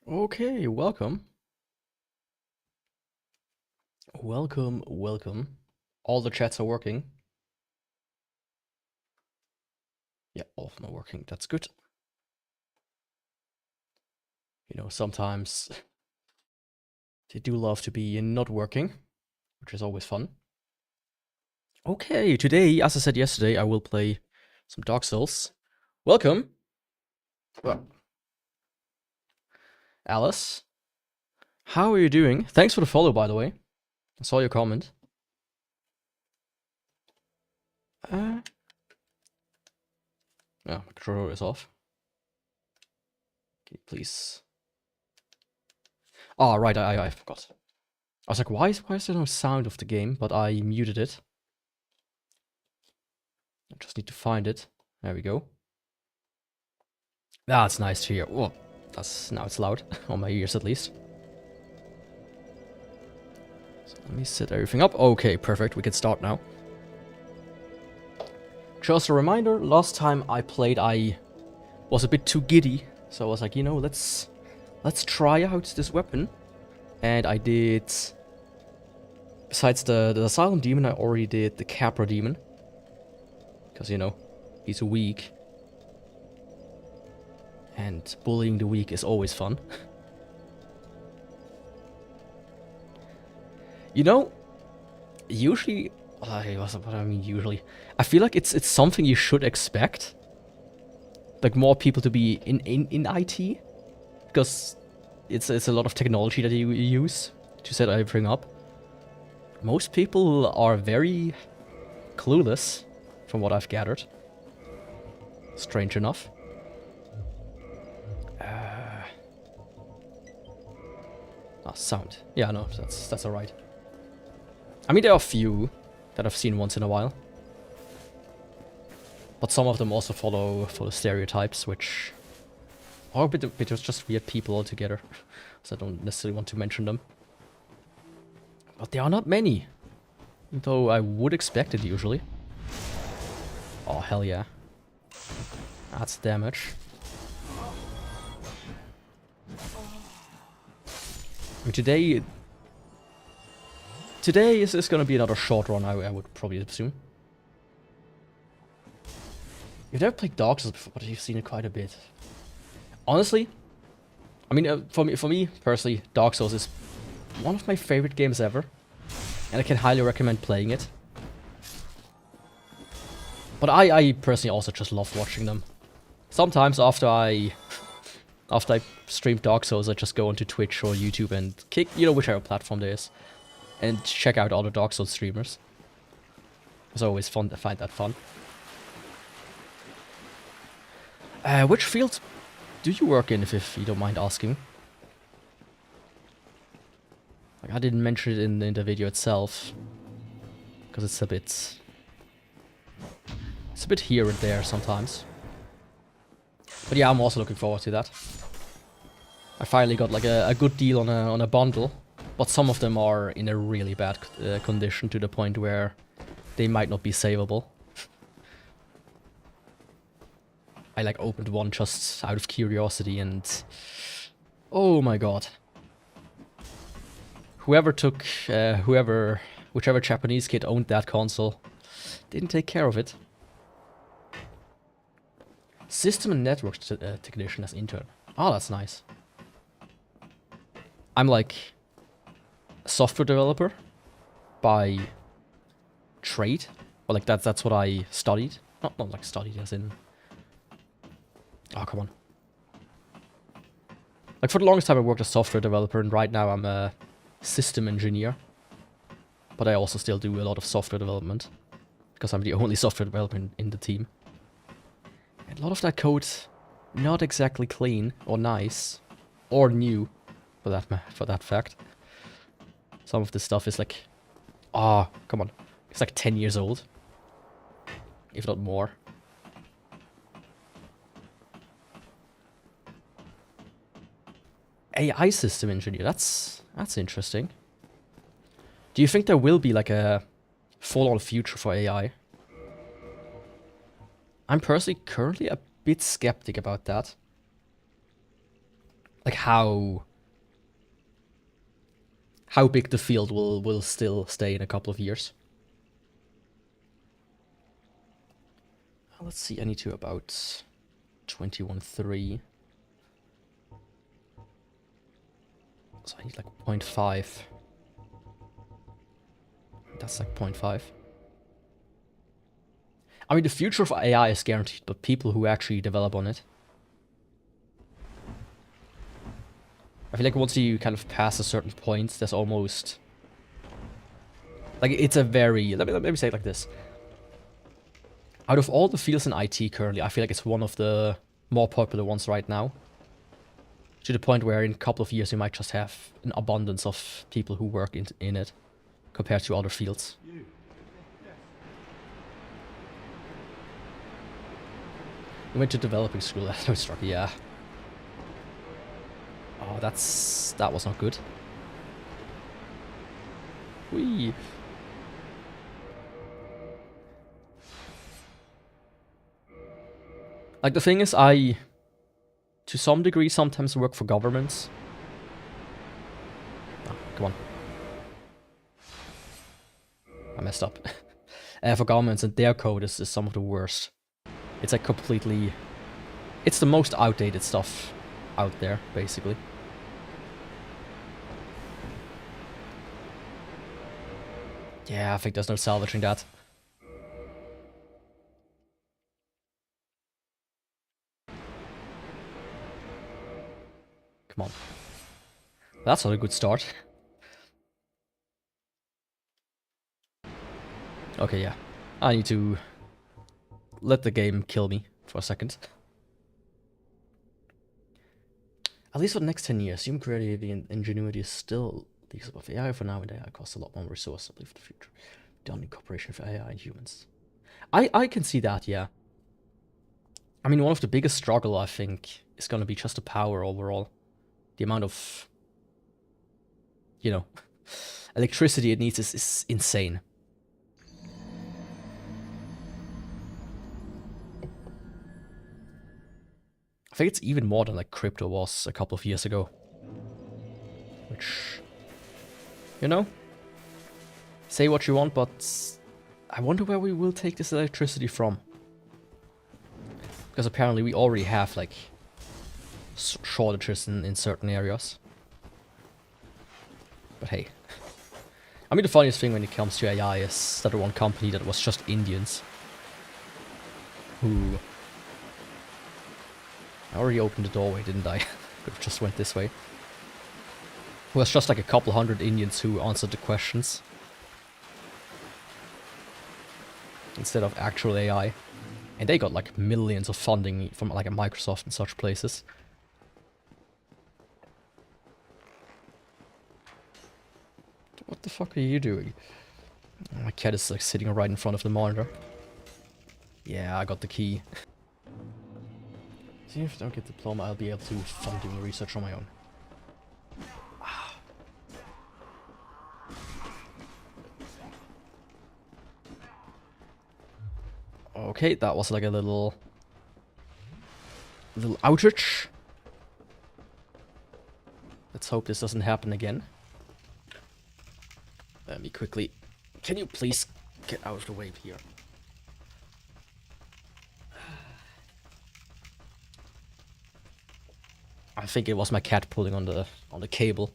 Okay, welcome. Welcome. All the chats are working. Yeah, all of them are working. That's good. You know, sometimes they do love to be not working, which is always fun. Okay, today, as I said yesterday, I will play some Dark Souls. Welcome. Well, Alice. How are you doing? Thanks for the follow, by the way. I saw your comment. Oh, my controller is off. Can you please? Oh, right, I forgot. I was like, why is there no sound of the game? But I muted it. I just need to find it. There we go. That's nice to hear. Whoa, now it's loud on my ears at least. So let me set everything up. Okay, perfect. We can start now. Just a reminder, last time I played I was a bit too giddy. So I was like, you know, let's try out this weapon. And I did, besides the Asylum Demon, I already did the Capra Demon. Because, you know, he's weak. And bullying the weak is always fun. You know, usually, what I mean usually, I feel like it's something you should expect. Like more people to be in IT, because it's a lot of technology that you use to set everything up. Most people are very clueless, from what I've gathered. Strange enough. Sound. Yeah, no, that's alright. I mean, there are a few that I've seen once in a while. But some of them also follow stereotypes, which are a bit of just weird people altogether. So I don't necessarily want to mention them. But there are not many. Though I would expect it usually. Oh, hell yeah. That's damage. I mean, today is gonna be another short run, I would probably assume. You've never played Dark Souls before, but you've seen it quite a bit. Honestly, I mean, for me personally, Dark Souls is one of my favorite games ever, and I can highly recommend playing it. But I personally also just love watching them. Sometimes after I stream Dark Souls, I just go onto Twitch or YouTube and kick, you know, whichever platform there is, and check out other Dark Souls streamers. It's always fun to find that fun. Which field do you work in, if you don't mind asking? Like, I didn't mention it in the video itself, because it's a bit here and there sometimes. But yeah, I'm also looking forward to that. I finally got like a good deal on a bundle, but some of them are in a really bad condition to the point where they might not be savable. I like opened one just out of curiosity and oh my god. Whichever Japanese kid owned that console didn't take care of it. System and network technician as intern. Oh, that's nice. I'm like a software developer by trade. Or like that's what I studied. Not like studied as in... Oh, come on. Like for the longest time I worked as a software developer, and right now I'm a system engineer. But I also still do a lot of software development, because I'm the only software developer in the team. And a lot of that code, not exactly clean or nice or new, for that fact. Some of this stuff is like, come on, it's like 10 years old, if not more. AI system engineer, that's interesting. Do you think there will be like a full-on future for AI? I'm personally currently a bit skeptic about that. like how big the field will still stay in a couple of years. Let's see, I need to about 21.3. So I need like 0.5. That's like 0.5. I mean, the future of AI is guaranteed, but people who actually develop on it. I feel like once you kind of pass a certain point, there's almost... like, it's a very... Let me say it like this. Out of all the fields in IT currently, I feel like it's one of the more popular ones right now. To the point where in a couple of years you might just have an abundance of people who work in it, compared to other fields. You went to developing school, that's no struggle, yeah. Oh, that was not good. Whee! Like, the thing is, I, to some degree, sometimes work for governments. Oh, come on. I messed up. For governments, and their code is some of the worst. It's like completely... it's the most outdated stuff out there, basically. Yeah, I think there's no salvaging that. Come on. That's not a good start. Okay, yeah. I need to let the game kill me for a second. At least for the next 10 years, human creativity and ingenuity is still these above AI for now, and AI costs a lot more resources, I believe, for the future. Done in cooperation for AI and humans. I can see that, yeah. I mean, one of the biggest struggle, I think, is going to be just the power overall. The amount of, you know, electricity it needs is insane. I think it's even more than like crypto was a couple of years ago. Which, you know, say what you want, but I wonder where we will take this electricity from. Because apparently we already have like shortages in certain areas. But hey. I mean, the funniest thing when it comes to AI is that one company that was just Indians who... I already opened the doorway, didn't I? Could have just went this way. It was just like a couple hundred Indians who answered the questions. Instead of actual AI. And they got like millions of funding from like a Microsoft and such places. What the fuck are you doing? My cat is like sitting right in front of the monitor. Yeah, I got the key. See, if I don't get the diploma, I'll be able to fund doing research on my own. Okay, that was like a little outage. Let's hope this doesn't happen again. Let me quickly... Can you please get out of the way here? I think it was my cat pulling on the cable.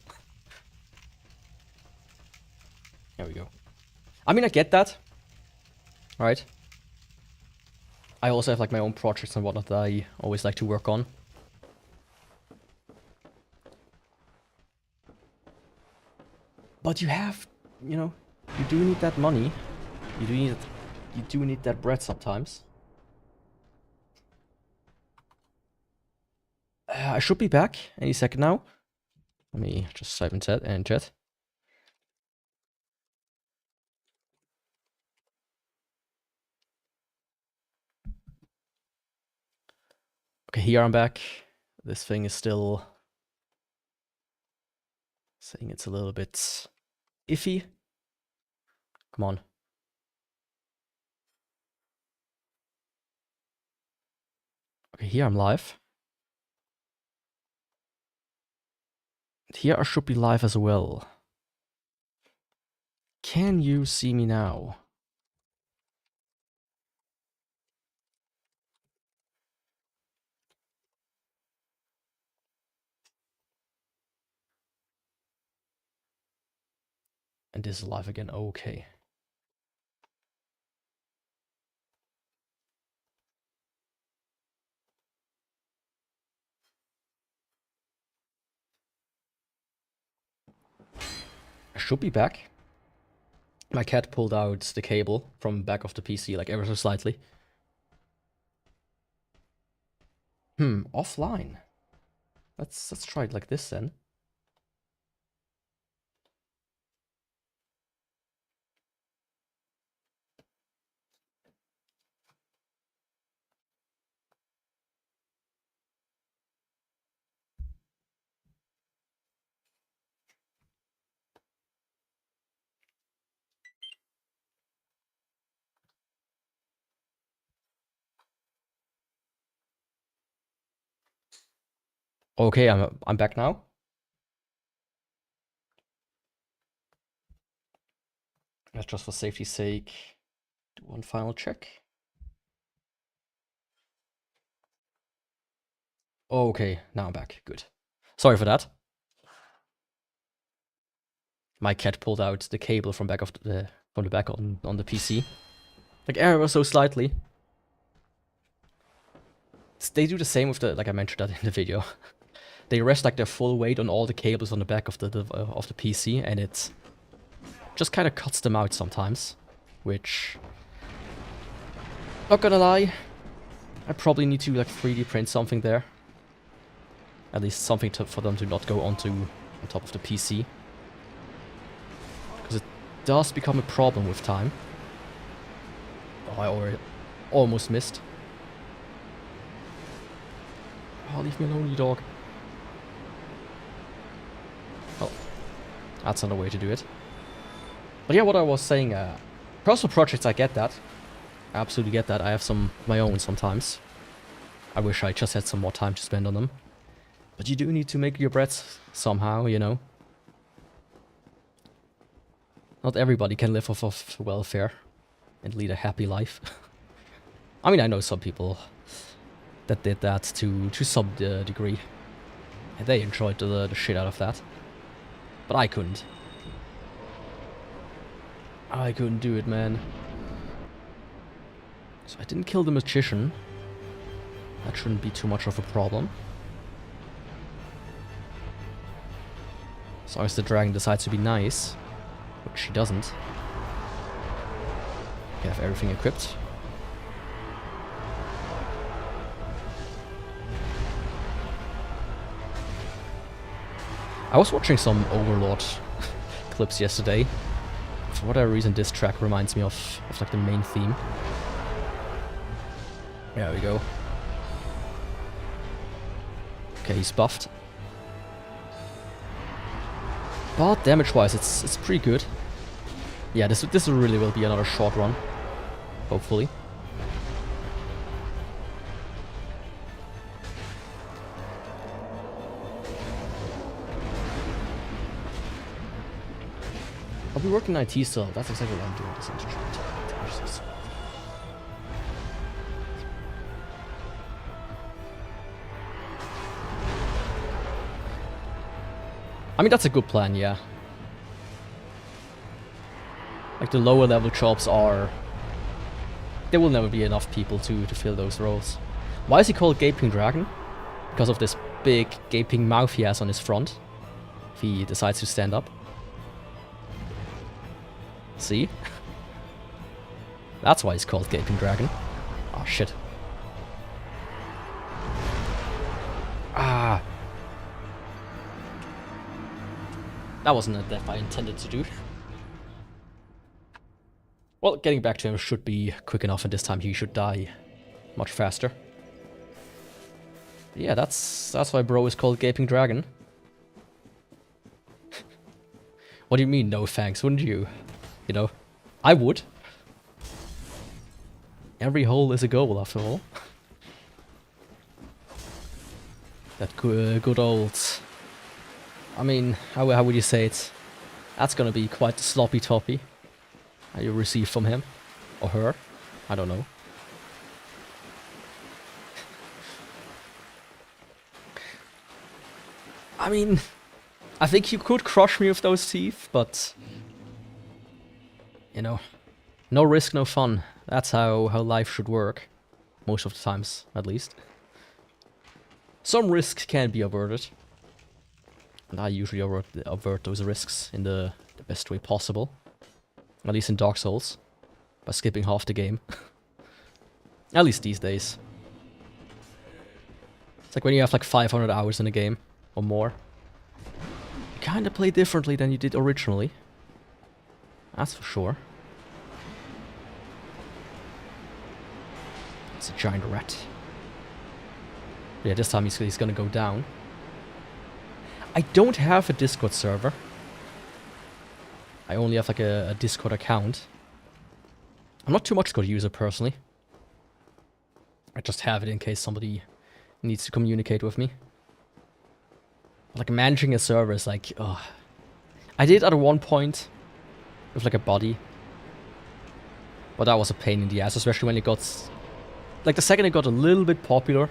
There we go. I mean, I get that. Right? I also have like my own projects and whatnot that I always like to work on. But you have, you know, you do need that money. You do need that bread sometimes. I should be back any second now. Let me just type in chat. Okay, here I'm back. This thing is still saying it's a little bit iffy. Come on. Okay, here I'm live. Here I should be live as well. Can you see me now? And this is live again, okay. I should be back. My cat pulled out the cable from the back of the PC, like ever so slightly. Offline. Let's try it like this then. Okay, I'm back now. Let's just for safety's sake do one final check. Okay, now I'm back. Good. Sorry for that. My cat pulled out the cable from back of from the back on the PC. Like ever so slightly. They do the same with the, like I mentioned that in the video. They rest like their full weight on all the cables on the back of the PC, and it just kind of cuts them out sometimes. Which, not gonna lie, I probably need to like 3D print something there. At least something for them to not go on top of the PC. Because it does become a problem with time. Oh, I already almost missed. Oh, leave me alone, you dog. Well, that's another way to do it. But yeah, what I was saying, personal projects, I get that. I absolutely get that. I have some of my own sometimes. I wish I just had some more time to spend on them. But you do need to make your bread somehow, you know. Not everybody can live off of welfare and lead a happy life. I mean, I know some people that did that to some degree. And they enjoyed the shit out of that. But I couldn't. I couldn't do it, man. So I didn't kill the magician. That shouldn't be too much of a problem. As long as the dragon decides to be nice. Which she doesn't. We have everything equipped. I was watching some Overlord clips yesterday. For whatever reason, this track reminds me of like the main theme. There we go. Okay, he's buffed. But damage-wise, it's pretty good. Yeah, this really will be another short run. Hopefully. I'll be working in IT still. That's exactly what I'm doing. This internship. I mean, that's a good plan, yeah. Like, the lower level jobs are... There will never be enough people to fill those roles. Why is he called Gaping Dragon? Because of this big gaping mouth he has on his front. If he decides to stand up. See? That's why he's called Gaping Dragon. Oh, shit. Ah. That wasn't a death I intended to do. Well, getting back to him should be quick enough, and this time he should die much faster. Yeah, that's why bro is called Gaping Dragon. What do you mean, no thanks? Wouldn't you? You know, I would. Every hole is a goal, after all. That good old I mean, how would you say it? That's gonna be quite the sloppy toppy you receive from him. Or her. I don't know. I mean, I think you could crush me with those teeth, but... You know, no risk, no fun. That's how life should work. Most of the times, at least. Some risk can be averted. And I usually avert those risks in the best way possible. At least in Dark Souls. By skipping half the game. At least these days. It's like when you have like 500 hours in a game, or more. You kinda play differently than you did originally. That's for sure. It's a giant rat. Yeah, this time he's gonna go down. I don't have a Discord server. I only have like a Discord account. I'm not too much Discord user personally. I just have it in case somebody needs to communicate with me. Like managing a server is like, ugh. I did at one point with like a buddy. But that was a pain in the ass, especially when it got... Like the second it got a little bit popular,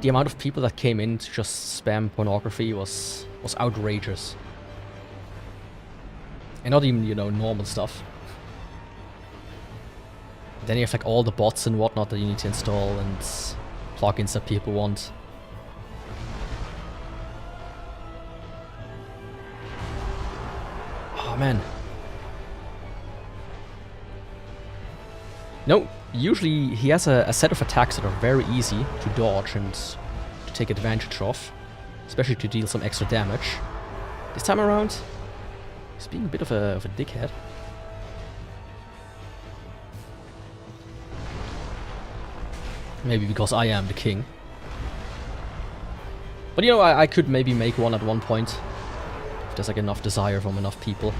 the amount of people that came in to just spam pornography was outrageous. And not even, you know, normal stuff. Then you have like all the bots and whatnot that you need to install and plugins that people want. Oh man. No, usually he has a set of attacks that are very easy to dodge and to take advantage of. Especially to deal some extra damage. This time around, he's being a bit of a dickhead. Maybe because I am the king. But you know, I could maybe make one at one point. If there's like enough desire from enough people.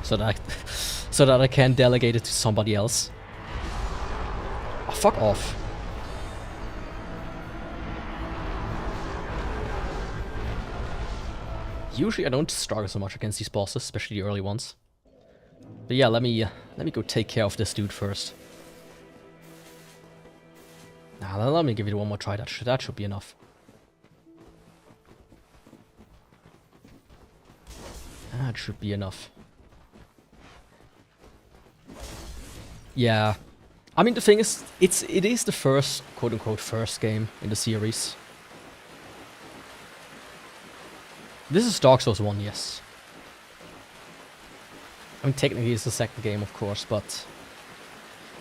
So that I can delegate it to somebody else. Oh, fuck off. Usually I don't struggle so much against these bosses, especially the early ones. But yeah, let me go take care of this dude first. Nah, let me give it one more try. That should be enough. That should be enough. Yeah. I mean, the thing is, it is the first, quote-unquote, first game in the series. This is Dark Souls 1, yes. I mean, technically it's the second game, of course, but...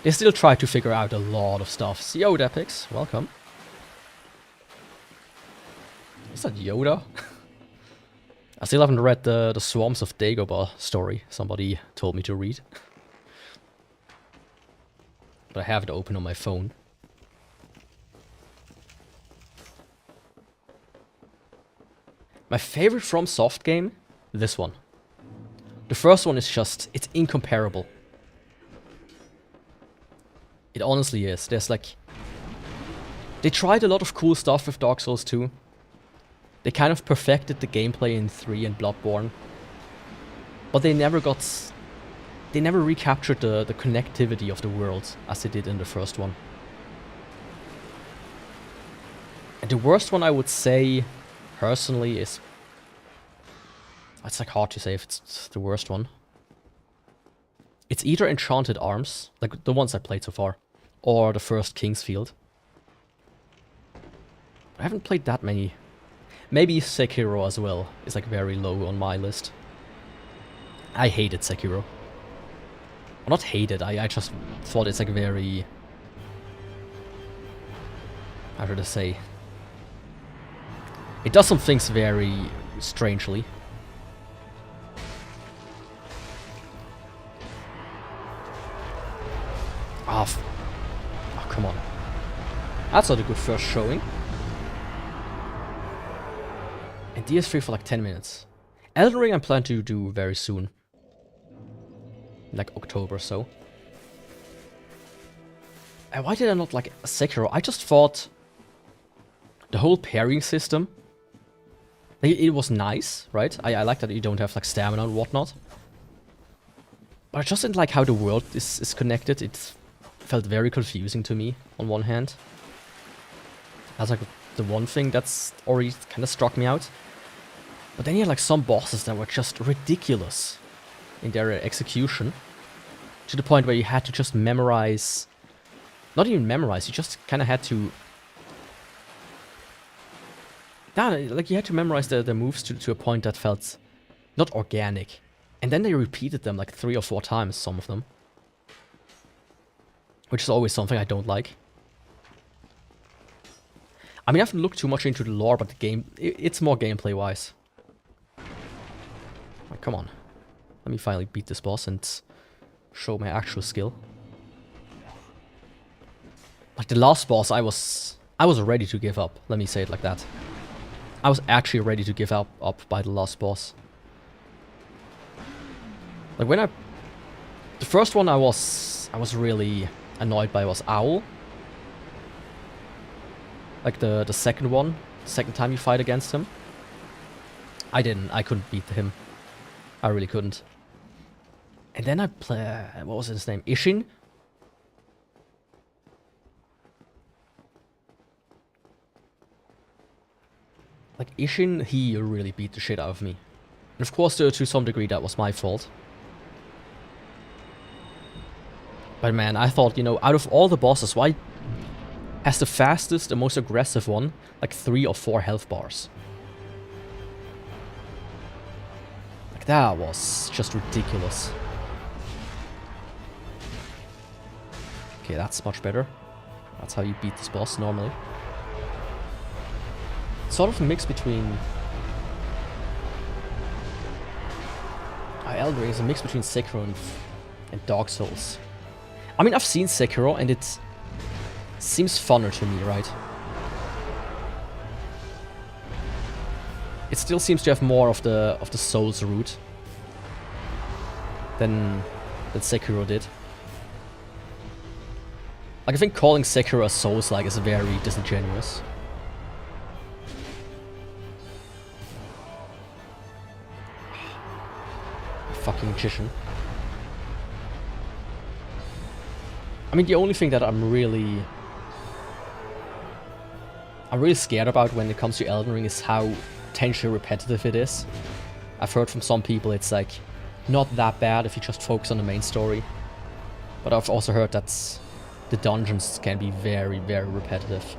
They still try to figure out a lot of stuff. Yo, Depix, welcome. Is that Yoda? I still haven't read the Swamps of Dagobah story somebody told me to read. But I have it open on my phone. My favorite FromSoft game? This one. The first one is just... It's incomparable. It honestly is. There's like... They tried a lot of cool stuff with Dark Souls 2. They kind of perfected the gameplay in 3 and Bloodborne. But they never got... They never recaptured the connectivity of the world as they did in the first one. And the worst one I would say, personally, is... It's like hard to say if it's the worst one. It's either Enchanted Arms, like the ones I played so far, or the first Kingsfield. I haven't played that many. Maybe Sekiro as well is like very low on my list. I hated Sekiro. Well, not hated, I just thought it's like very... How should I say? It does some things very strangely. Oh, come on. That's not a good first showing. And DS3 for like 10 minutes. Elden Ring I plan to do very soon. Like October or so. And why did I not like Sekiro? I just thought the whole pairing system Like, it was nice, right? I like that you don't have like stamina and whatnot. But I just didn't like how the world is connected. It felt very confusing to me on one hand. That's like the one thing that's already kind of struck me out. But then you had like some bosses that were just ridiculous in their execution. To the point where you had to just memorize... Not even memorize, you just kind of had to... Yeah, like you had to memorize the moves to a point that felt not organic. And then they repeated them like 3 or 4 times, some of them. Which is always something I don't like. I mean, I haven't looked too much into the lore, but the game, it's more gameplay-wise. Like, come on. Let me finally beat this boss and show my actual skill. Like the last boss, I was ready to give up. Let me say it like that. I was actually ready to give up by the last boss. Like when the first one I was really annoyed by was Owl. Like the second one, the second time you fight against him. I couldn't beat him. I really couldn't. And then I play, what was his name? Ishin? Like Ishin, he really beat the shit out of me. And of course, to some degree, that was my fault. But man, I thought, you know, out of all the bosses, why has the fastest, the most aggressive one, like 3 or 4 health bars? Like that was just ridiculous. Okay, that's much better. That's how you beat this boss normally. Sort of a mix between... Elden Ring is a mix between Sekiro and Dark Souls. I mean, I've seen Sekiro and it seems funner to me, right? It still seems to have more of the Souls route than Sekiro did. Like, I think calling Sekiro a Souls-like is very disingenuous. Fucking magician. I mean, the only thing that I'm really scared about when it comes to Elden Ring is how potentially repetitive it is. I've heard from some people it's like not that bad if you just focus on the main story. But I've also heard that the dungeons can be very, very repetitive.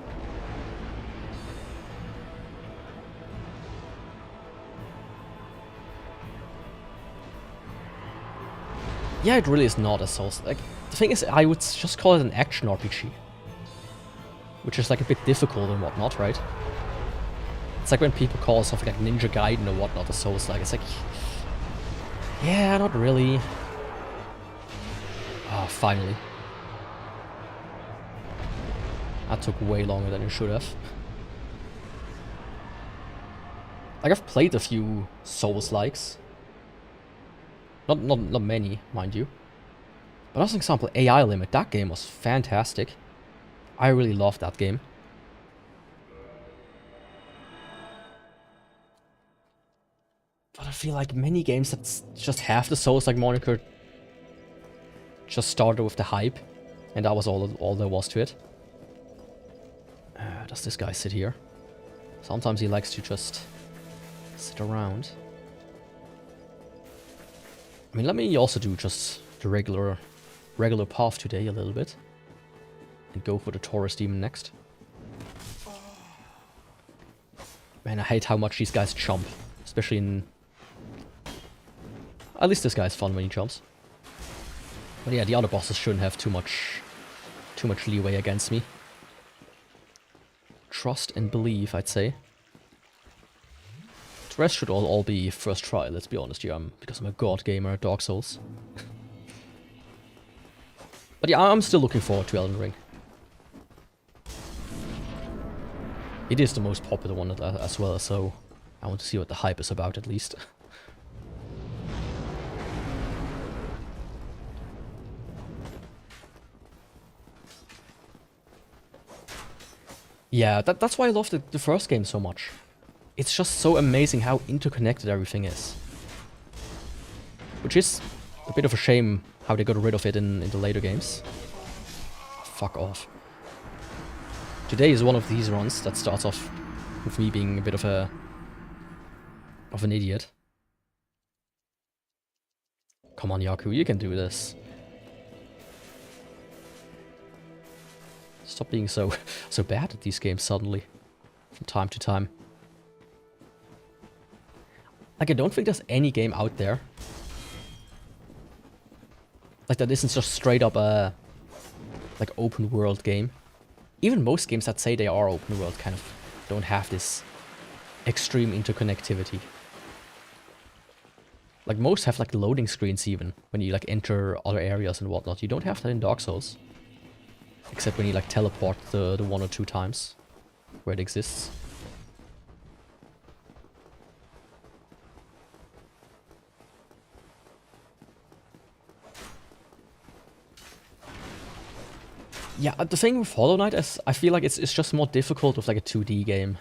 Yeah, it really is not a Souls. Like, the thing is, I would just call it an action RPG. Which is like a bit difficult and whatnot, right? It's like when people call something like Ninja Gaiden or whatnot a Souls-like. It's like... Yeah, not really. Ah, finally. That took way longer than it should have. Like, I've played a few Souls-likes. Not many, mind you. But as an example, AI Limit, that game was fantastic. I really loved that game. But I feel like many games that just have the Souls-like moniker just started with the hype. And that was all there was to it. Does this guy sit here? Sometimes he likes to just sit around. I mean, let me also do just the regular path today a little bit. And go for the Taurus Demon next. Man, I hate how much these guys jump. Especially in... At least this guy's fun when he jumps. But yeah, the other bosses shouldn't have too much leeway against me. Trust and believe, I'd say. The rest should all be first try, let's be honest here, because I'm a god gamer at Dark Souls. But yeah, I'm still looking forward to Elden Ring. It is the most popular one as well, so I want to see what the hype is about at least. Yeah, that's why I love the first game so much. it's just so amazing how interconnected everything is. Which is a bit of a shame how they got rid of it in the later games. Fuck off. Today is one of these runs that starts off with me being a bit of an idiot. Come on, Yaku, you can do this. Stop being so bad at these games suddenly, from time to time. Like, I don't think there's any game out there like that isn't just straight up a like open world game. Even most games that say they are open world kind of don't have this extreme interconnectivity. Like most have like loading screens even when you like enter other areas and whatnot. You don't have that in Dark Souls. Except when you like teleport the 1 or 2 times where it exists. Yeah, the thing with Hollow Knight is I feel like it's just more difficult with like a 2D game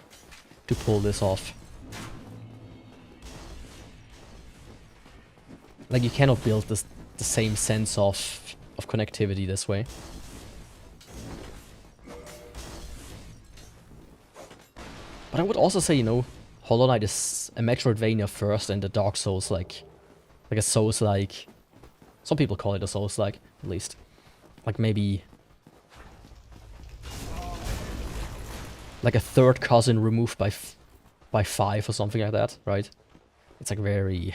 to pull this off. Like you cannot build the same sense of connectivity this way. But I would also say, you know, Hollow Knight is a Metroidvania first and a Dark Souls like a Souls-like. Some people call it a Souls-like, at least. Like maybe like a third cousin removed by 5 or something like that, right? It's like very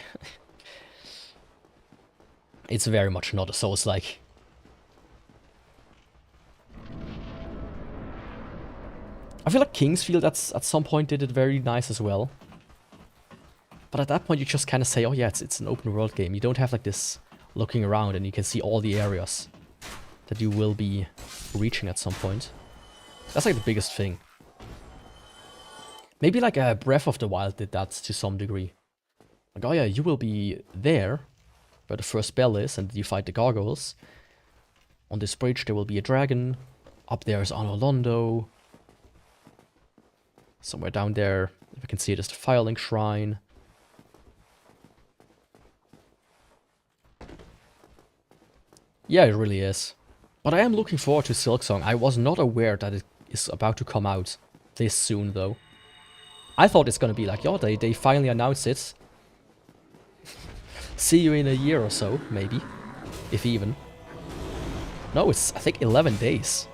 it's very much not a Souls-like. I feel like Kingsfield at some point did it very nice as well. But at that point you just kind of say, oh yeah, it's an open world game. You don't have like this looking around and you can see all the areas that you will be reaching at some point. That's like the biggest thing. Maybe like Breath of the Wild did that to some degree. Like, oh yeah, you will be there, where the first bell is, and you fight the gargoyles. On this bridge there will be a dragon. Up there is Anor Londo. Somewhere down there, if I can see it, is the Firelink Shrine. Yeah, it really is. But I am looking forward to Silksong. I was not aware that it is about to come out this soon, though. I thought it's gonna be like, yo, they finally announced it. See you in a year or so, maybe. If even. No, it's, I think, 11 days.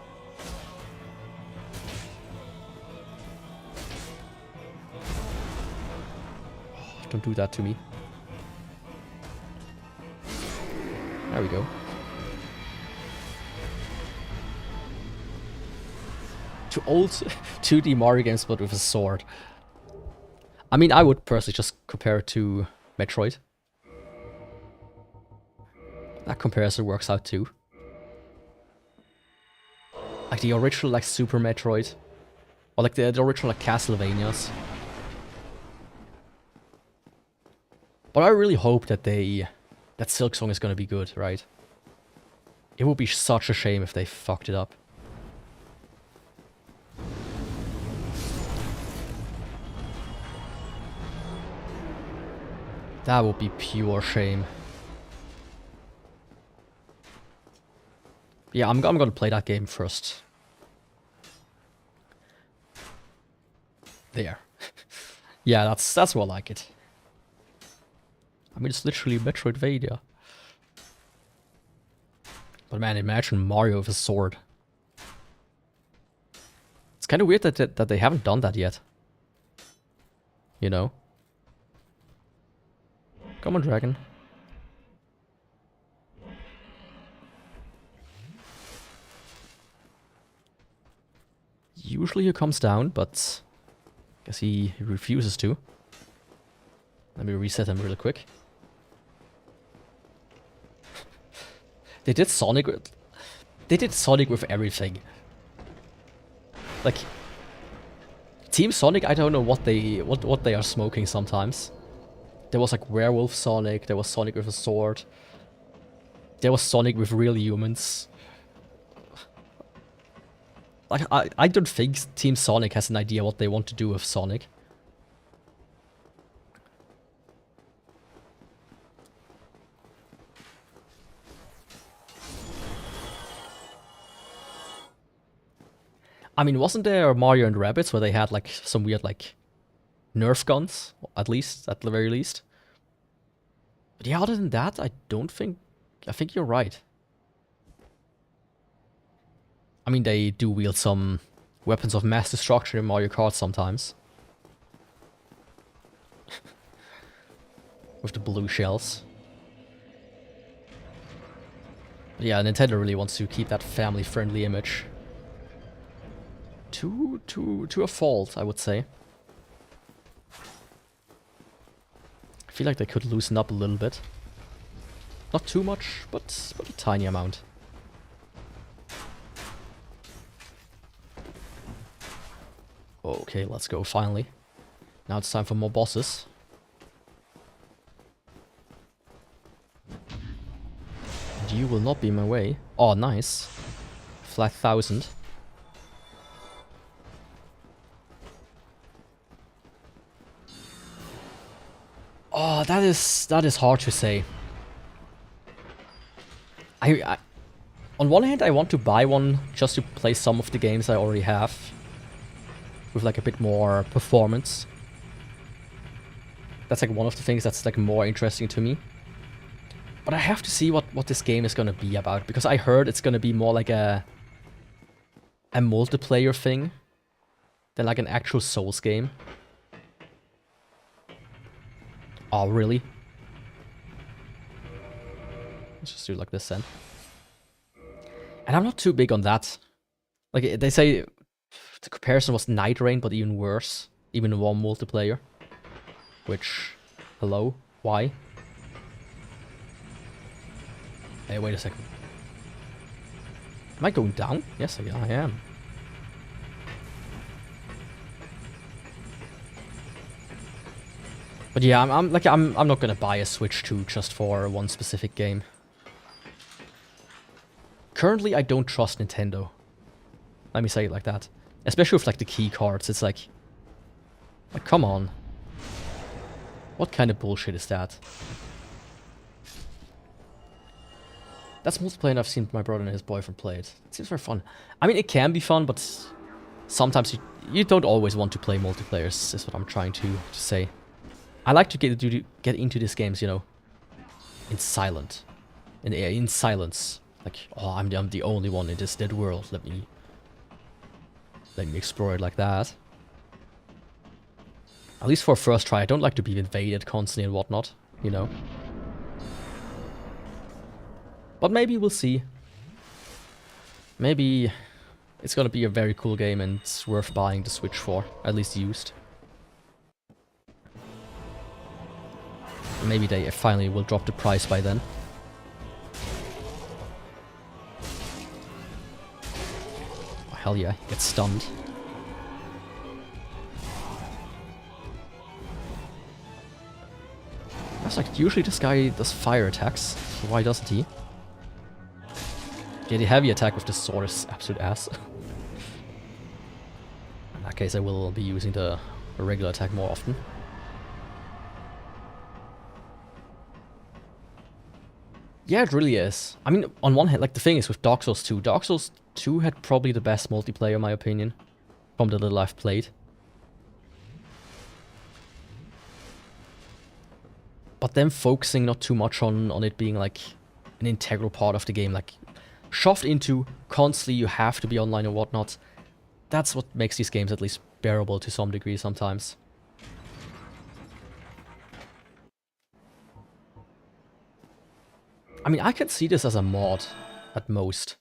Don't do that to me. There we go. To old 2D Mario games, but with a sword. I mean, I would personally just compare it to Metroid. That comparison works out too. Like the original like Super Metroid. Or like the original like Castlevanias. But I really hope that that Silksong is gonna be good, right? It would be such a shame if they fucked it up. That would be pure shame. Yeah, I'm gonna play that game first. There. Yeah, that's more like it. I mean, it's literally Metroidvania. But man, imagine Mario with a sword. It's kind of weird that they haven't done that yet. You know? Come on, dragon. Usually he comes down, but I guess he refuses to. Let me reset him really quick. They did Sonic with everything. Like Team Sonic, I don't know what they are smoking sometimes. There was like Werewolf Sonic, there was Sonic with a sword. There was Sonic with real humans. Like I don't think Team Sonic has an idea what they want to do with Sonic. I mean, wasn't there Mario and Rabbids where they had like some weird like Nerf guns, at the very least? But yeah, other than that, I think you're right. I mean, they do wield some weapons of mass destruction in Mario Kart sometimes. With the blue shells. But yeah, Nintendo really wants to keep that family-friendly image. To a fault, I would say. I feel like they could loosen up a little bit. Not too much, but a tiny amount. Okay, let's go, finally. Now it's time for more bosses. And you will not be in my way. Oh, nice. Flat 1000. Oh, that is hard to say. I on one hand, I want to buy one just to play some of the games I already have. With like a bit more performance. That's like one of the things that's like more interesting to me. But I have to see what this game is gonna be about, because I heard it's gonna be more like a multiplayer thing than like an actual Souls game. Oh, really? Let's just do it like this then. And I'm not too big on that. Like, they say the comparison was Night Rain, but even worse. Even in one multiplayer. Which, hello? Why? Hey, wait a second. Am I going down? Yes, I am. But yeah, I'm not gonna buy a Switch 2 just for one specific game. Currently, I don't trust Nintendo. Let me say it like that. Especially with like the key cards, it's like come on. What kind of bullshit is that? That's multiplayer I've seen my brother and his boyfriend play it. It seems very fun. I mean, it can be fun, but sometimes you don't always want to play multiplayer, is what I'm trying to say. I like to get into these games, you know, in silence. Like, oh, I'm the only one in this dead world. Let me explore it like that. At least for a first try, I don't like to be invaded constantly and whatnot, you know. But maybe we'll see. Maybe it's gonna be a very cool game and it's worth buying the Switch for, at least used. Maybe they finally will drop the price by then. Oh, hell yeah, get stunned. That's like, usually this guy does fire attacks, so why doesn't he? Yeah, the heavy attack with the sword is absolute ass. In that case, I will be using the regular attack more often. Yeah, it really is. I mean, on one hand, like the thing is with Dark Souls 2, Dark Souls 2 had probably the best multiplayer in my opinion, from the little I've played. But then focusing not too much on it being like an integral part of the game, like shoved into constantly you have to be online and whatnot. That's what makes these games at least bearable to some degree sometimes. I mean, I can see this as a mod at most,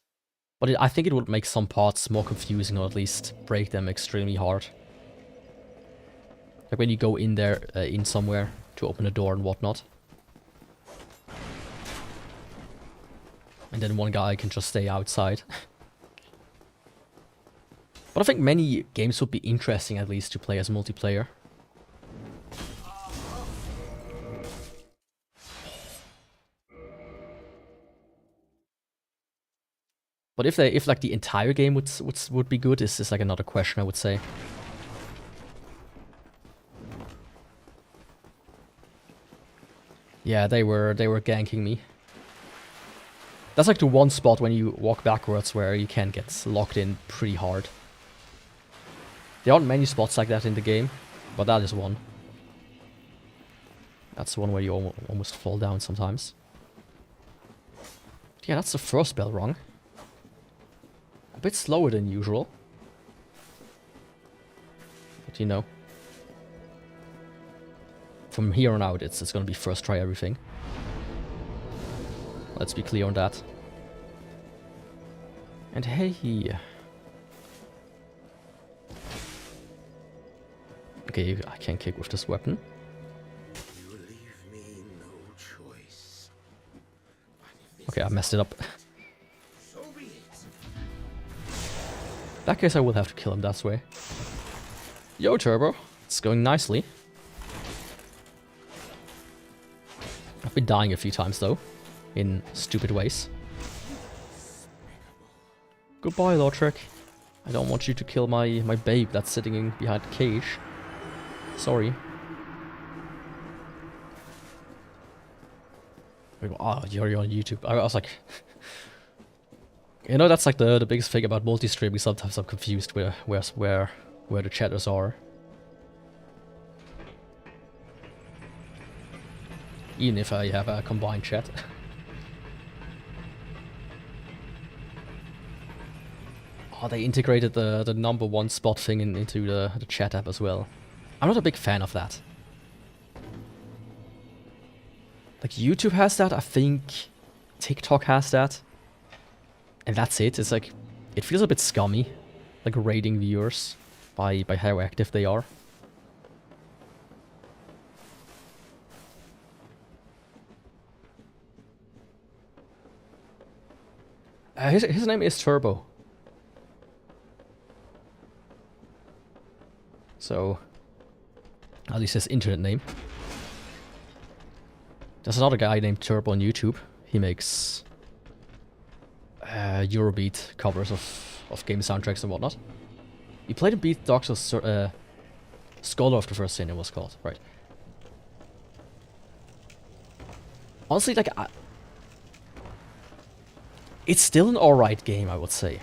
but I think it would make some parts more confusing or at least break them extremely hard. Like when you go in there, in somewhere to open a door and whatnot. And then one guy can just stay outside. But I think many games would be interesting at least to play as multiplayer. But if like the entire game would be good is like another question, I would say. Yeah, they were ganking me. That's like the one spot when you walk backwards where you can get locked in pretty hard. There aren't many spots like that in the game, but that is one. That's the one where you almost fall down sometimes. Yeah, that's the first bell rung. A bit slower than usual. But you know. From here on out, it's gonna be first try everything. Let's be clear on that. And hey... Okay, I can't kick with this weapon. You leave me no choice. Okay, I messed it up. So be it. In that case, I will have to kill him that way. Yo, Turbo. It's going nicely. I've been dying a few times, though. In stupid ways. Goodbye, Logitech. I don't want you to kill my babe that's sitting behind the cage. Sorry. Oh, you're on YouTube. I was like... You know, that's like the biggest thing about multi-streaming. Sometimes I'm confused where the chatters are. Even if I have a combined chat. Oh, they integrated the #1 spot thing into the chat app as well. I'm not a big fan of that. Like, YouTube has that, I think TikTok has that. And that's it. It's like, it feels a bit scummy. Like rating viewers by how active they are. His name is Turbo. So, at least his internet name. There's another guy named Turbo on YouTube. He makes Eurobeat covers of game soundtracks and whatnot. You played and beat Dark Souls Scholar of the First Sin, it was called, right? Honestly, like, it's still an alright game, I would say.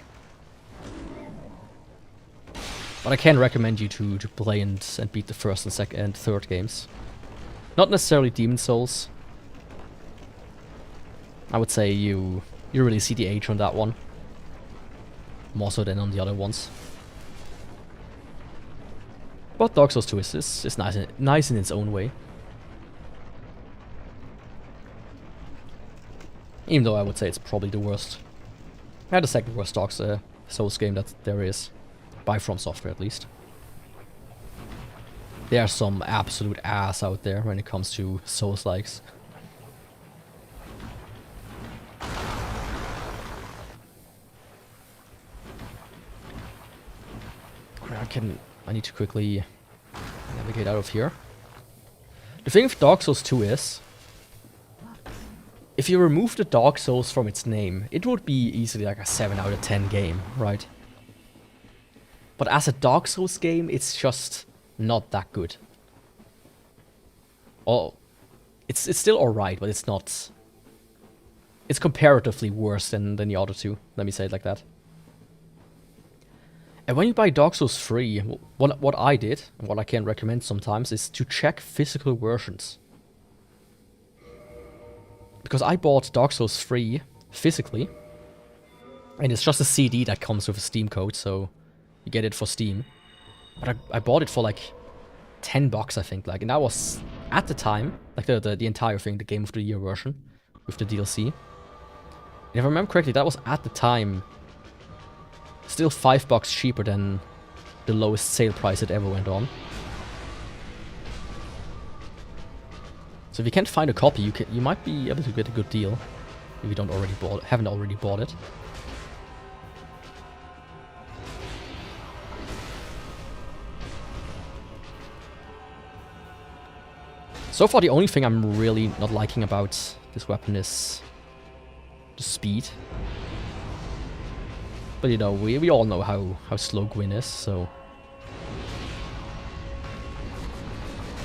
But I can recommend you to play and beat the first and second and third games. Not necessarily Demon Souls. I would say you really see the age on that one. More so than on the other ones. But Dark Souls 2 is nice in its own way. Even though I would say it's probably the worst. The second worst Dark Souls game that there is. By From Software, at least. There are some absolute ass out there when it comes to Souls-Likes. I need to quickly navigate out of here. The thing with Dark Souls 2 is, if you remove the Dark Souls from its name, it would be easily like a 7 out of 10 game, right? But as a Dark Souls game, it's just not that good. Oh, it's still alright, but it's not... It's comparatively worse than the other two, let me say it like that. And when you buy Dark Souls 3, what I did, and what I can recommend sometimes, is to check physical versions. Because I bought Dark Souls 3 physically, and it's just a CD that comes with a Steam code, so you get it for Steam. But I bought it for like $10, I think, like, and that was, at the time, like the entire thing, the Game of the Year version, with the DLC. And if I remember correctly, that was, at the time, still $5 cheaper than the lowest sale price it ever went on. So if you can't find a copy, you might be able to get a good deal if you haven't already bought it. So far, the only thing I'm really not liking about this weapon is the speed. But you know, we all know how slow Gwyn is, so...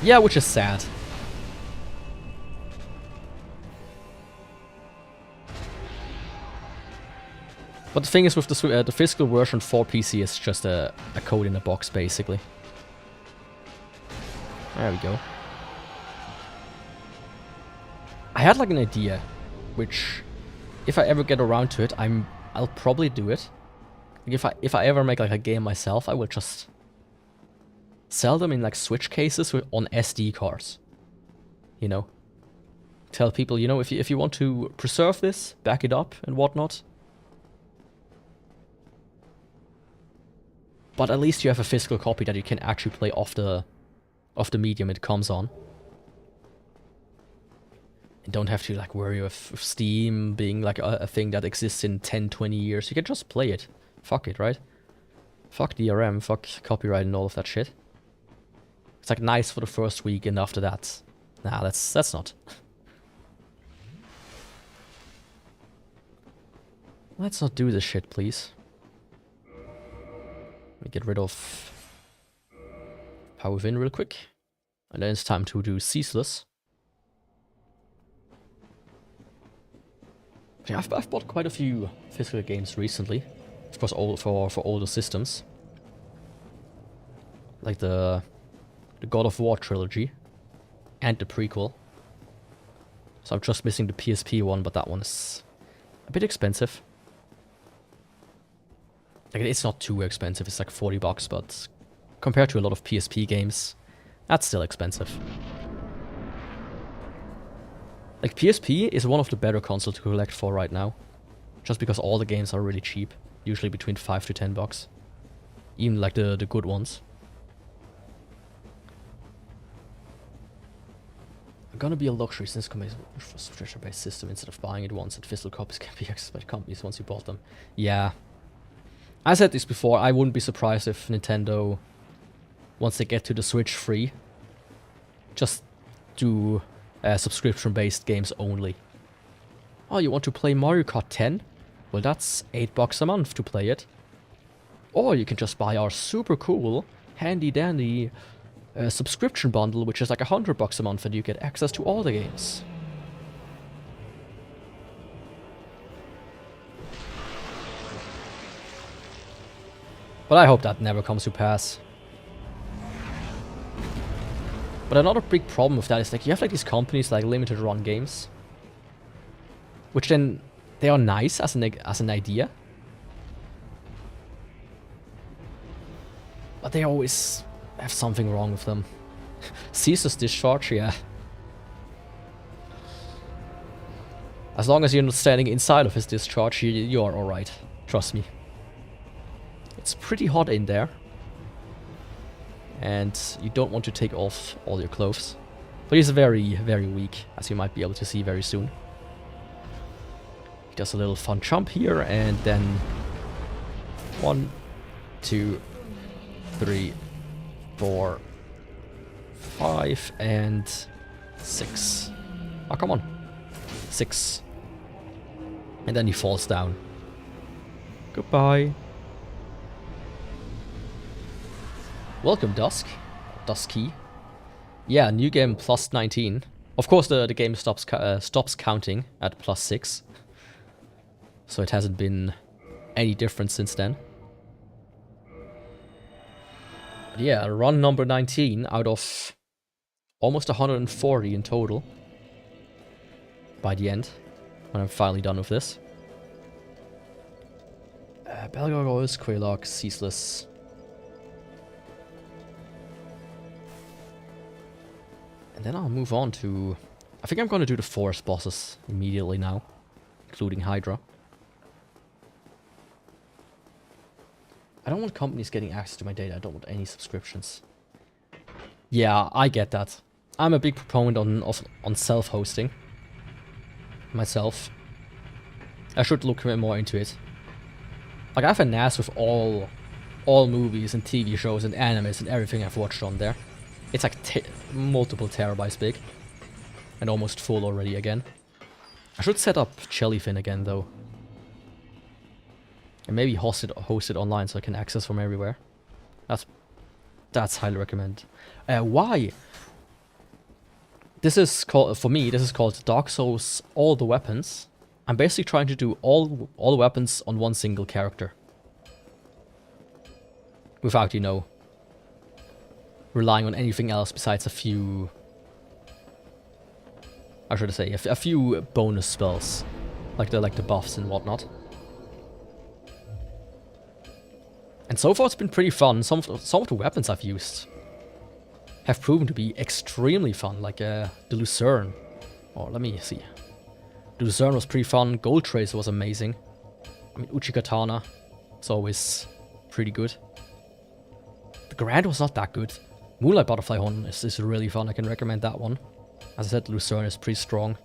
Yeah, which is sad. But the thing is, with the physical version for PC is just a code in a box, basically. There we go. I had like an idea, which, if I ever get around to it, I'll probably do it. Like if I ever make like a game myself, I will just sell them in like Switch cases on SD cards. You know, tell people, you know, if you want to preserve this, back it up and whatnot. But at least you have a physical copy that you can actually play off the medium it comes on. And don't have to like worry of Steam being like a thing that exists in 10, 20 years. You can just play it. Fuck it, right? Fuck DRM, fuck copyright and all of that shit. It's like nice for the first week, and after that, nah, that's not. Let's not do this shit, please. Let me get rid of Power Within real quick. And then it's time to do Ceaseless. Yeah, I've bought quite a few physical games recently. Of course, all for older systems. Like the God of War trilogy. And the prequel. So I'm just missing the PSP one, but that one is a bit expensive. Like, it's not too expensive, it's like $40, but compared to a lot of PSP games, that's still expensive. Like, PSP is one of the better consoles to collect for right now. Just because all the games are really cheap. Usually between $5 to $10. Even like the good ones. I'm gonna be a luxury since coming for subscription-based system instead of buying it once, and physical copies can be accessed by companies once you bought them. Yeah. I said this before, I wouldn't be surprised if Nintendo, once they get to the Switch free, just do subscription-based games only. Oh, you want to play Mario Kart 10? Well, that's $8 a month to play it. Or you can just buy our super cool, handy-dandy subscription bundle, which is like $100 a month, and you get access to all the games. But I hope that never comes to pass. But another big problem with that is like you have like these companies like limited run games, which then they are nice as an idea, but they always have something wrong with them. Caesar's discharge, yeah. As long as you're not standing inside of his discharge, you are alright. Trust me. It's pretty hot in there. And you don't want to take off all your clothes. But he's very, very weak, as you might be able to see very soon. He does a little fun jump here, and then 1, 2, 3, 4, 5, and 6. Oh, come on. 6. And then he falls down. Goodbye. Welcome, Dusky. Yeah, new game plus 19. Of course, the game stops counting at plus 6. So it hasn't been any different since then. But yeah, run number 19 out of almost 140 in total. By the end, when I'm finally done with this. Belgorgos, Quaylog, Ceaseless. And then I'll move on to... I think I'm going to do the forest bosses immediately now. Including Hydra. I don't want companies getting access to my data. I don't want any subscriptions. Yeah, I get that. I'm a big proponent on self-hosting. Myself. I should look more into it. Like, I have a NAS with all movies and TV shows and animes and everything I've watched on there. It's like multiple terabytes big. And almost full already again. I should set up Jellyfin again though. And maybe host it online so I can access from everywhere. That's highly recommended. Why? This is called, for me, this is called Dark Souls All the Weapons. I'm basically trying to do all the weapons on one single character. Without, you know, relying on anything else besides a few... How should I say? A few bonus spells. Like the buffs and whatnot. And so far it's been pretty fun. Some of the weapons I've used have proven to be extremely fun. Like the Lucerne. Or let me see. The Lucerne was pretty fun. Gold Tracer was amazing. I mean, Uchikatana. It's always pretty good. The Grand was not that good. Moonlight Butterfly Horn is really fun. I can recommend that one. As I said, Lucerne is pretty strong.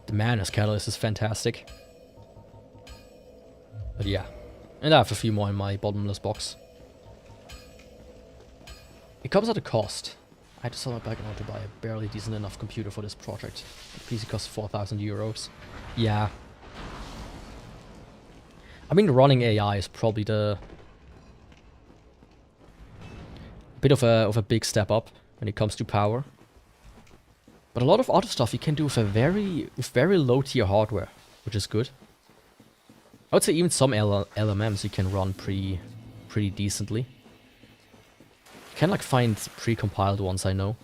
The Manus Catalyst is fantastic. But yeah. And I have a few more in my bottomless box. It comes at a cost. I had to sell my back in order to buy a barely decent enough computer for this project. The PC costs 4,000 euros. Yeah. I mean, running AI is probably the... bit of a big step up when it comes to power. But a lot of other stuff you can do with very low tier hardware, which is good. I would say even some LMMs you can run pretty decently. You can like find pre-compiled ones, I know.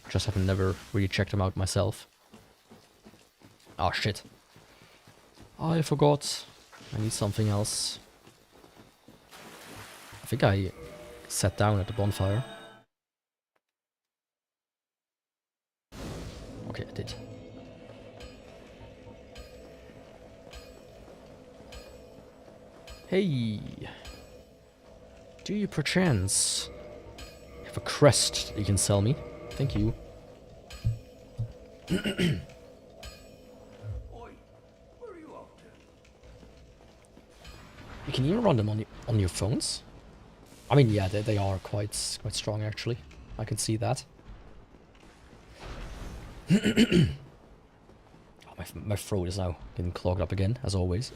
Just have never really checked them out myself. Oh shit. I forgot. I need something else. I think I sat down at the bonfire. Okay, I did. Hey! Do you perchance have a crest that you can sell me? Thank you. Oi, where are you off to? You can even run them on your phones? I mean, yeah, they are quite strong actually. I can see that. Oh, my throat is now getting clogged up again, as always.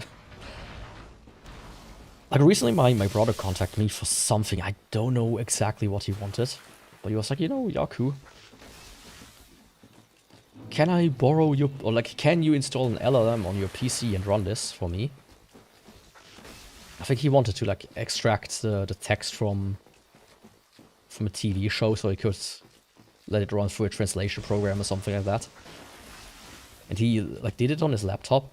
Like recently my brother contacted me for something. I don't know exactly what he wanted. But he was like, you know, Yaku, can I borrow your... or like, can you install an LLM on your PC and run this for me? I think he wanted to like extract the text from a TV show so he could let it run through a translation program or something like that. And he like did it on his laptop.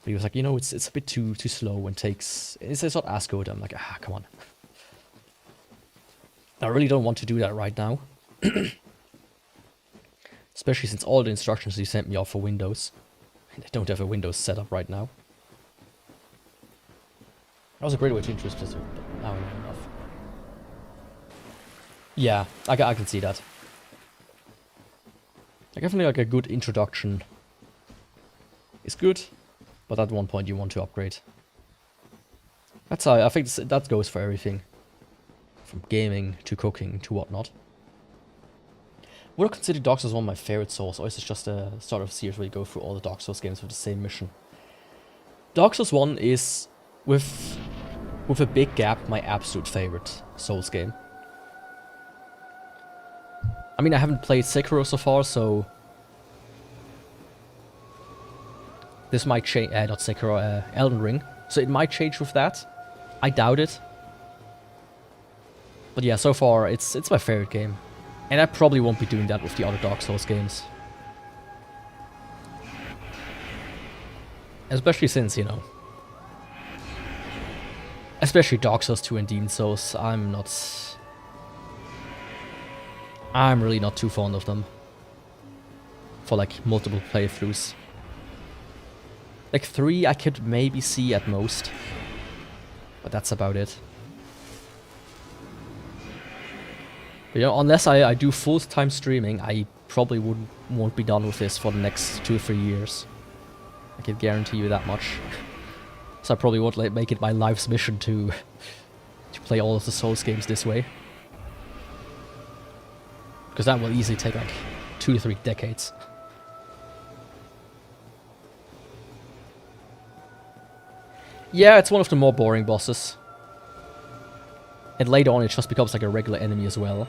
But he was like, you know, it's a bit too slow and takes... it's not as good. I'm like, come on. I really don't want to do that right now. Especially since all the instructions he sent me are for Windows. And I don't have a Windows setup right now. That was a great way to introduce this, but now enough. Yeah, I can see that. Like, definitely like a good introduction is good, but at one point you want to upgrade. That's how I think that goes for everything. From gaming to cooking to whatnot. Would I consider Dark Souls one of my favorite Souls, or is it just a sort of series where you go through all the Dark Souls games with the same mission? Dark Souls 1 is, with a big gap, my absolute favorite Souls game. I mean, I haven't played Sekiro so far, so... this might change... not Sekiro, Elden Ring. So it might change with that. I doubt it. But yeah, so far, it's my favorite game. And I probably won't be doing that with the other Dark Souls games. Especially since, you know... especially Dark Souls 2 and Demon Souls, I'm really not too fond of them. For like multiple playthroughs. Like 3 I could maybe see at most. But that's about it. But, you know, unless I do full-time streaming, I probably won't be done with this for the next 2 or 3 years. I can guarantee you that much. So I probably won't make it my life's mission to play all of the Souls games this way. Because that will easily take like 2 to 3 decades. Yeah, it's one of the more boring bosses. And later on it just becomes like a regular enemy as well.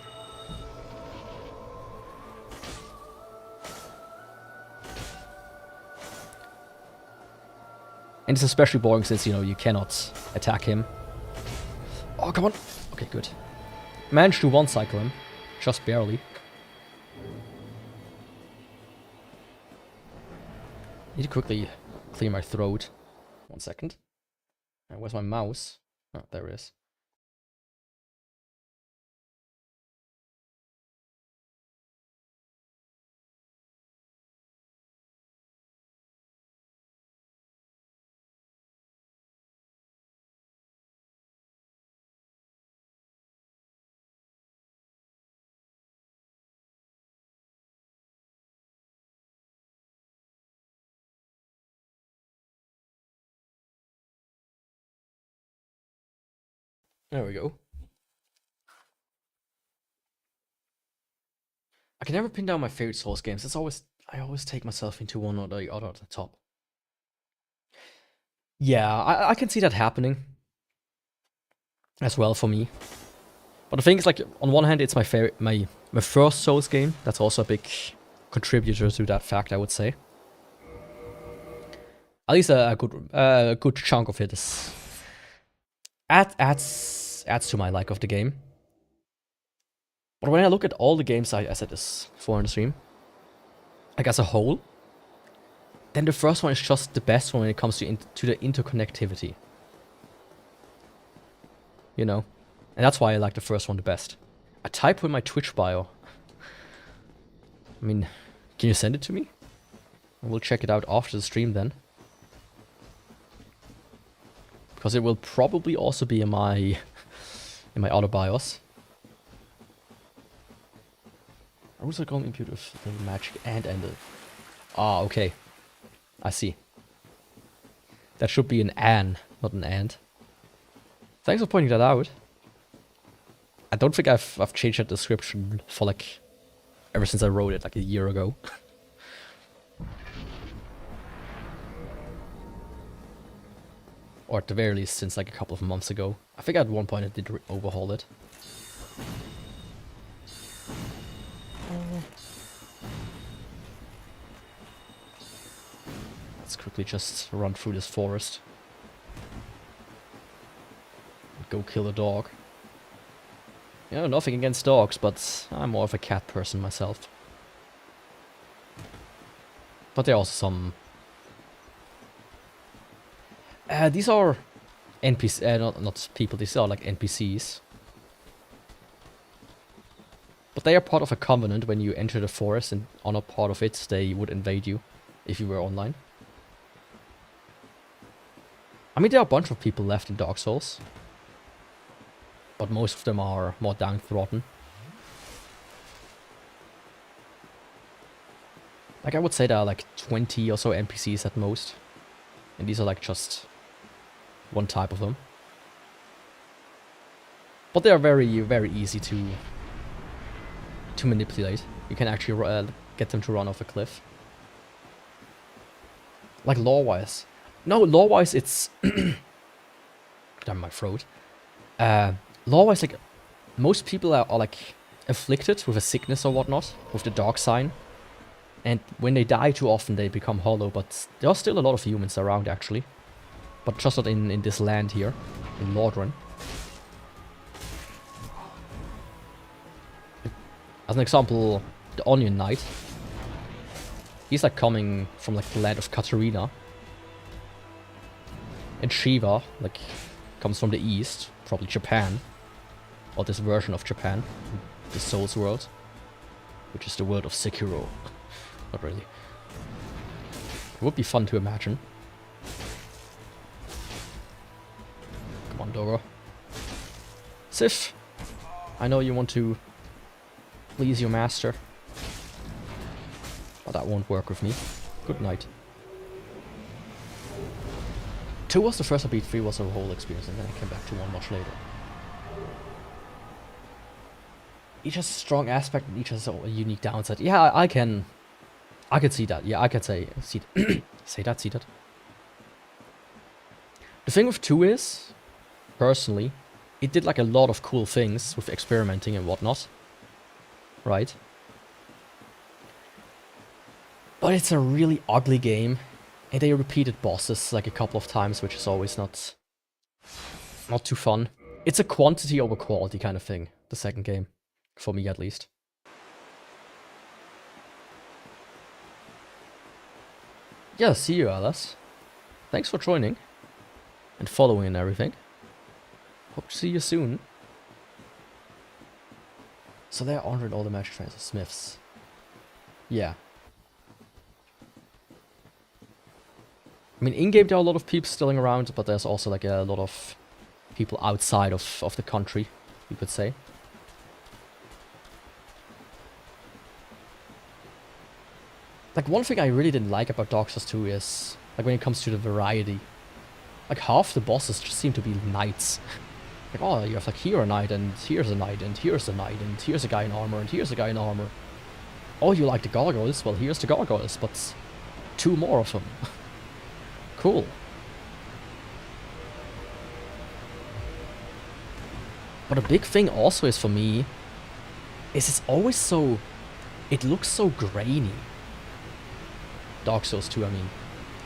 And it's especially boring since, you know, you cannot attack him. Oh, come on. Okay, good. Managed to one-cycle him. Just barely. Need to quickly clear my throat. 1 second. Where's my mouse? Oh, there it is. There we go. I can never pin down my favorite Souls games. I always take myself into one or the other at the top. Yeah, I can see that happening as well for me. But the thing is, like, on one hand, it's my favorite, my first Souls game. That's also a big contributor to that fact, I would say. At least a good chunk of it is adds to my like of the game. But when I look at all the games I said this for in the stream, like as a whole, then the first one is just the best one when it comes to the interconnectivity. You know? And that's why I like the first one the best. I type in my Twitch bio. I mean, can you send it to me? I will check it out after the stream then. Because it will probably also be in my other bios. Rules are going to impute with magic and ended. Ah, okay. I see. That should be an an, not an and. Thanks for pointing that out. I don't think I've changed that description for like ever since I wrote it like a year ago. Or at the very least since like a couple of months ago. I think at one point I did overhaul it. Let's quickly just run through this forest. Go kill a dog. You know, nothing against dogs, but I'm more of a cat person myself. But there are also some... these are NPCs, not people, these are like NPCs. But they are part of a covenant. When you enter the forest and are not part of it, they would invade you if you were online. I mean, there are a bunch of people left in Dark Souls. But most of them are more downtrodden. Like, I would say there are like 20 or so NPCs at most. And these are like just one type of them. But they are very, very easy to manipulate. You can actually get them to run off a cliff. Like lore-wise. No, lore-wise it's... Damn my throat. Lore-wise, like, most people are like afflicted with a sickness or whatnot, with the dark sign. And when they die too often, they become hollow, but there are still a lot of humans around, actually. But just not in this land here, in Lordran. As an example, the Onion Knight. He's like coming from like the land of Katarina. And Shiva, like, comes from the east, probably Japan. Or this version of Japan, the Souls world. Which is the world of Sekiro. Not really. It would be fun to imagine. Come on, Dora. Sif! I know you want to please your master. But that won't work with me. Good night. 2 was the first I beat, 3 was a whole experience, and then I came back to 1 much later. Each has a strong aspect and each has a unique downside. Yeah, I can see that. Yeah, I can say that. See that. The thing with 2 is, personally, it did like a lot of cool things with experimenting and whatnot. Right? But it's a really ugly game And they repeated bosses like a couple of times, which is always not too fun. It's a quantity over quality kind of thing, the second game. For me, at least. Yeah, see you, Alice. Thanks for joining. And following and everything. Hope to see you soon. So they're honoring all the magic trains of smiths. Yeah. I mean, in-game there are a lot of people still around, but there's also like a lot of people outside of the country, you could say. Like, one thing I really didn't like about Dark Souls 2 is, like, when it comes to the variety, like, half the bosses just seem to be knights. Like, oh, you have, like, here a knight, and here's a knight, and here's a knight, and here's a guy in armor, and here's a guy in armor. Oh, you like the gargoyles? Well, here's the gargoyles, but 2 more of them. Cool. But a big thing also is, for me, is it's always so... It looks so grainy. Dark Souls 2, I mean.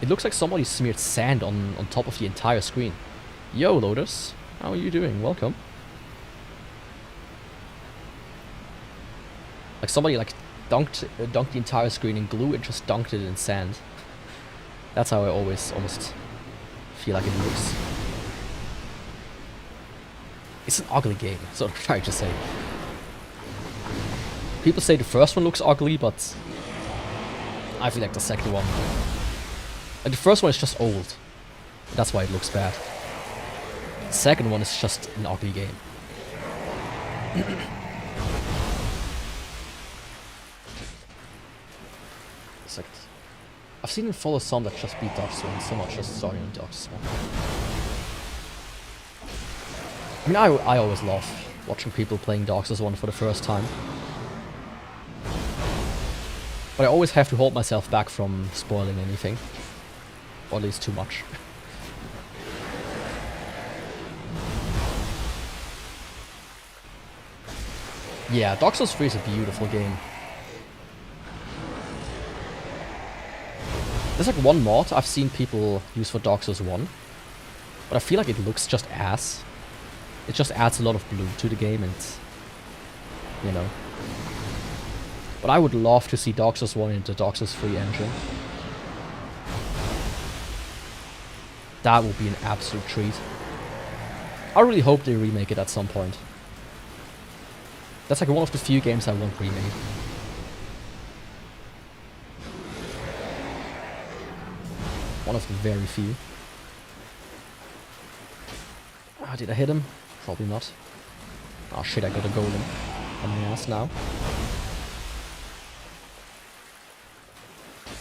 It looks like somebody smeared sand on top of the entire screen. Yo, Lotus. How are you doing? Welcome. Like somebody like dunked the entire screen in glue and just dunked it in sand. That's how I always almost feel like it looks. It's an ugly game, that's what I'm trying to say. People say the first one looks ugly, but I feel like the second one... Like the first one is just old. That's why it looks bad. The second one is just an ugly game. It's like... I've seen him follow some that just beat Dark Souls, so much just starting on Dark Souls 1. I mean, I always love watching people playing Dark Souls 1 for the first time. But I always have to hold myself back from spoiling anything. Or at least too much. Yeah, Dark Souls 3 is a beautiful game. There's like one mod I've seen people use for Dark Souls 1. But I feel like it looks just ass. It just adds a lot of blue to the game and... You know. But I would love to see Dark Souls 1 in the Dark Souls 3 engine. That would be an absolute treat. I really hope they remake it at some point. That's like one of the few games I want remade. One of the very few. Ah, did I hit him? Probably not. Oh shit, I got a golem on my ass now.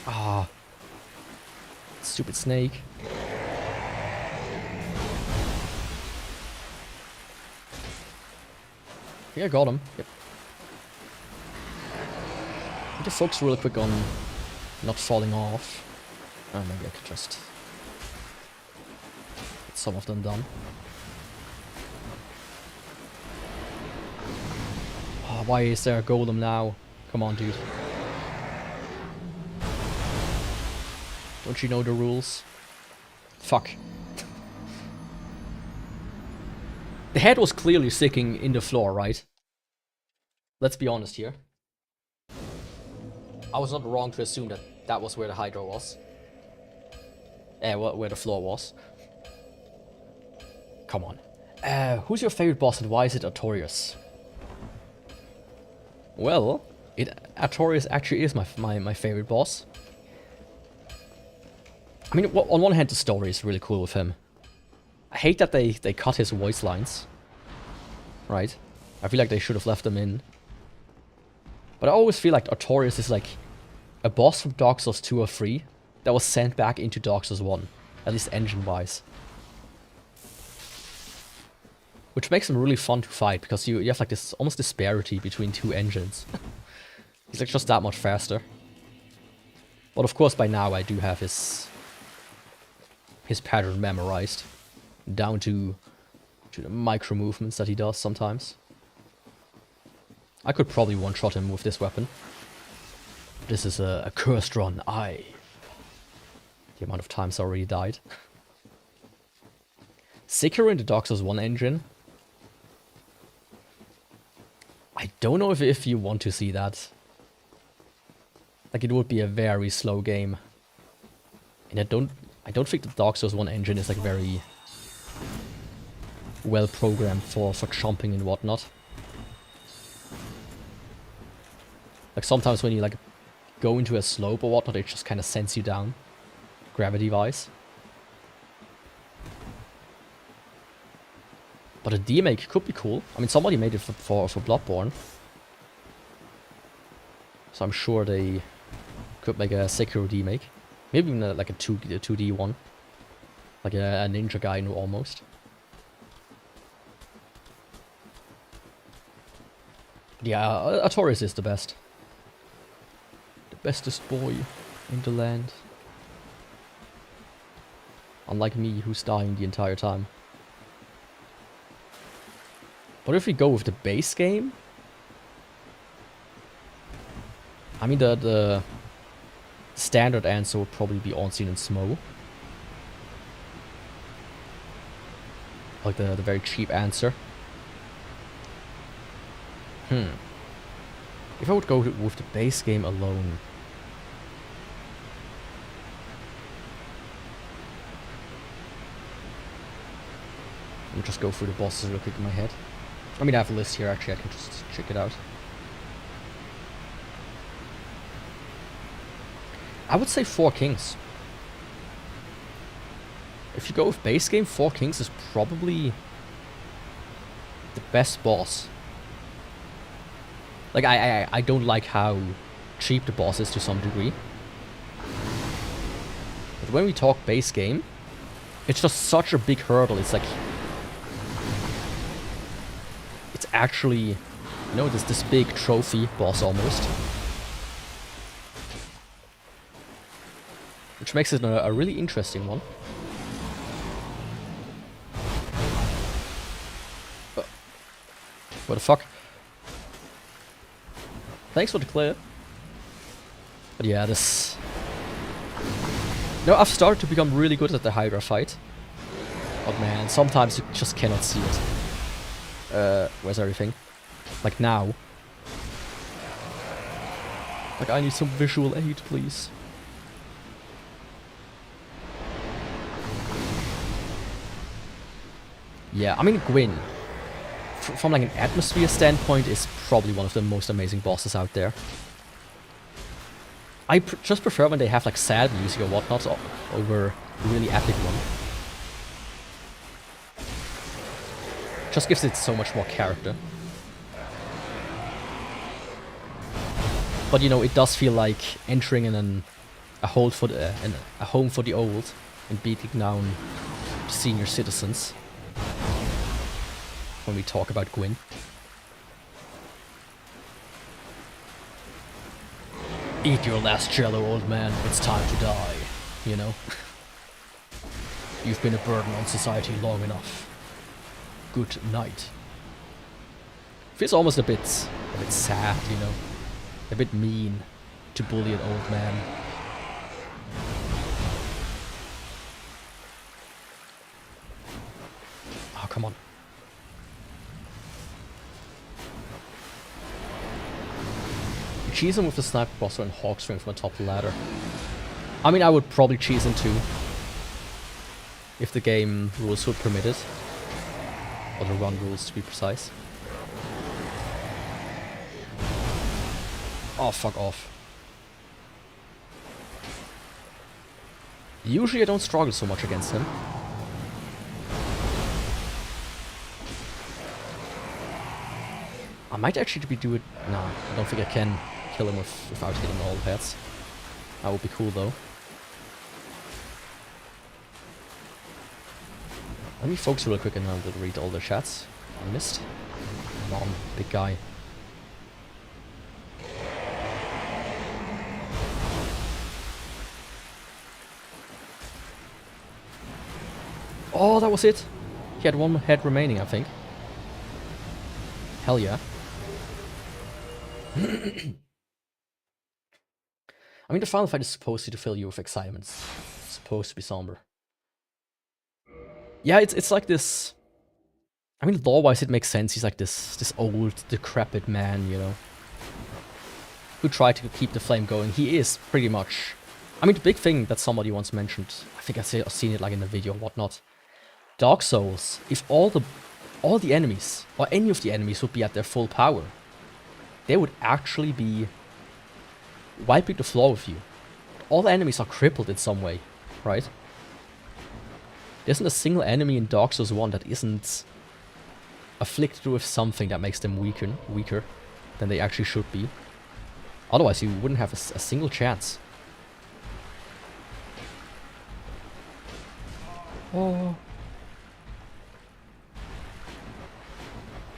Ah. Stupid snake. Yeah, I got him. Yep. I need to focus really quick on not falling off. Oh, maybe I could just get some of them done. Oh, why is there a golem now? Come on, dude. Don't you know the rules? Fuck. The head was clearly sticking in the floor, right? Let's be honest here. I was not wrong to assume that that was where the Hydra was. Where the floor was. Come on. Who's your favorite boss and why is it Artorias? Well, Artorias actually is my favorite boss. I mean, on one hand, the story is really cool with him. I hate that they cut his voice lines. Right? I feel like they should have left them in. But I always feel like Artorias is like a boss from Dark Souls 2 or 3 that was sent back into Dark Souls 1. At least engine-wise. Which makes him really fun to fight, because you have like this almost disparity between 2 engines. He's like just that much faster. But of course by now I do have his pattern memorized. Down to the micro movements that he does sometimes. I could probably one-shot him with this weapon. This is a cursed run. The amount of times I already died. Sekiro in the Dark Souls 1 engine. I don't know if you want to see that. Like, it would be a very slow game. And I don't think the Dark Souls 1 engine is like very well programmed for jumping and whatnot. Like sometimes when you like go into a slope or whatnot, it just kind of sends you down, gravity-wise. But a demake could be cool. I mean, somebody made it for Bloodborne, so I'm sure they could make a Sekiro demake. Maybe even like a 2D one, like a ninja guy almost. Yeah, Artorias is the best. The bestest boy in the land. Unlike me, who's dying the entire time. But if we go with the base game, I mean the standard answer would probably be Unseen and Smo. Like the very cheap answer. If I would go with the base game alone, let me just go through the bosses real quick in my head. I mean, I have a list here actually, I can just check it out. I would say 4 Kings. If you go with base game, 4 Kings is probably the best boss. Like, I don't like how cheap the boss is to some degree. But when we talk base game, it's just such a big hurdle. It's like, it's actually, you know, this big trophy boss almost. Which makes it a really interesting one. What the fuck? Thanks for the clear. But yeah, this... No, I've started to become really good at the Hydra fight. But man, sometimes you just cannot see it. Where's everything? Like now. Like, I need some visual aid, please. Yeah, I mean, Gwyn, from like an atmosphere standpoint, is probably one of the most amazing bosses out there. I just prefer when they have like sad music or whatnot over a really epic one. Just gives it so much more character. But you know, it does feel like entering in a home for the old and beating down senior citizens. When we talk about Gwyn. Eat your last jello, old man. It's time to die. You know? You've been a burden on society long enough. Good night. Feels almost a bit sad, you know? A bit mean to bully an old man. Oh, come on. Cheese him with the sniper buster and hawk string from atop the ladder. I mean, I would probably cheese him too, if the game rules would permit it, or the run rules to be precise. Oh, fuck off. Usually I don't struggle so much against him. I might actually do it. No, I don't think I can kill him without hitting all the heads. That would be cool though. Let me focus real quick and I'll read all the chats I missed. Come on, big guy. Oh, that was it. He had one head remaining, I think. Hell yeah. I mean, the final fight is supposed to fill you with excitement. It's supposed to be somber. Yeah, it's like this... I mean, lore-wise it makes sense. He's like this old, decrepit man, you know, who tried to keep the flame going. He is, pretty much. I mean, the big thing that somebody once mentioned, I think I've seen it like in the video or whatnot. Dark Souls, if all the enemies, or any of the enemies would be at their full power, they would actually be wiping the floor with you. All the enemies are crippled in some way, right? There isn't a single enemy in Dark Souls 1 that isn't afflicted with something that makes them weaker than they actually should be. Otherwise, you wouldn't have a single chance. Oh.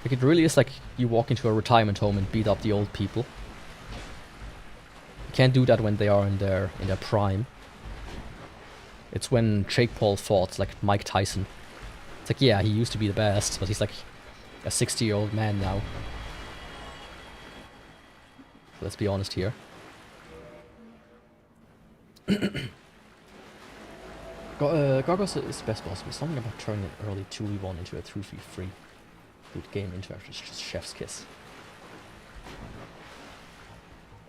Like, it really is like you walk into a retirement home and beat up the old people. You can't do that when they are in their prime. It's when Jake Paul fought, like, Mike Tyson. It's like, yeah, he used to be the best, but he's like a 60-year-old man now. Let's be honest here. Gargos is the best boss, but something about turning an early 2v1 into a 3v3. Good game interaction is just chef's kiss.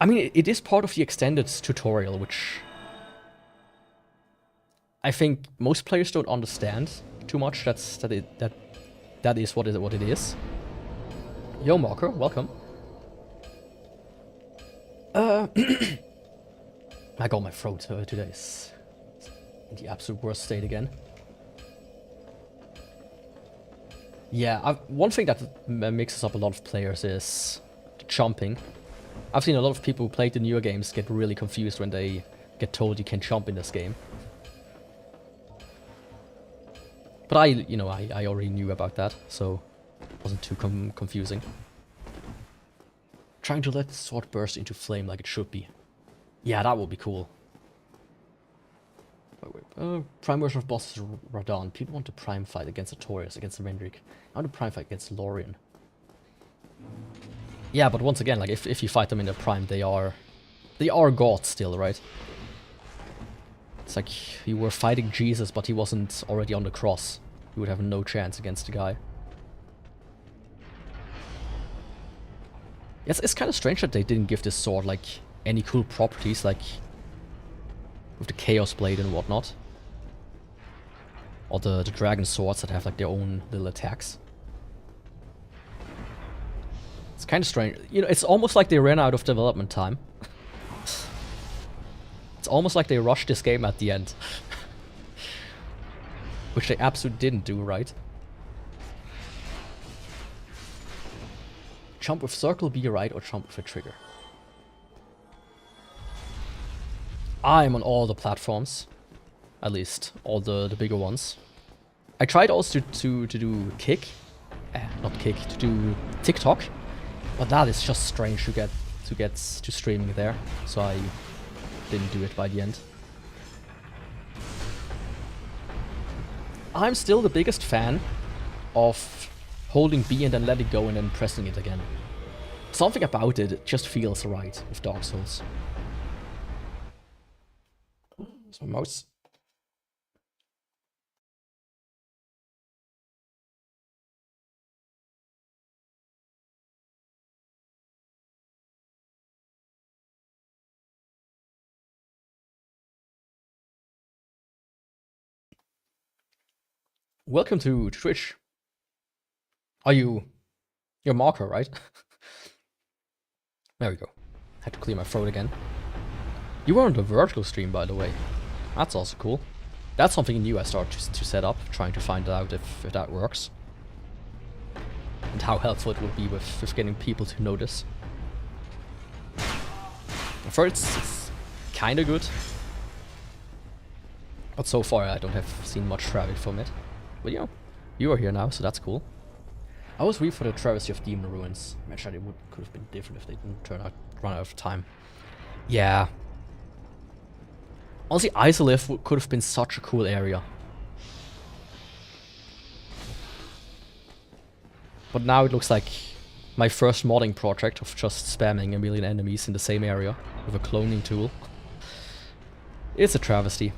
I mean, it is part of the extended tutorial, which I think most players don't understand too much. That is what it is. Yo, Marker, welcome. I got my throat today. It's in the absolute worst state again. Yeah, one thing that mixes up a lot of players is the jumping. I've seen a lot of people who played the newer games get really confused when they get told you can jump in this game. But I already knew about that, so it wasn't too confusing. Trying to let the sword burst into flame like it should be. Yeah, that would be cool. Wait. Prime version of boss is Radon. People want to prime fight against Artorias, against Mendrick. I want to prime fight against Lorien. Yeah, but once again, like if you fight them in their prime, they are gods still, right? It's like you were fighting Jesus, but he wasn't already on the cross. You would have no chance against the guy. Yes, it's kind of strange that they didn't give this sword like any cool properties, like with the Chaos Blade and whatnot, or the Dragon Swords that have like their own little attacks. It's kind of strange. You know, it's almost like they ran out of development time. It's almost like they rushed this game at the end. Which they absolutely didn't do, right? Jump with circle B right or jump with a trigger. I'm on all the platforms. At least, all the bigger ones. I tried also to do kick. Not kick, to do TikTok. But that is just strange to get to streaming there. So I didn't do it by the end. I'm still the biggest fan of holding B and then letting go and then pressing it again. Something about it just feels right with Dark Souls. There's my mouse. Welcome to Twitch. Are you... You're Marker, right? There we go. Had to clear my throat again. You were on the vertical stream, by the way. That's also cool. That's something new I started to set up, trying to find out if that works. And how helpful it will be with getting people to notice. At first, it's kind of good. But so far, I don't have seen much traffic from it. But you know, you are here now, so that's cool. I was waiting for the Travesty of Demon Ruins. Imagine it could have been different if they didn't run out of time. Yeah. Honestly, Isolith could have been such a cool area. But now it looks like my first modding project of just spamming a million enemies in the same area with a cloning tool. It's a travesty.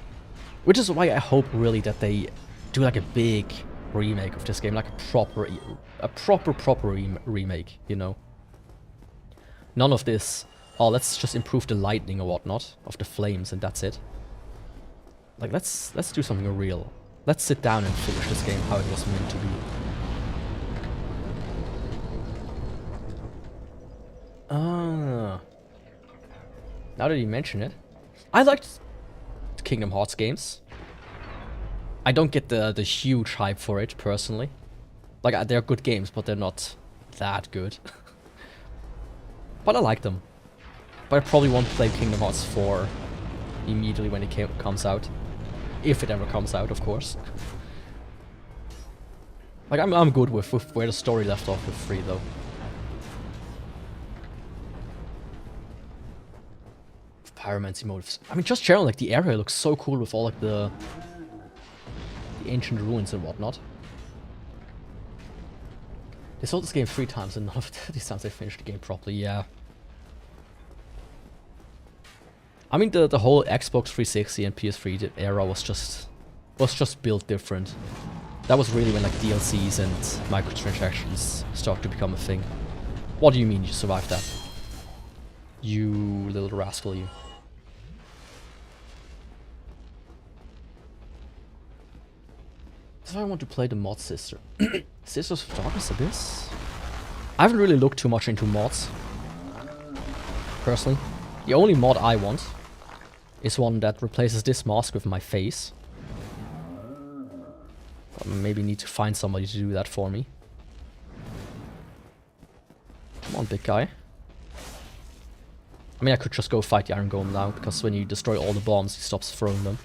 Which is why I hope really that they do like a big remake of this game, like a proper remake, you know. None of this, oh, let's just improve the lighting or whatnot of the flames and that's it. Like, let's do something real. Let's sit down and finish this game how it was meant to be. Ah. Now that you mention it, I liked Kingdom Hearts games. I don't get the huge hype for it, personally. Like, they're good games, but they're not that good. But I like them. But I probably won't play Kingdom Hearts 4 immediately when it comes out. If it ever comes out, of course. Like, I'm good with where the story left off with 3, though. Pyromancy motives. I mean, just generally, like, the area looks so cool with all, like, the ancient ruins and whatnot. They sold this game 3 times and none of these times they finished the game properly, yeah. I mean, the whole Xbox 360 and PS3 era was just built different. That was really when, like, DLCs and microtransactions started to become a thing. What do you mean you survived that? You little rascal, you. So I want to play the mod sister. Sisters of Darkness Abyss? I haven't really looked too much into mods. Personally. The only mod I want is one that replaces this mask with my face. But maybe need to find somebody to do that for me. Come on, big guy. I mean, I could just go fight the Iron Golem now, because when you destroy all the bombs, he stops throwing them.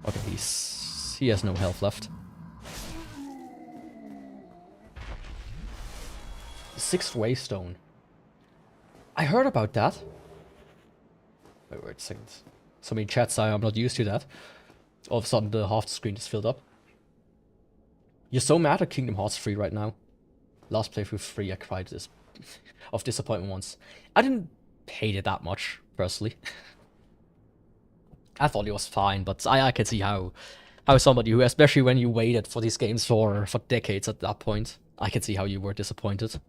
Okay, he has no health left. The 6th Waystone. I heard about that. Wait a second. Somebody in chat saying I'm not used to that. All of a sudden the half the screen is filled up. You're so mad at Kingdom Hearts 3 right now. Last playthrough 3 I cried this of disappointment once. I didn't hate it that much, personally. I thought it was fine, but I can see how somebody who, especially when you waited for these games for decades at that point, I can see how you were disappointed.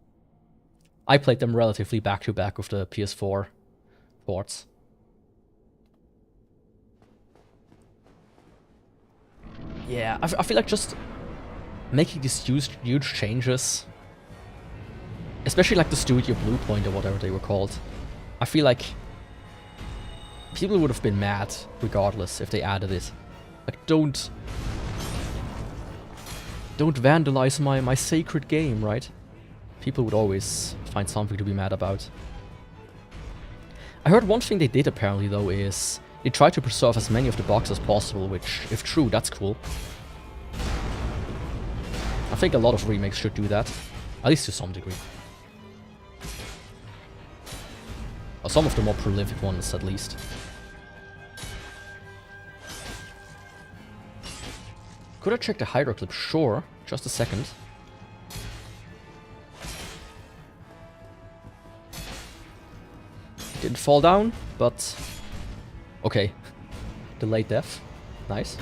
I played them relatively back to back with the PS4 ports. Yeah, I feel like just making these huge changes, especially like the Studio Bluepoint or whatever they were called, I feel like people would have been mad regardless if they added it. Like, don't vandalize my sacred game, right? People would always find something to be mad about. I heard one thing they did apparently though is they tried to preserve as many of the bugs as possible, which, if true, that's cool. I think a lot of remakes should do that, at least to some degree. Or some of the more prolific ones, at least. Could I check the Hydro clip? Sure. Just a second. Didn't fall down, but... Okay. Delayed death. Nice.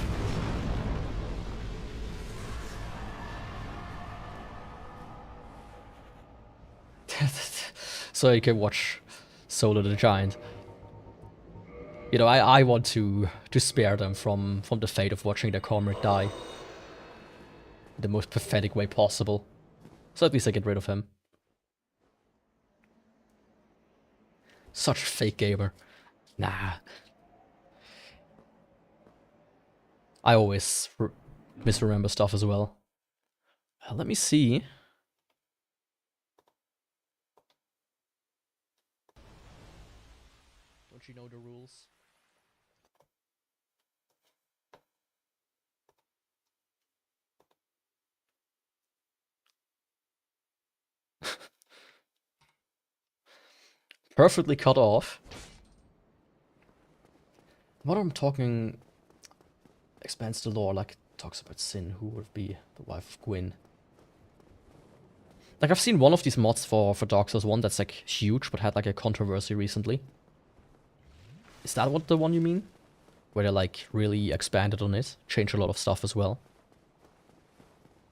So you can watch Solo the Giant. You know, I want to spare them from the fate of watching their comrade die. The most pathetic way possible. So at least I get rid of him. Such a fake gamer. Nah. I always misremember stuff as well. Let me see. Don't you know the rules? Perfectly cut off. What I'm talking expands the lore, like it talks about Sin, who would be the wife of Gwyn. Like, I've seen one of these mods for Dark Souls 1 that's, like, huge, but had, like, a controversy recently. Is that what the one you mean? Where they, like, really expanded on it? Changed a lot of stuff as well.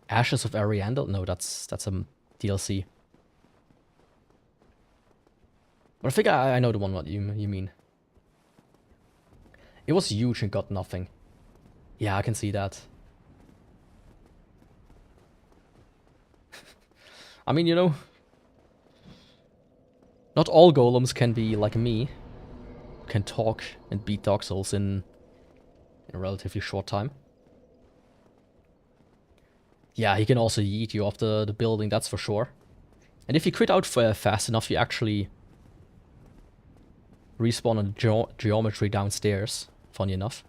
Ashes of Ariandel? No, that's a DLC. But I think I know the one what you mean. It was huge and got nothing. Yeah, I can see that. I mean, you know, not all golems can be like me. Can talk and beat Dark Souls in a relatively short time. Yeah, he can also yeet you off the building, that's for sure. And if you crit out fast enough, you actually respawn on the geometry downstairs, funny enough.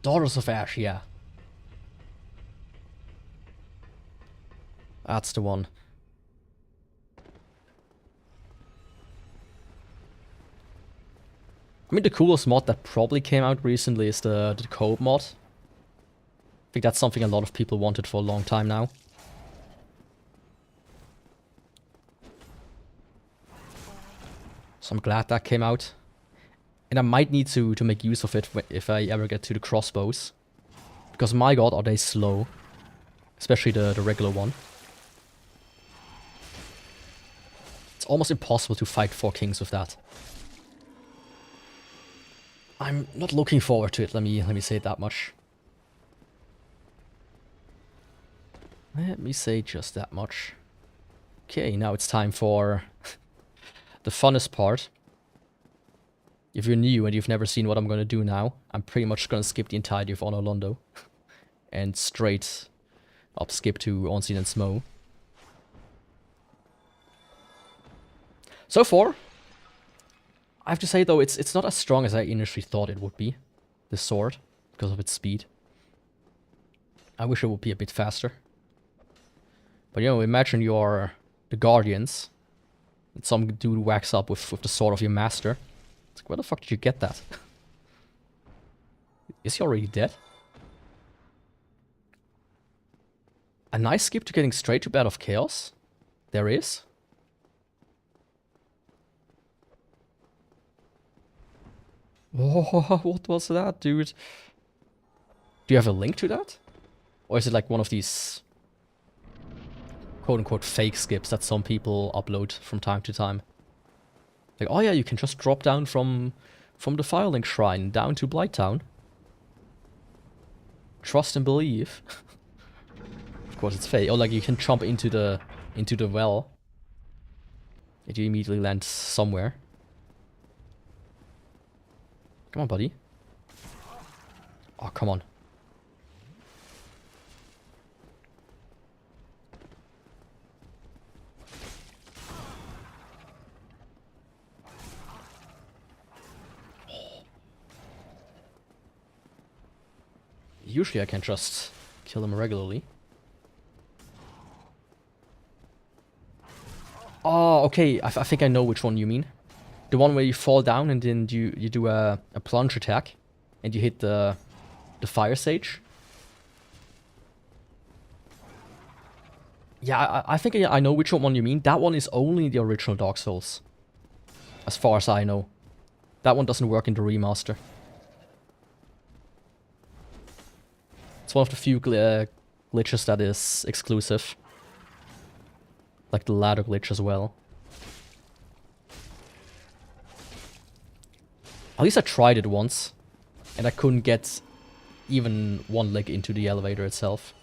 Daughters of Ash, yeah. That's the one. I mean, the coolest mod that probably came out recently is the co-op mod. I think that's something a lot of people wanted for a long time now. So I'm glad that came out. And I might need to make use of it if I ever get to the crossbows. Because my god, are they slow. Especially the regular one. It's almost impossible to fight 4 kings with that. I'm not looking forward to it, let me say it that much. Let me say just that much. Okay, now it's time for the funnest part. If you're new and you've never seen what I'm gonna do now, I'm pretty much gonna skip the entirety of Honor Londo. And straight up skip to Unseen and Smo. So far, I have to say though, it's not as strong as I initially thought it would be. This sword, because of its speed. I wish it would be a bit faster. But you know, imagine you're the Guardians. And some dude whacks up with the sword of your master. It's like, where the fuck did you get that? Is he already dead? A nice skip to getting straight to Bed of Chaos? There is. Oh, what was that, dude? Do you have a link to that? Or is it like one of these quote-unquote fake skips that some people upload from time to time? Like, oh yeah, you can just drop down from the Firelink Shrine down to Blighttown. Trust and believe. Of course it's fake. Or like you can jump into the well. And you immediately land somewhere. Come on, buddy. Oh, come on. Usually I can just kill him regularly. Oh, okay. I think I know which one you mean. The one where you fall down and then you do a plunge attack. And you hit the fire sage. Yeah, I think I know which one you mean. That one is only the original Dark Souls. As far as I know. That one doesn't work in the remaster. It's one of the few glitches that is exclusive. Like the ladder glitch as well. At least I tried it once. And I couldn't get even one leg into the elevator itself.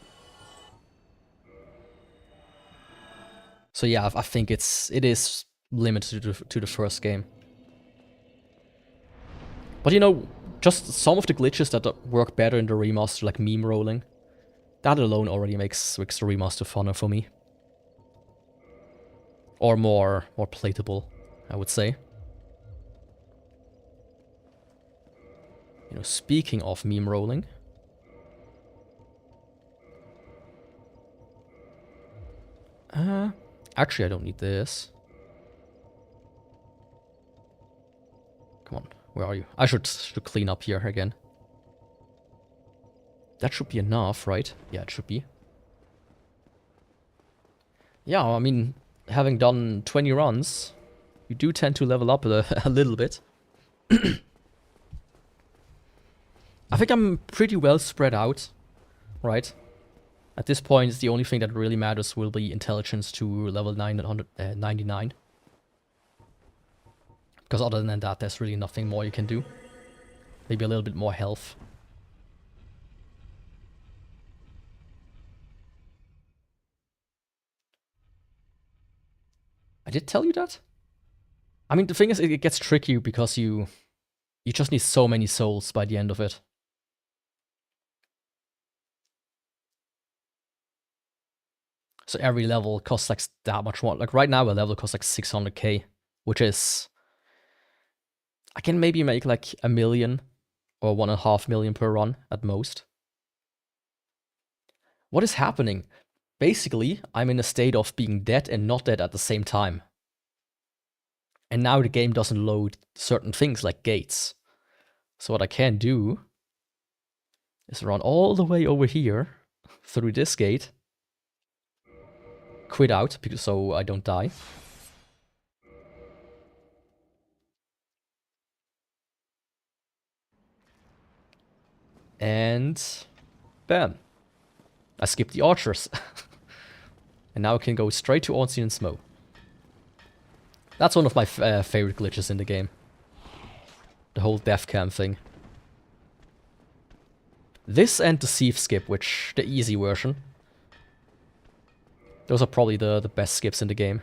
So yeah, I think it is limited to the first game. But you know, just some of the glitches that work better in the remaster, like meme rolling, that alone already makes the remaster funner for me. Or more playable, I would say. You know, speaking of meme rolling. Actually I don't need this. Come on, where are you? I should clean up here again. That should be enough, right? Yeah, it should be. Yeah, I mean, having done 20 runs, you do tend to level up a little bit. I think I'm pretty well spread out, right? At this point, the only thing that really matters will be intelligence to level 999. Because other than that, there's really nothing more you can do. Maybe a little bit more health. I did tell you that? I mean, the thing is, it gets tricky because you just need so many souls by the end of it. So every level costs like that much more. Like right now, a level costs like 600k, which is... I can maybe make like 1 million or 1.5 million per run at most. What is happening? Basically, I'm in a state of being dead and not dead at the same time. And now the game doesn't load certain things like gates. So what I can do is run all the way over here through this gate, quit out so I don't die. And bam. I skipped the archers. And now I can go straight to Unseen and Smoke. That's one of my favorite glitches in the game. The whole death cam thing. This and the Thief skip, which the easy version. Those are probably the best skips in the game.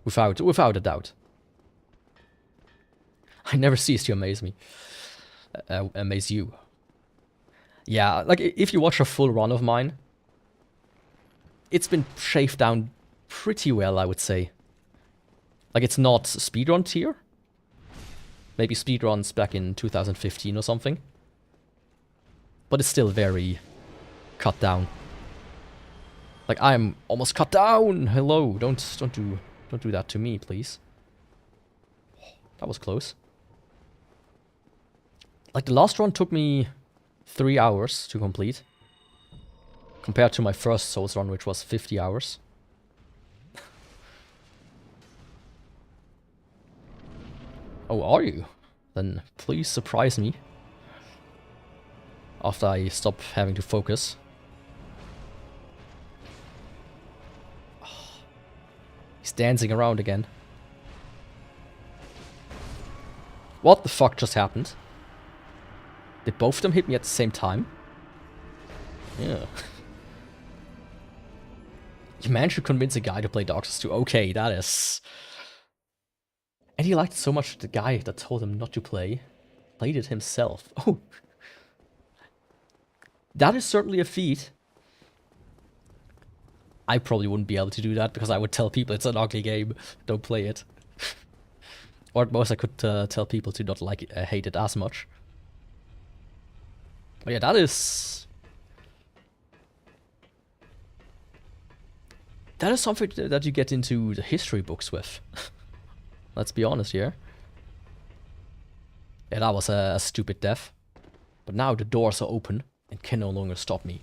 Without a doubt. I never cease to amaze me. Amaze you. Yeah, like if you watch a full run of mine, it's been shaved down pretty well, I would say. Like it's not speedrun tier. Maybe speedruns back in 2015 or something. But it's still very cut down. Like I'm almost cut down. Hello, don't do that to me, please. That was close. Like the last run took me 3 hours to complete. Compared to my first Souls run, which was 50 hours. Oh, are you? Then please surprise me. After I stop having to focus. He's dancing around again. What the fuck just happened? Did both of them hit me at the same time? Yeah. You managed to convince a guy to play Dark Souls 2. Okay, that is... And he liked it so much, the guy that told him not to play played it himself. Oh. That is certainly a feat. I probably wouldn't be able to do that because I would tell people it's an ugly game. Don't play it. Or at most I could tell people to not like it, hate it as much. But yeah, that is something that you get into the history books with. Let's be honest here. Yeah, that was a stupid death. But now the doors are open and can no longer stop me.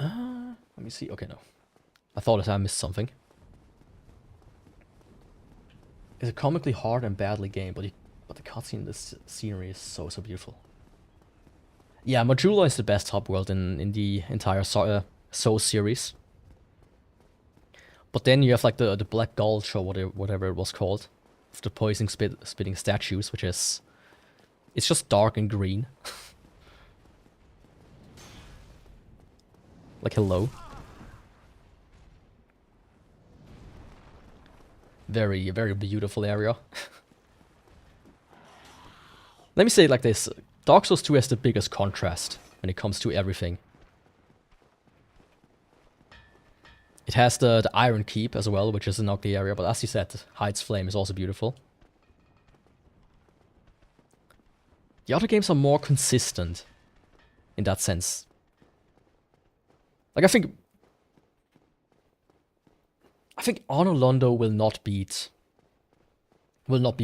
Let me see. Okay, no. I thought that I missed something. It's a comically hard and badly game, but the cutscene in this scenery is so beautiful. Yeah, Majula is the best hub world in the entire Souls series. But then you have like the Black Gulch or whatever it was called, with the poison spitting statues, which is... It's just dark and green. Like, hello. Very, very beautiful area. Let me say it like this. Dark Souls 2 has the biggest contrast when it comes to everything. It has the Iron Keep as well, which is an ugly area, but as you said, Heights Flame is also beautiful. The other games are more consistent in that sense. Like, I think I think Arno Londo will not be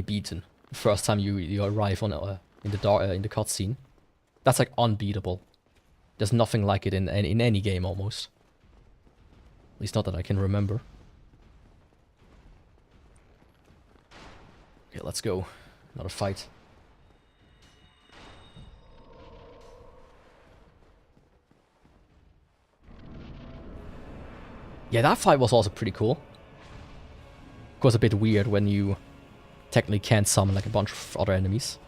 beaten the first time you arrive on in the cutscene. That's like unbeatable. There's nothing like it in any game almost. At least not that I can remember. Okay, let's go. Another fight. Yeah, that fight was also pretty cool. Of course, a bit weird when you technically can't summon like a bunch of other enemies.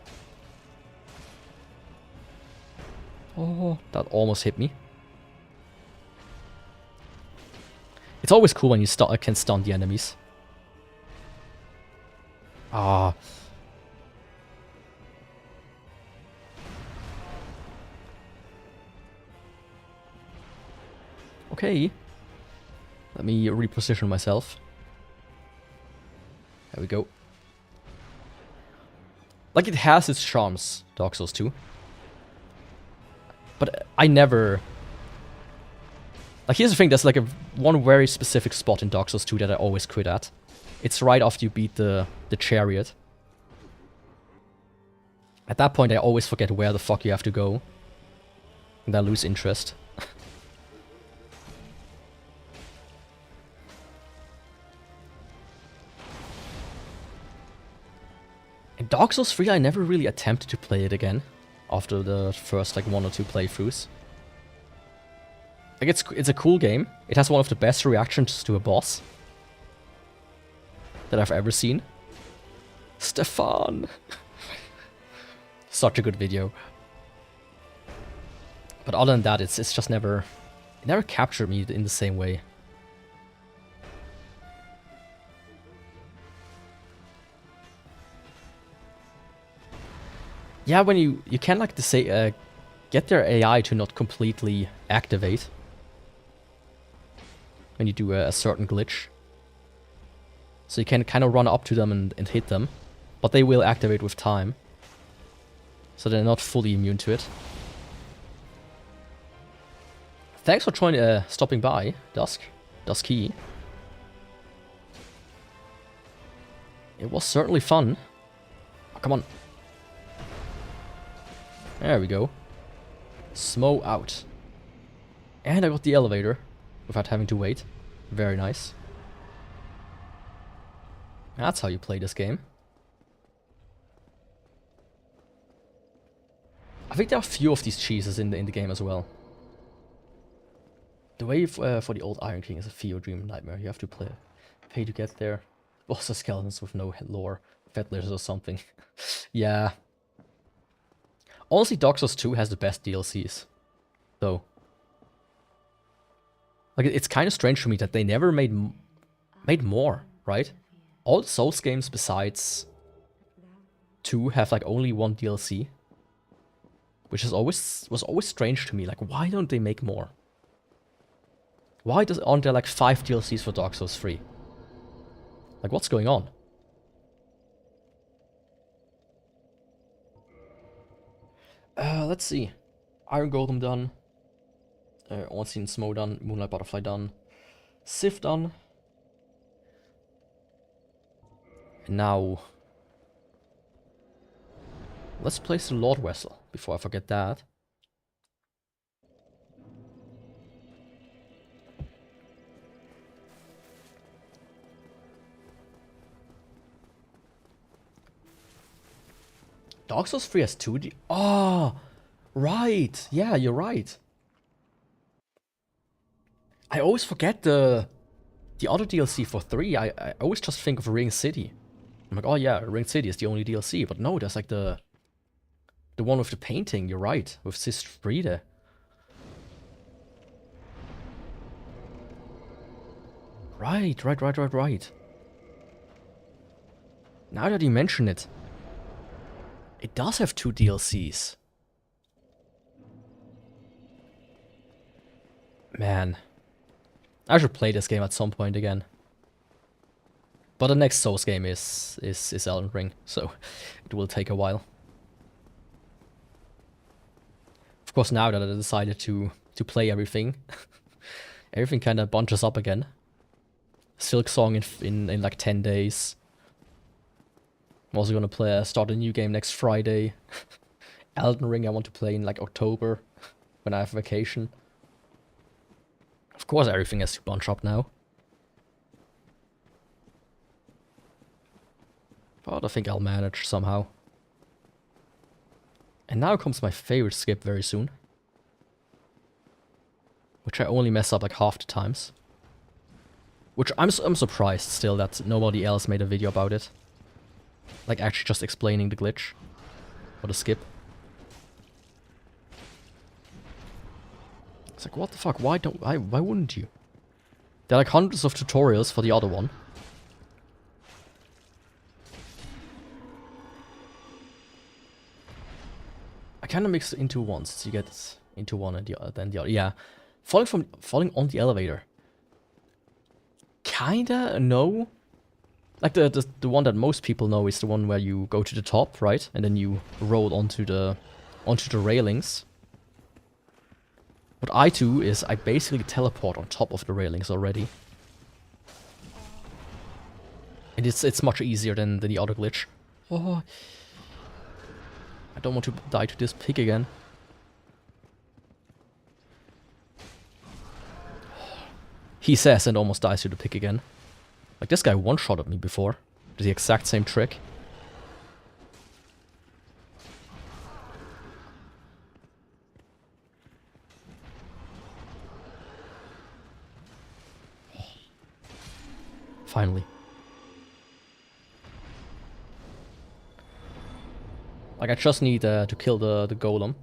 Oh, that almost hit me. It's always cool when you can stun the enemies. Ah. Okay. Let me reposition myself. There we go. Like, it has its charms, Dark Souls 2. But I never... Like, here's the thing, there's like one very specific spot in Dark Souls 2 that I always quit at. It's right after you beat the chariot. At that point, I always forget where the fuck you have to go. And I lose interest. In Dark Souls 3, I never really attempted to play it again. After the first, like, 1 or 2 playthroughs. Like, it's a cool game. It has one of the best reactions to a boss that I've ever seen. Stefan! Such a good video. But other than that, it's just never... It never captured me in the same way. Yeah, when you can like get their AI to not completely activate when you do a certain glitch. So you can kind of run up to them and hit them, but they will activate with time. So they're not fully immune to it. Thanks for stopping by, Dusky. It was certainly fun. Oh, come on. There we go. Smo out. And I got the elevator without having to wait. Very nice. That's how you play this game. I think there are a few of these cheeses in the game as well. The way for the old Iron King is a Theo Dream nightmare. You have to pay to get there. Also skeletons with no lore. Fat lizards or something. Yeah. Honestly, Dark Souls 2 has the best DLCs. Though. Like, it's kind of strange to me that they never made more, right? All the Souls games besides 2 have like only one DLC. Which was always strange to me. Like, why don't they make more? Why aren't there like 5 DLCs for Dark Souls 3? Like, what's going on? Let's see. Iron Golem done. Unseen Smo done. Moonlight Butterfly done. Sif done. And now... let's place the Lord Vessel before I forget that. Dark Souls 3 has 2D. Oh, right. Yeah, you're right. I always forget the other DLC for 3. I always just think of Ring City. I'm like, oh yeah, Ring City is the only DLC. But no, there's like the one with the painting. You're right, with Sis Friede. Right. Now that you mention it. It does have 2 DLCs. Man. I should play this game at some point again. But the next Souls game is Elden Ring, so it will take a while. Of course, now that I decided to play everything, everything kind of bunches up again. Silk Song in like 10 days. I'm also gonna start a new game next Friday. Elden Ring I want to play in like October, when I have vacation. Of course everything has to bunch up now. But I think I'll manage somehow. And now comes my favorite skip very soon. Which I only mess up like half the times. Which I'm surprised still that nobody else made a video about it. Like actually just explaining the glitch. Or the skip. It's like, what the fuck, why wouldn't you? There are like hundreds of tutorials for the other one. I kinda mix it into once, so you get into one and then the other. Yeah. Falling on the elevator. Kinda, no. Like the one that most people know is the one where you go to the top, right? And then you roll onto the railings. What I do is I basically teleport on top of the railings already. And it's much easier than the other glitch. Oh, I don't want to die to this pig again. He says and almost dies to the pig again. Like this guy one-shotted me before. Did the exact same trick. Finally. Like I just need to kill the golem.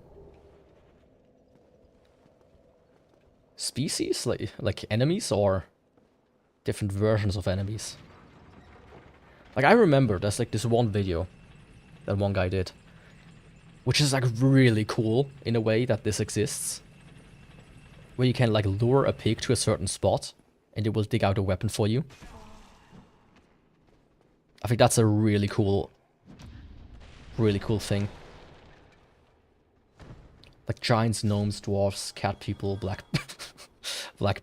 Species? Like enemies or different versions of enemies? Like I remember there's like this one video that one guy did. Which is like really cool in a way that this exists. Where you can like lure a pig to a certain spot and it will dig out a weapon for you. I think that's a really cool thing. Like giants, gnomes, dwarves, cat people, black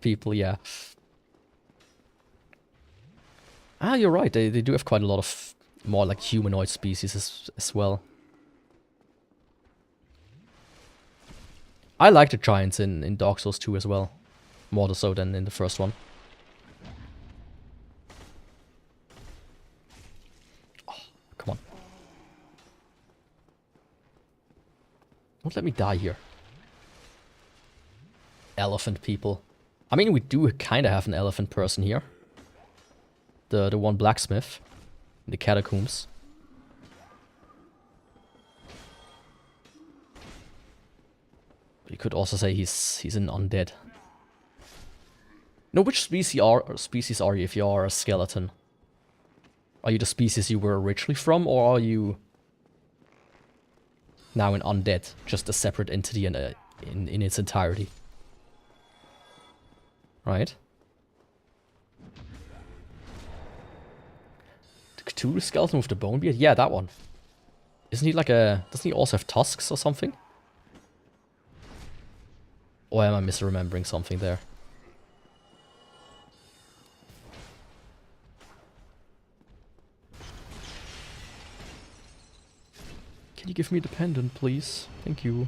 people, yeah. Ah, you're right, they do have quite a lot of more like humanoid species as well. I like the giants in Dark Souls 2 as well. More so than in the first one. Come on. Don't let me die here. Elephant people. I mean, we do kind of have an elephant person here. The one blacksmith. In the catacombs. You could also say he's an undead. No, which species are you if you are a skeleton? Are you the species you were originally from, or are you now an undead, just a separate entity in its entirety? Right? The Cthulhu skeleton with the bone beard? Yeah, that one. Isn't he like a... Doesn't he also have tusks or something? Or am I misremembering something there? Can you give me the pendant, please? Thank you.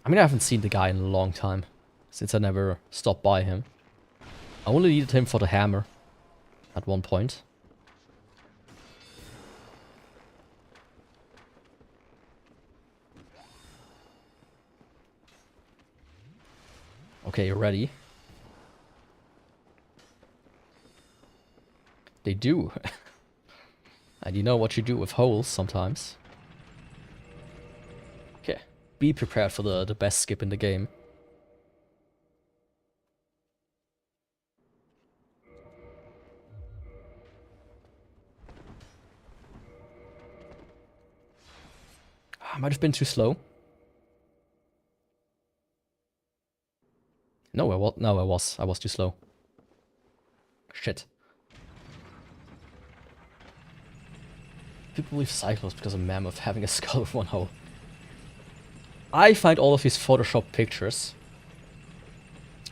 I mean, I haven't seen the guy in a long time, since I never stopped by him. I only needed him for the hammer at one point. Okay, you're ready. They do. And you know what you do with holes sometimes. Okay, be prepared for the best skip in the game. I might have been too slow. No, I was too slow. Shit. People believe Cyclops because of Mammoth having a skull with one hole. I find all of his Photoshop pictures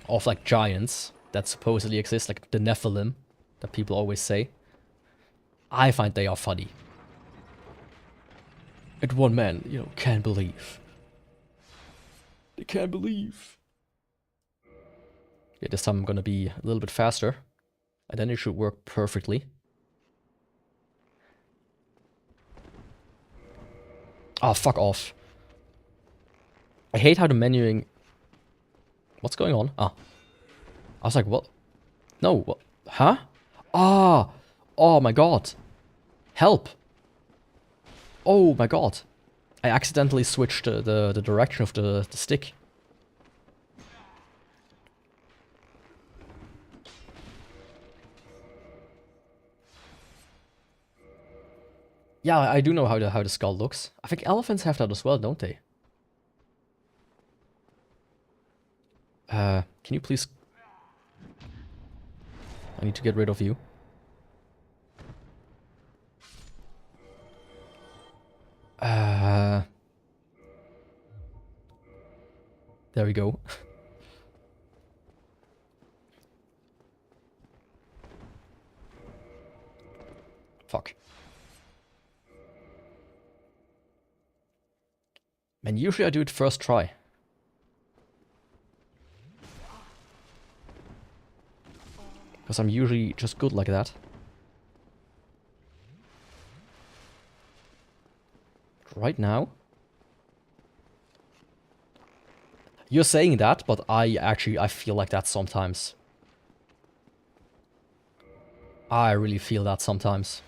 of like giants that supposedly exist, like the Nephilim that people always say. I find they are funny. And one man, you know, can't believe. They can't believe. Yeah, this time I'm gonna be a little bit faster. And then it should work perfectly. Oh, fuck off. I hate how the menuing... What's going on? Ah. I was like, what? No, what? Huh? Ah! Oh my god. Help! Oh my god. I accidentally switched the direction of the stick. Yeah, I do know how the skull looks. I think elephants have that as well, don't they? Can you please... I need to get rid of you. There we go. Fuck. Man, usually I do it first try. Because I'm usually just good like that. Right now? You're saying that, but I feel like that sometimes. I really feel that sometimes.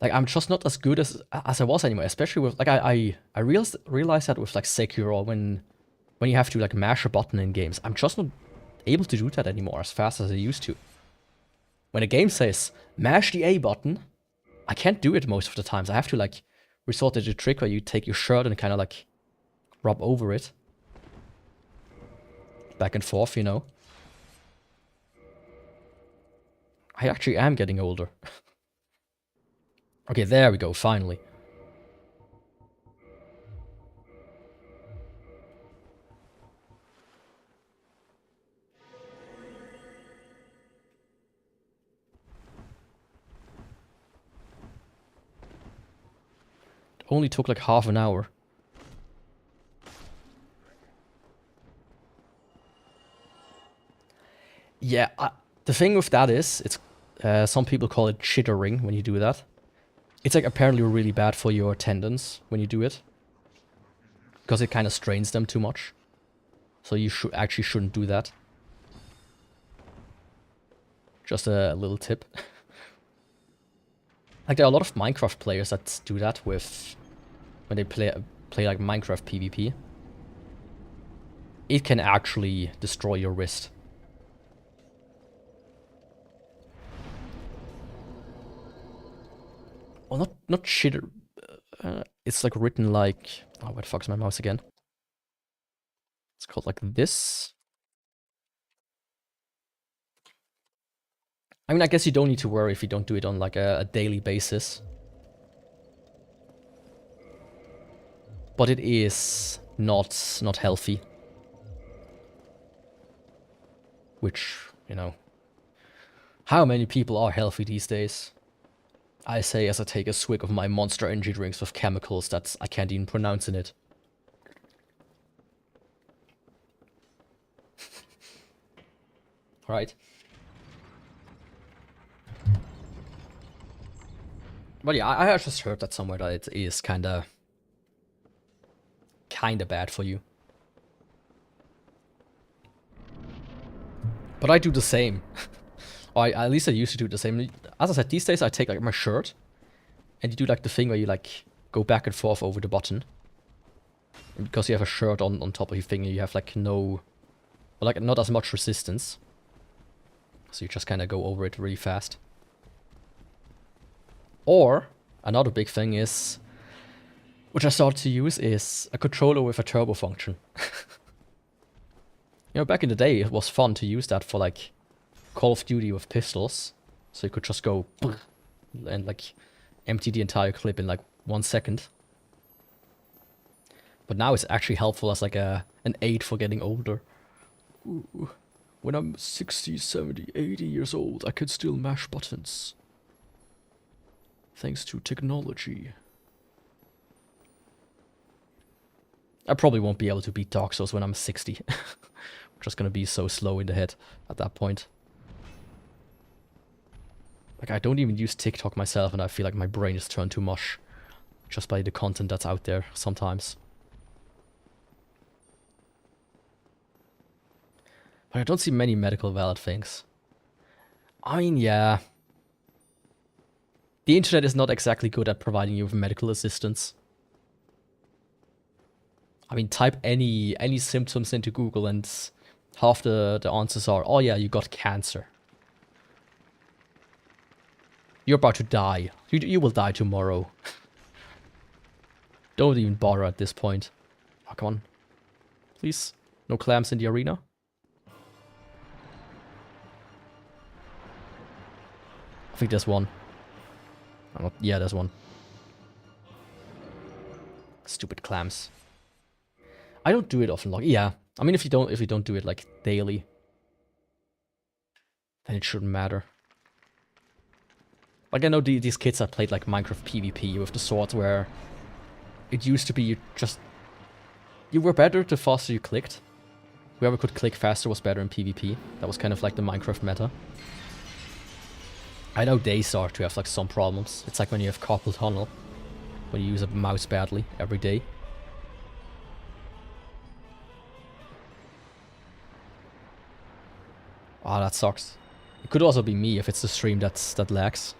Like, I'm just not as good as I was anymore, especially with, like, I realized that with, like, Sekiro, when you have to, like, mash a button in games. I'm just not able to do that anymore as fast as I used to. When a game says, mash the A button, I can't do it most of the times. I have to, like, resort to the trick where you take your shirt and kind of, like, rub over it. Back and forth, you know. I actually am getting older. Okay, there we go, finally. It only took like half an hour. Yeah, the thing with that is, it's some people call it chittering when you do that. It's like apparently really bad for your tendons when you do it. Because it kind of strains them too much. So you actually shouldn't do that. Just a little tip. Like, there are a lot of Minecraft players that do that with... when they play like Minecraft PvP. It can actually destroy your wrist. Well, not chitter. It's like written like... Oh, where the fuck's my mouse again? It's called like this. I mean, I guess you don't need to worry if you don't do it on like a daily basis. But it is not healthy. Which, you know... How many people are healthy these days? I say as I take a swig of my Monster energy drinks with chemicals that I can't even pronounce in it. Right. But yeah, I just heard that somewhere that it is kinda bad for you. But I do the same. Or at least I used to do the same. As I said, these days I take like my shirt, and you do like the thing where you like go back and forth over the button. And because you have a shirt on top of your finger, you have like no, or like not as much resistance. So you just kind of go over it really fast. Or another big thing is, which I started to use, is a controller with a turbo function. You know, back in the day, it was fun to use that for like Call of Duty with pistols. So you could just go and like empty the entire clip in like 1 second. But now it's actually helpful as like an aid for getting older. Ooh, when I'm 60, 70, 80 years old, I can still mash buttons. Thanks to technology. I probably won't be able to beat Dark Souls when I'm 60. I'm just gonna be so slow in the head at that point. Like, I don't even use TikTok myself, and I feel like my brain is turned to mush just by the content that's out there sometimes. But I don't see many medical valid things. I mean, yeah. The internet is not exactly good at providing you with medical assistance. I mean, type any symptoms into Google and half the answers are, oh yeah, you got cancer. You're about to die. You will die tomorrow. Don't even bother at this point. Oh, come on. Please. No clams in the arena. I think there's one. Yeah, there's one. Stupid clams. I don't do it often. Like, yeah, I mean, if you don't do it like daily, then it shouldn't matter. Like, I know these kids that played like Minecraft PvP with the swords, where it used to be you were better the faster you clicked. Whoever could click faster was better in PvP. That was kind of like the Minecraft meta. I know they start to have like some problems. It's like when you have carpal tunnel, when you use a mouse badly every day. Ah, that sucks. It could also be me if it's the stream that lags.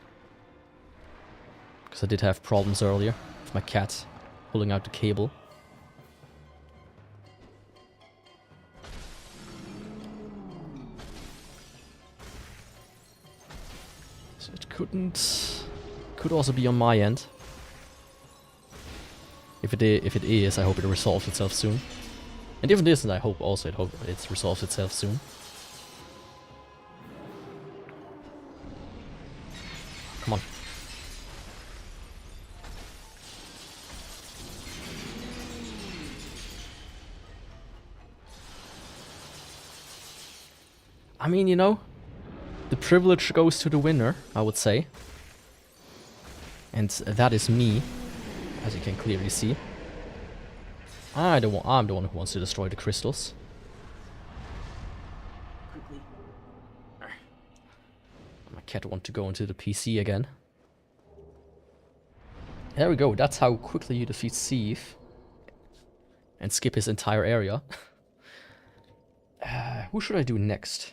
Because I did have problems earlier with my cat pulling out the cable. So it could also be on my end. If it is, I hope it resolves itself soon. And if it isn't, I hope also it resolves itself soon. Come on. I mean, you know, the privilege goes to the winner, I would say. And that is me, as you can clearly see. I'm the one who wants to destroy the crystals. My cat wants to go into the PC again. There we go, that's how quickly you defeat Thief. And skip his entire area. Who should I do next?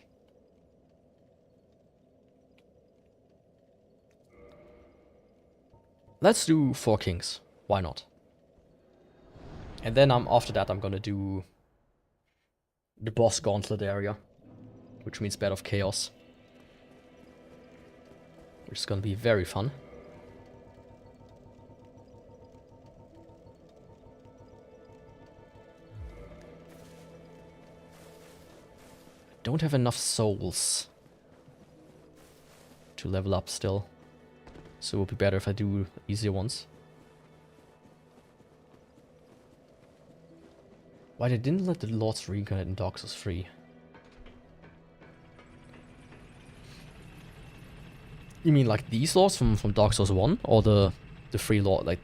Let's do 4 Kings. Why not? And then after that I'm gonna do the boss gauntlet area, which means Bed of Chaos. Which is gonna be very fun. Don't have enough souls to level up still. So it would be better if I do easier ones. Why they didn't let the Lords reincarnate in Dark Souls 3? You mean like these Lords from Dark Souls 1? Or the 3 Lords? Like,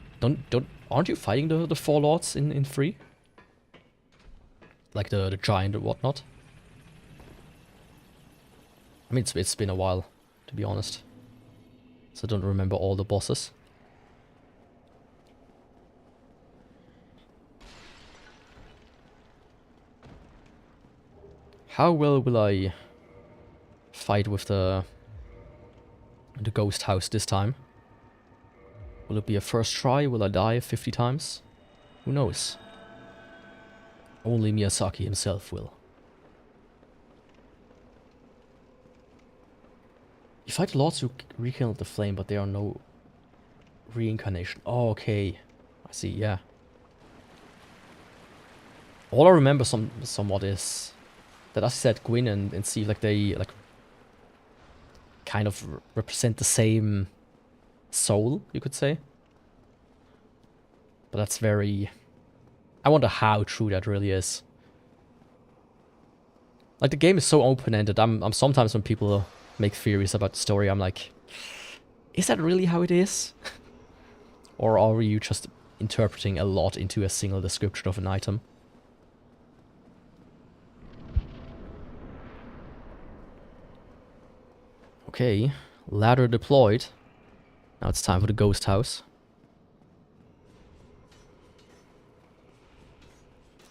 aren't you fighting the 4 Lords in 3? Like the giant and whatnot? I mean, it's been a while, to be honest. So I don't remember all the bosses. How well will I fight with the ghost house this time? Will it be a first try? Will I die 50 times? Who knows? Only Miyazaki himself will. You fight the Lords who rekindle the flame, but there are no reincarnation. Oh, okay. I see, yeah. All I remember somewhat is that, as I said, Gwyn and Steve, like, they, like, kind of represent the same soul, you could say. But that's very I wonder how true that really is. Like, the game is so open-ended. I'm sometimes when people make theories about the story, I'm like, is that really how it is? Or are you just interpreting a lot into a single description of an item? Okay, ladder deployed. Now it's time for the ghost house.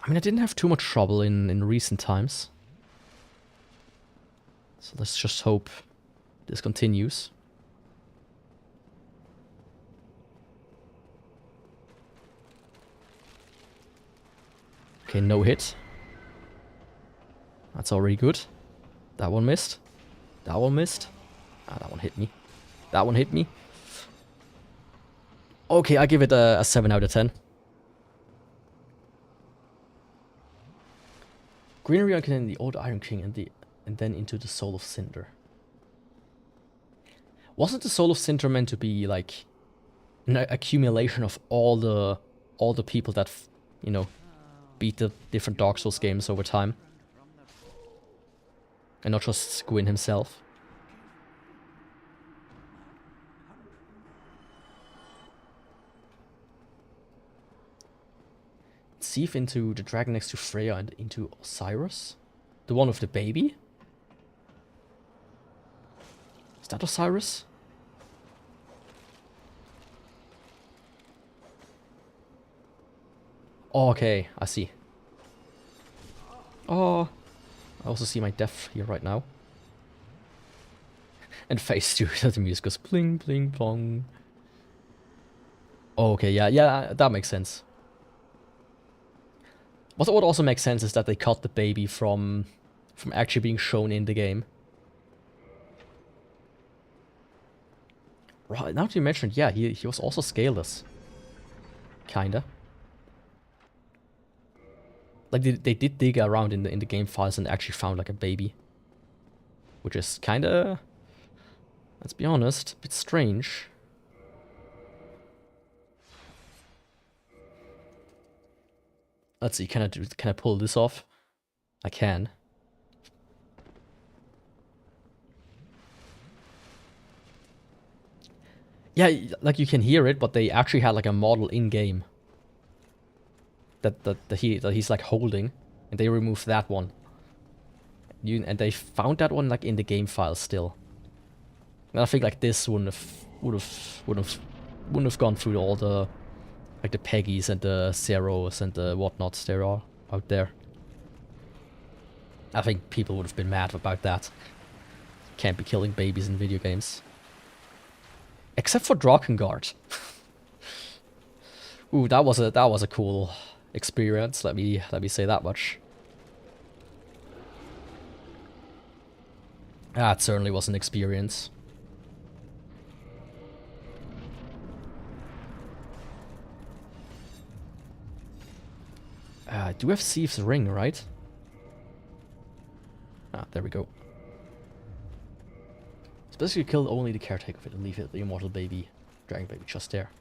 I mean, I didn't have too much trouble in recent times. So let's just hope this continues. Okay, no hit. That's already good. That one missed. That one missed. Ah, that one hit me. That one hit me. Okay, I give it a 7 out of 10. Green Reacon in the Old Iron King and then into the Soul of Cinder. Wasn't the Soul of Cinder meant to be like an accumulation of all the people that, you know, beat the different Dark Souls games over time? And not just Gwyn himself? Sieve into the dragon next to Freya and into Osiris? The one with the baby? Is that Osiris? Oh, okay, I see. Oh, I also see my death here right now. And phase 2, the music goes bling, bling, plong. Oh, okay, yeah, that makes sense. What also makes sense is that they cut the baby from actually being shown in the game. Right, now that you mentioned, yeah, he was also scaleless. Kinda. Like, they did dig around in the game files and actually found, like, a baby. Which is kinda, let's be honest, a bit strange. Let's see, can I pull this off? I can. Yeah, like, you can hear it, but they actually had, like, a model in-game. That he's, like, holding. And they removed that one. And they found that one, like, in the game file still. And I think, like, this wouldn't have gone through all the, like, the Peggies and the Zeros and the whatnots there are out there. I think people would have been mad about that. Can't be killing babies in video games. Except for Drakengard. Ooh, that was a cool experience. Let me say that much. That certainly was an experience. I do have Sieve's ring, right? Ah, there we go. It's basically kill only the caretaker of it and leave it the immortal baby, dragon baby, just there.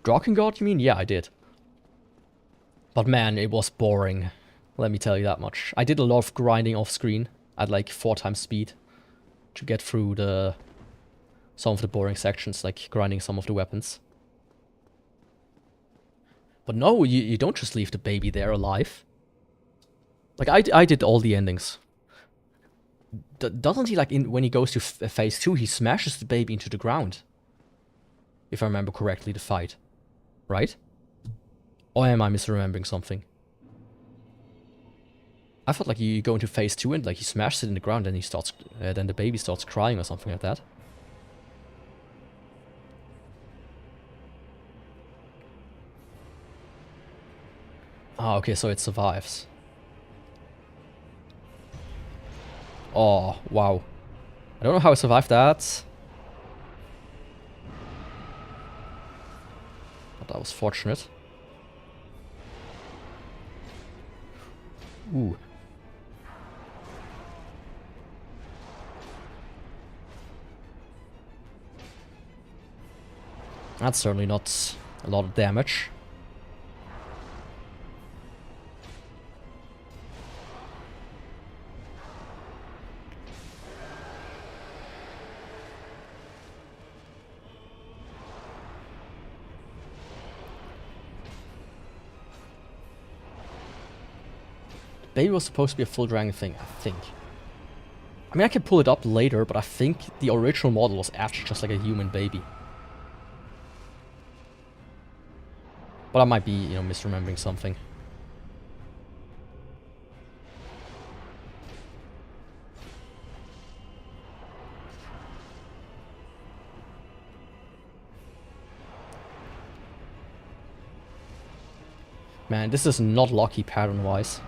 Drakengard, you mean? Yeah, I did. But man, it was boring. Let me tell you that much. I did a lot of grinding off screen at like 4 times speed to get through some of the boring sections, like grinding some of the weapons. But no, you don't just leave the baby there alive. Like, I did all the endings. Doesn't he, like, when he goes to phase 2, he smashes the baby into the ground? If I remember correctly, the fight. Right? Or am I misremembering something? I thought, like, you go into phase 2 and, like, he smashes it in the ground and he starts, then the baby starts crying or something like that. Ah, okay, so it survives. Oh, wow. I don't know how I survived that. But that was fortunate. Ooh. That's certainly not a lot of damage. Baby was supposed to be a full dragon thing, I think. I mean, I can pull it up later, but I think the original model was actually just like a human baby. But I might be, you know, misremembering something. Man, this is not lucky pattern-wise.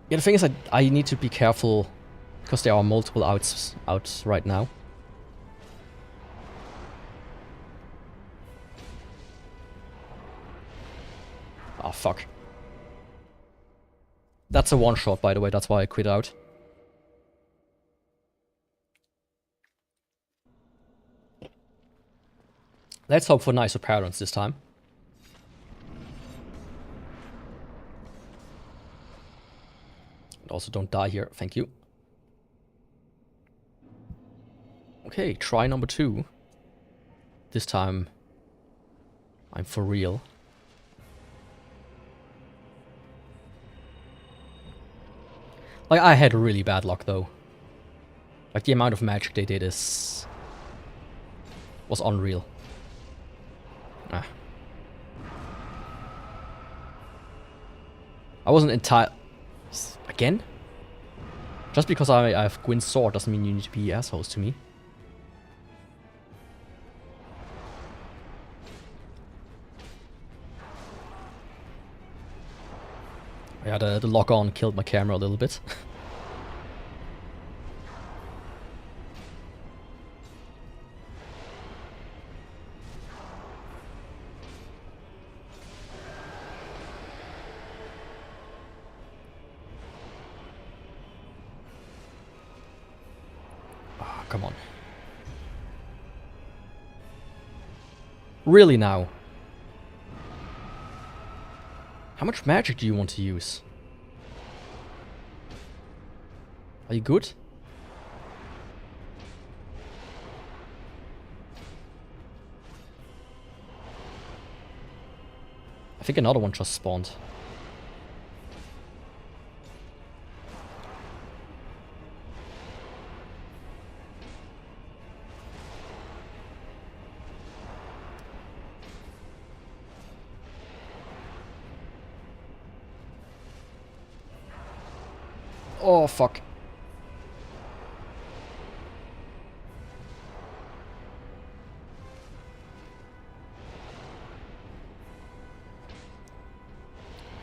Yeah, the thing is I need to be careful because there are multiple outs right now. Oh, fuck. That's a one-shot, by the way, that's why I quit out. Let's hope for nicer patterns this time. Also, don't die here. Thank you. Okay, try number 2. This time, I'm for real. Like, I had really bad luck, though. Like, the amount of magic they did was unreal. Ah. I wasn't entirely... Again? Just because I have Gwyn's sword doesn't mean you need to be assholes to me. Yeah, the lock-on killed my camera a little bit. Come on. Really now? How much magic do you want to use? Are you good? I think another one just spawned. Oh, fuck.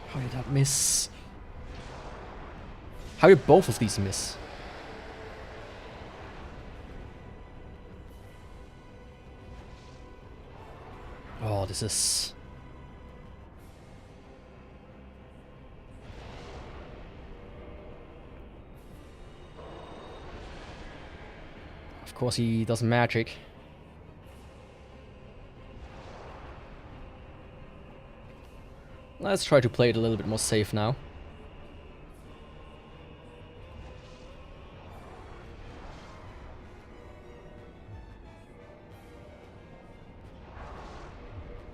How did that miss? How did both of these miss? Oh, this is... Of course he does magic. Let's try to play it a little bit more safe now.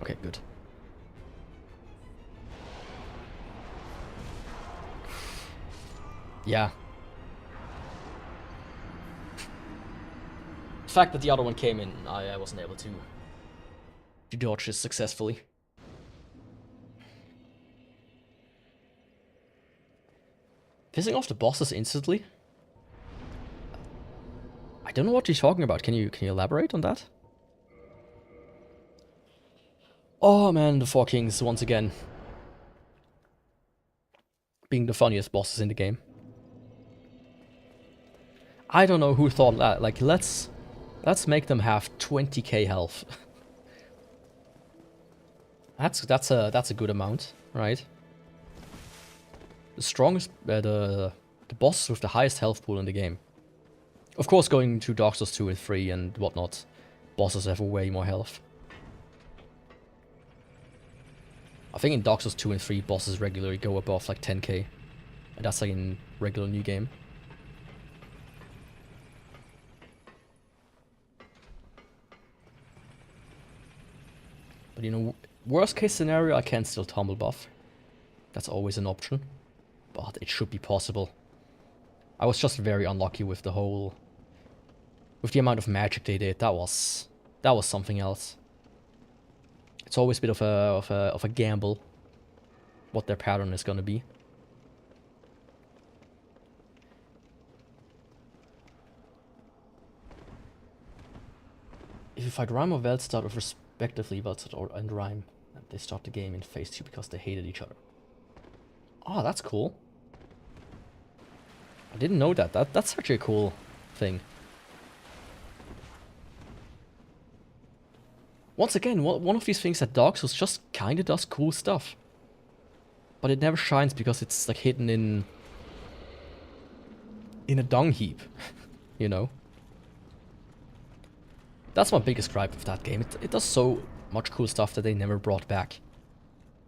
Okay, good. Yeah. The fact that the other one came in, I wasn't able to dodge this successfully. Pissing off the bosses instantly? I don't know what you're talking about. Can you elaborate on that? Oh man, the Four Kings once again being the funniest bosses in the game. I don't know who thought that. Like, let's Let's make them have 20k health. that's a good amount, right? The strongest, the boss with the highest health pool in the game. Of course, going to Dark Souls 2 and 3 and whatnot, bosses have way more health. I think in Dark Souls 2 and 3, bosses regularly go above like 10k. And that's like in regular new game. But you know, worst case scenario, I can still tumble buff. That's always an option. But it should be possible. I was just very unlucky with the whole... with the amount of magic they did. That was something else. It's always a bit of a gamble what their pattern is gonna be. If you fight Rhyme or Velstart with respectively Velstart and Rhyme, and they start the game in phase 2 because they hated each other. Oh, that's cool. I didn't know that. That's actually a cool thing. Once again, one of these things that Dark Souls just kinda does cool stuff. But it never shines because it's like hidden in a dung heap, you know? That's my biggest gripe with that game. It does so much cool stuff that they never brought back.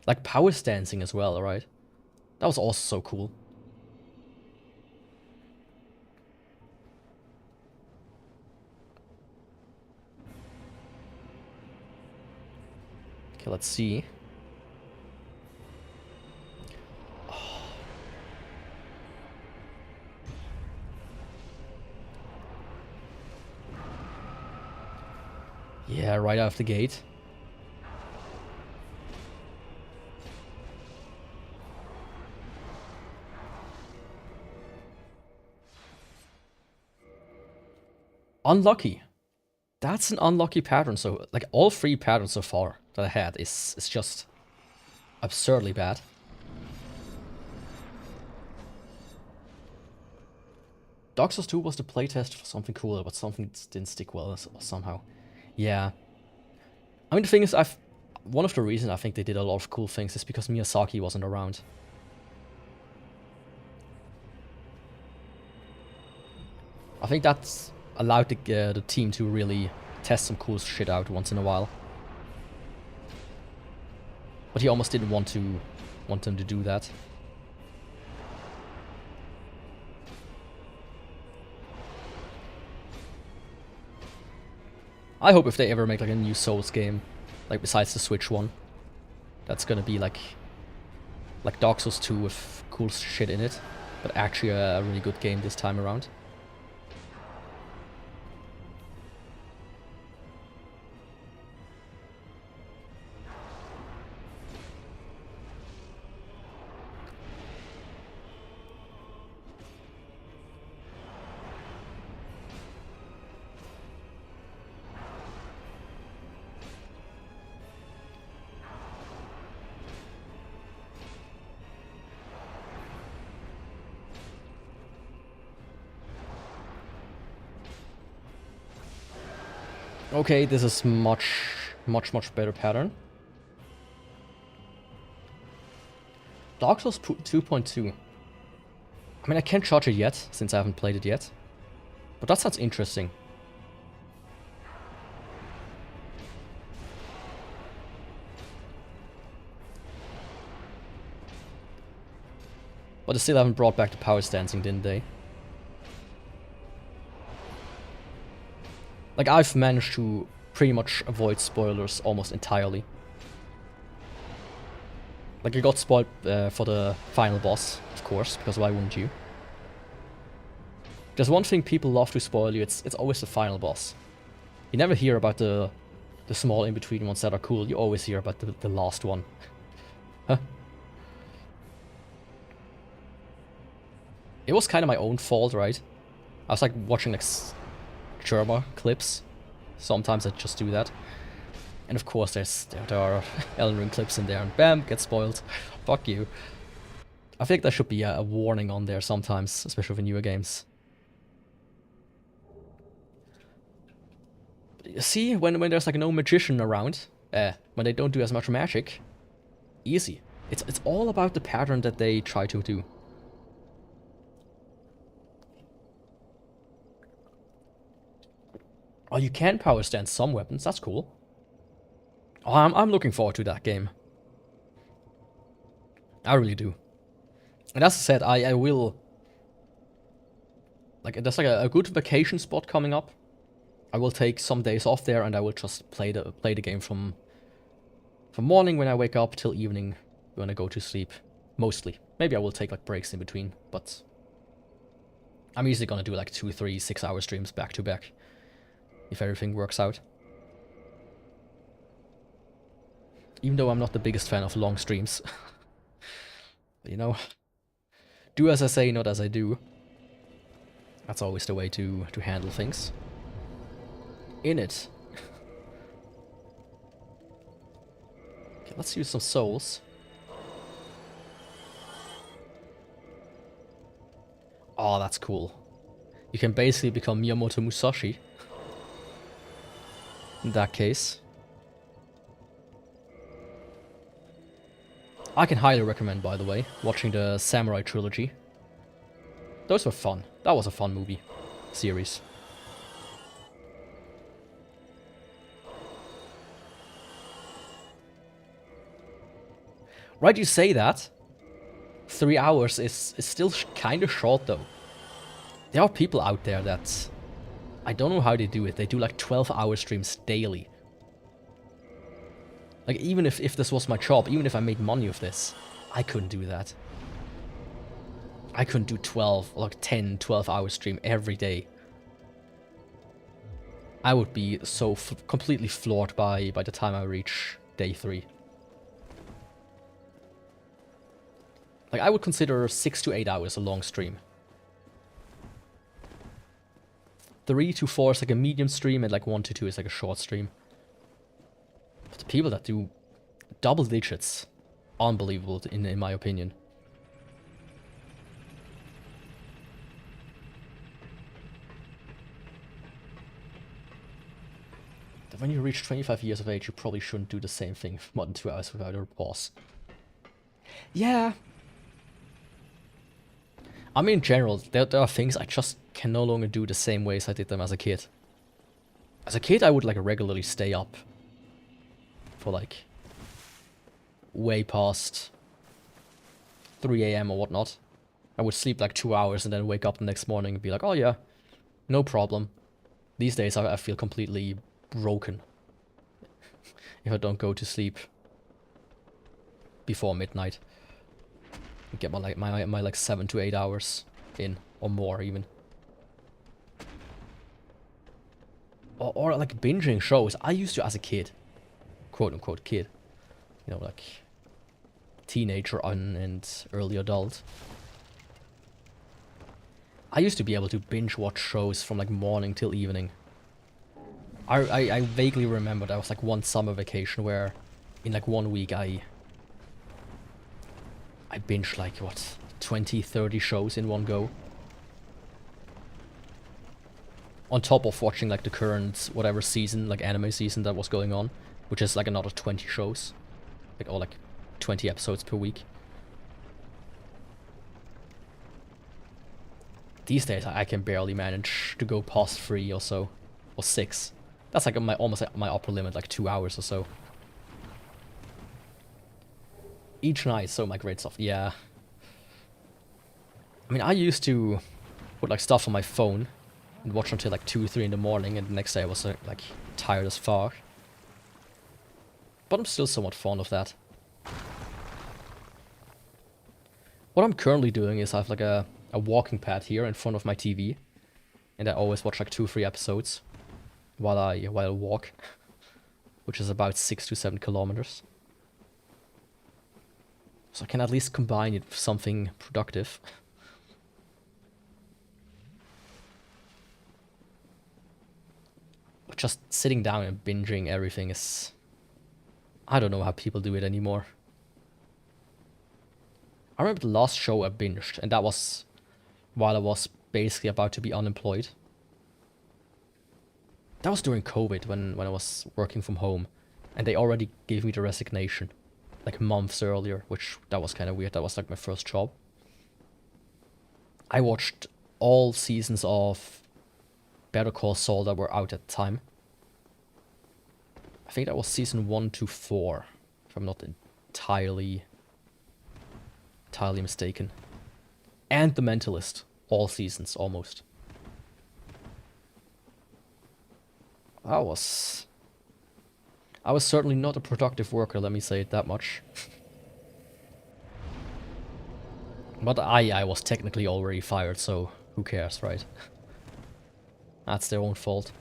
Like power stancing as well, right? That was also so cool. Okay, let's see. Yeah, right out of the gate. Unlucky. That's an unlucky pattern. So, like, all 3 patterns so far that I had is just absurdly bad. Dark Souls 2 was the playtest for something cooler, but something didn't stick well somehow. Yeah. I mean, the thing is, one of the reasons I think they did a lot of cool things is because Miyazaki wasn't around. I think that's allowed the team to really test some cool shit out once in a while. But he almost didn't want them to do that. I hope if they ever make like a new Souls game, like besides the Switch one, that's gonna be like Dark Souls 2 with cool shit in it, but actually a really good game this time around. Okay, this is much better pattern. Dark Souls 2.2. I mean, I can't charge it yet, since I haven't played it yet. But that sounds interesting. But they still haven't brought back the power stancing, didn't they? Like, I've managed to pretty much avoid spoilers almost entirely. Like, I got spoiled for the final boss, of course, because why wouldn't you? There's one thing people love to spoil you, it's always the final boss. You never hear about the small in-between ones that are cool, you always hear about the last one. Huh? It was kind of my own fault, right? I was like watching like Germa clips. Sometimes I just do that. And of course there are Elden Ring clips in there and bam, get spoiled. Fuck you. I think there should be a warning on there sometimes, especially for newer games. See, when there's like no magician around, when they don't do as much magic, easy. It's all about the pattern that they try to do. Oh, you can power stand some weapons. That's cool. Oh, I'm looking forward to that game. I really do. And as I said, I will... Like, there's like a good vacation spot coming up. I will take some days off there and I will just play the game from morning when I wake up till evening when I go to sleep. Mostly. Maybe I will take like breaks in between, but I'm easily gonna do like 2, 3, 6 hour streams back to back if everything works out. Even though I'm not the biggest fan of long streams. You know, do as I say, not as I do. That's always the way to handle things. In it. Okay, let's use some souls. Oh, that's cool. You can basically become Miyamoto Musashi. In that case. I can highly recommend, by the way, watching the Samurai Trilogy. Those were fun. That was a fun movie. Series. Right, you say that. 3 hours is still kind of short, though. There are people out there that... I don't know how they do it. They do like 12-hour streams daily. Like, even if this was my job, even if I made money of this, I couldn't do that. I couldn't do 12, like 10, 12-hour stream every day. I would be so completely floored by the time I reach day 3. Like, I would consider 6 to 8 hours a long stream. 3 to 4 is like a medium stream, and like 1 to 2 is like a short stream. But the people that do double digits, unbelievable in my opinion. That when you reach 25 years of age, you probably shouldn't do the same thing for more than 2 hours without a pause. Yeah. I mean, in general, there are things I just can no longer do the same way as I did them as a kid. As a kid, I would like regularly stay up for like way past 3 AM or whatnot. I would sleep like 2 hours and then wake up the next morning and be like, oh yeah, no problem. These days I feel completely broken if I don't go to sleep before midnight. Get my like 7 to 8 hours in, or more even. Or like binging shows. I used to as a kid, quote unquote kid, you know, like teenager and early adult. I used to be able to binge watch shows from like morning till evening. I vaguely remember there was like one summer vacation where in like 1 week I binged like, what, 20, 30 shows in one go. On top of watching like the current, whatever season, like anime season that was going on, which is like another 20 shows. Like, or like 20 episodes per week. These days I can barely manage to go past 3 or so, or 6. That's like almost like my upper limit, like 2 hours or so. Each night, so my great stuff, yeah. I mean, I used to put like stuff on my phone and watch until like 2, 3 in the morning, and the next day I was like tired as fuck. But I'm still somewhat fond of that. What I'm currently doing is I have like a walking pad here in front of my TV, and I always watch like 2, 3 episodes while I walk, which is about 6 to 7 kilometers. So I can at least combine it with something productive. But just sitting down and binging everything is... I don't know how people do it anymore. I remember the last show I binged, and that was while I was basically about to be unemployed. That was during COVID when I was working from home, and they already gave me the resignation, like months earlier, which that was kind of weird. That was like my first job. I watched all seasons of Better Call Saul that were out at the time. I think that was season 1 to 4, if I'm not entirely mistaken. And The Mentalist, all seasons almost. I was certainly not a productive worker, let me say it that much. But I was technically already fired, so who cares, right? That's their own fault.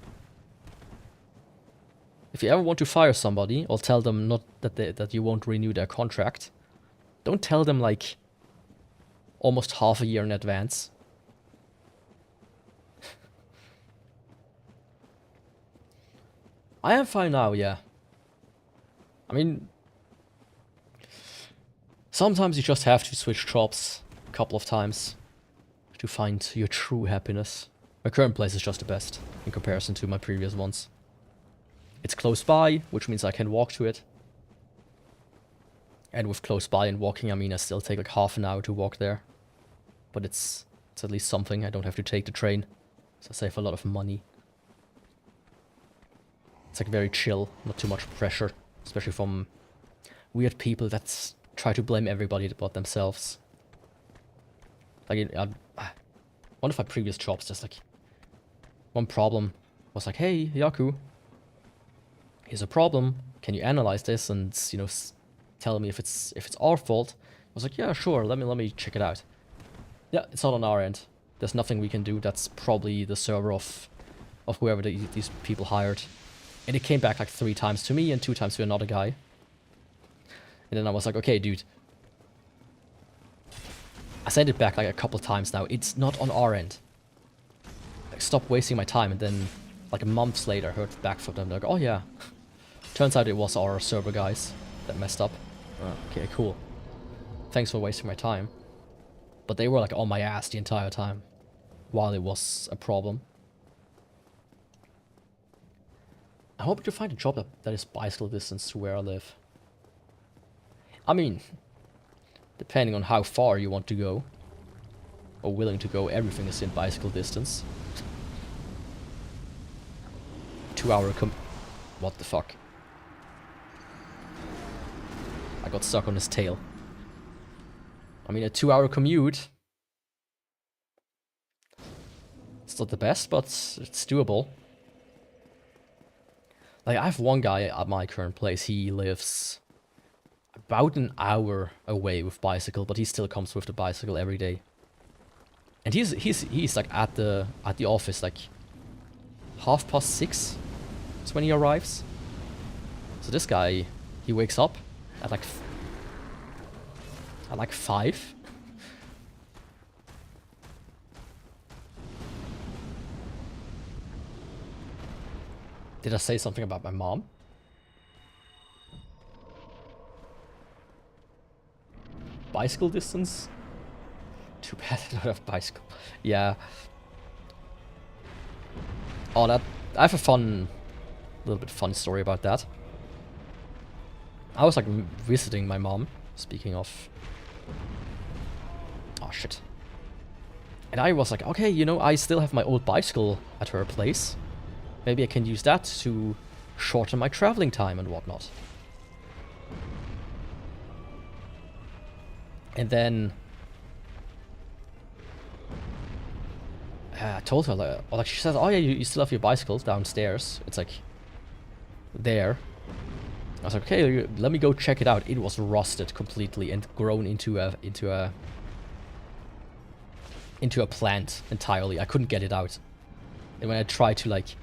If you ever want to fire somebody, or tell them not that you won't renew their contract, don't tell them like almost half a year in advance. I am fine now, yeah. I mean, sometimes you just have to switch jobs a couple of times to find your true happiness. My current place is just the best in comparison to my previous ones. It's close by, which means I can walk to it. And with close by and walking, I mean I still take like half an hour to walk there. But it's at least something. I don't have to take the train, so I save a lot of money. It's like very chill, not too much pressure, especially from weird people that try to blame everybody but themselves. Like one of my previous jobs, just like one problem was like, "Hey, Yaku, here's a problem. Can you analyze this and tell me if it's our fault?" I was like, "Yeah, sure. Let me check it out." Yeah, it's not on our end. There's nothing we can do. That's probably the server of whoever these people hired. And it came back like 3 times to me and 2 times to another guy. And then I was like, okay, dude. I sent it back like a couple times now. It's not on our end. Like, stop wasting my time. And then like months later I heard back from them. Like, oh yeah. Turns out it was our server guys that messed up. Okay, cool. Thanks for wasting my time. But they were like on my ass the entire time while it was a problem. I hope to find a job that is bicycle distance to where I live. I mean, depending on how far you want to go, or willing to go, everything is in bicycle distance. 2-hour what the fuck? I got stuck on his tail. I mean, a 2-hour commute. It's not the best, but it's doable. Like, I have one guy at my current place. He lives about an hour away with bicycle, but he still comes with the bicycle every day. And he's like at the office like 6:30 is when he arrives. So this guy, he wakes up at like 5. Did I say something about my mom? Bicycle distance? Too bad I don't have bicycle. Yeah. Oh, I have a little bit fun story about that. I was like visiting my mom, speaking of... Oh shit. And I was like, okay, I still have my old bicycle at her place. Maybe I can use that to shorten my traveling time and whatnot. And then I told her, like she says, oh yeah, you still have your bicycle downstairs. It's like there. I was like, okay, let me go check it out. It was rusted completely and grown into a plant entirely. I couldn't get it out. And when I tried to like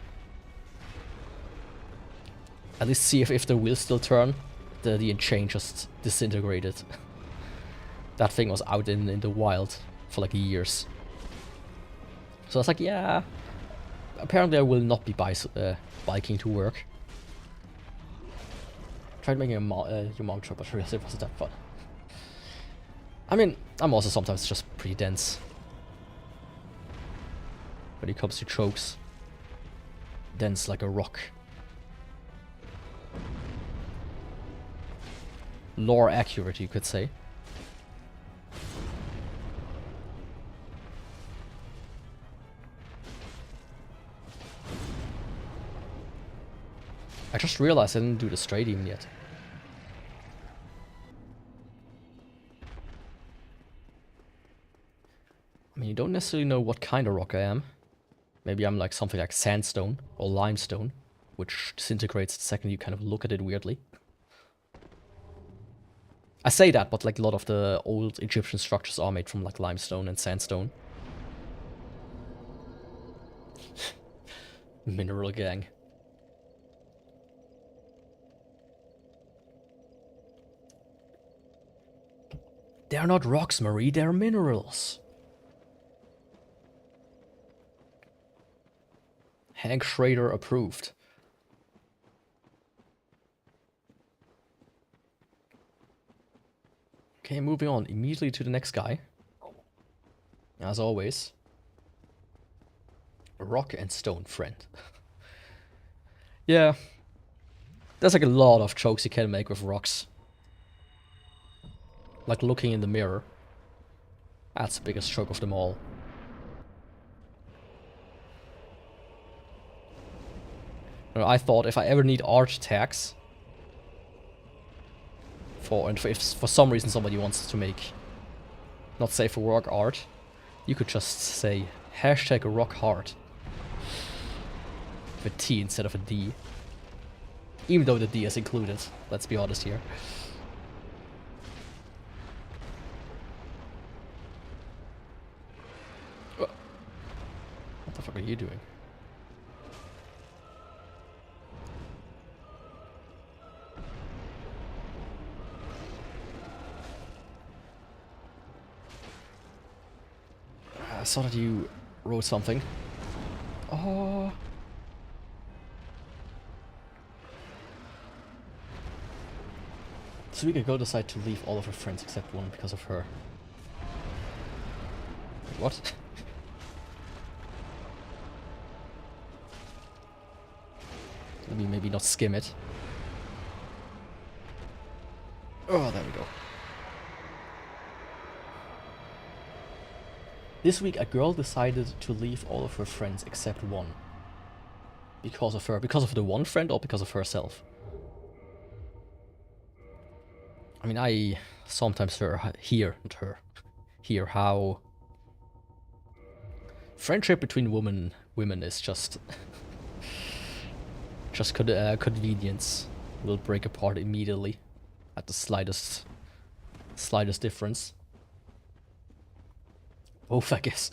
at least see if the wheels still turn, the chain just disintegrated. That thing was out in the wild for like years. So I was like, yeah, apparently I will not be biking to work. Tried making your mom trip, but really it wasn't that fun. I mean, I'm also sometimes just pretty dense when it comes to chokes. dense like a rock. Lore accurate, you could say. I just realized I didn't do the straight even yet. I mean, you don't necessarily know what kind of rock I am. Maybe I'm like something like sandstone or limestone, which disintegrates the second you kind of look at it weirdly. I say that, but like a lot of the old Egyptian structures are made from like limestone and sandstone. Mineral gang. They're not rocks, Marie, they're minerals. Hank Schrader approved. Okay, moving on immediately to the next guy. As always. A rock and stone friend. Yeah. There's like a lot of jokes you can make with rocks. Like looking in the mirror. That's the biggest joke of them all. I thought if I ever need art tags, if for some reason somebody wants to make not safe for work art, you could just say hashtag rock hard with a T instead of a D. Even though the D is included, let's be honest here. What the fuck are you doing? I saw that you wrote something. Oh. This week ago decided to leave all of her friends except one because of her. What? Let me maybe not skim it. Oh, there we go. This week, a girl decided to leave all of her friends except one. Because of her. Because of the one friend or because of herself? I mean, I sometimes hear how friendship between women is just convenience will break apart immediately at the slightest difference. Both, I guess.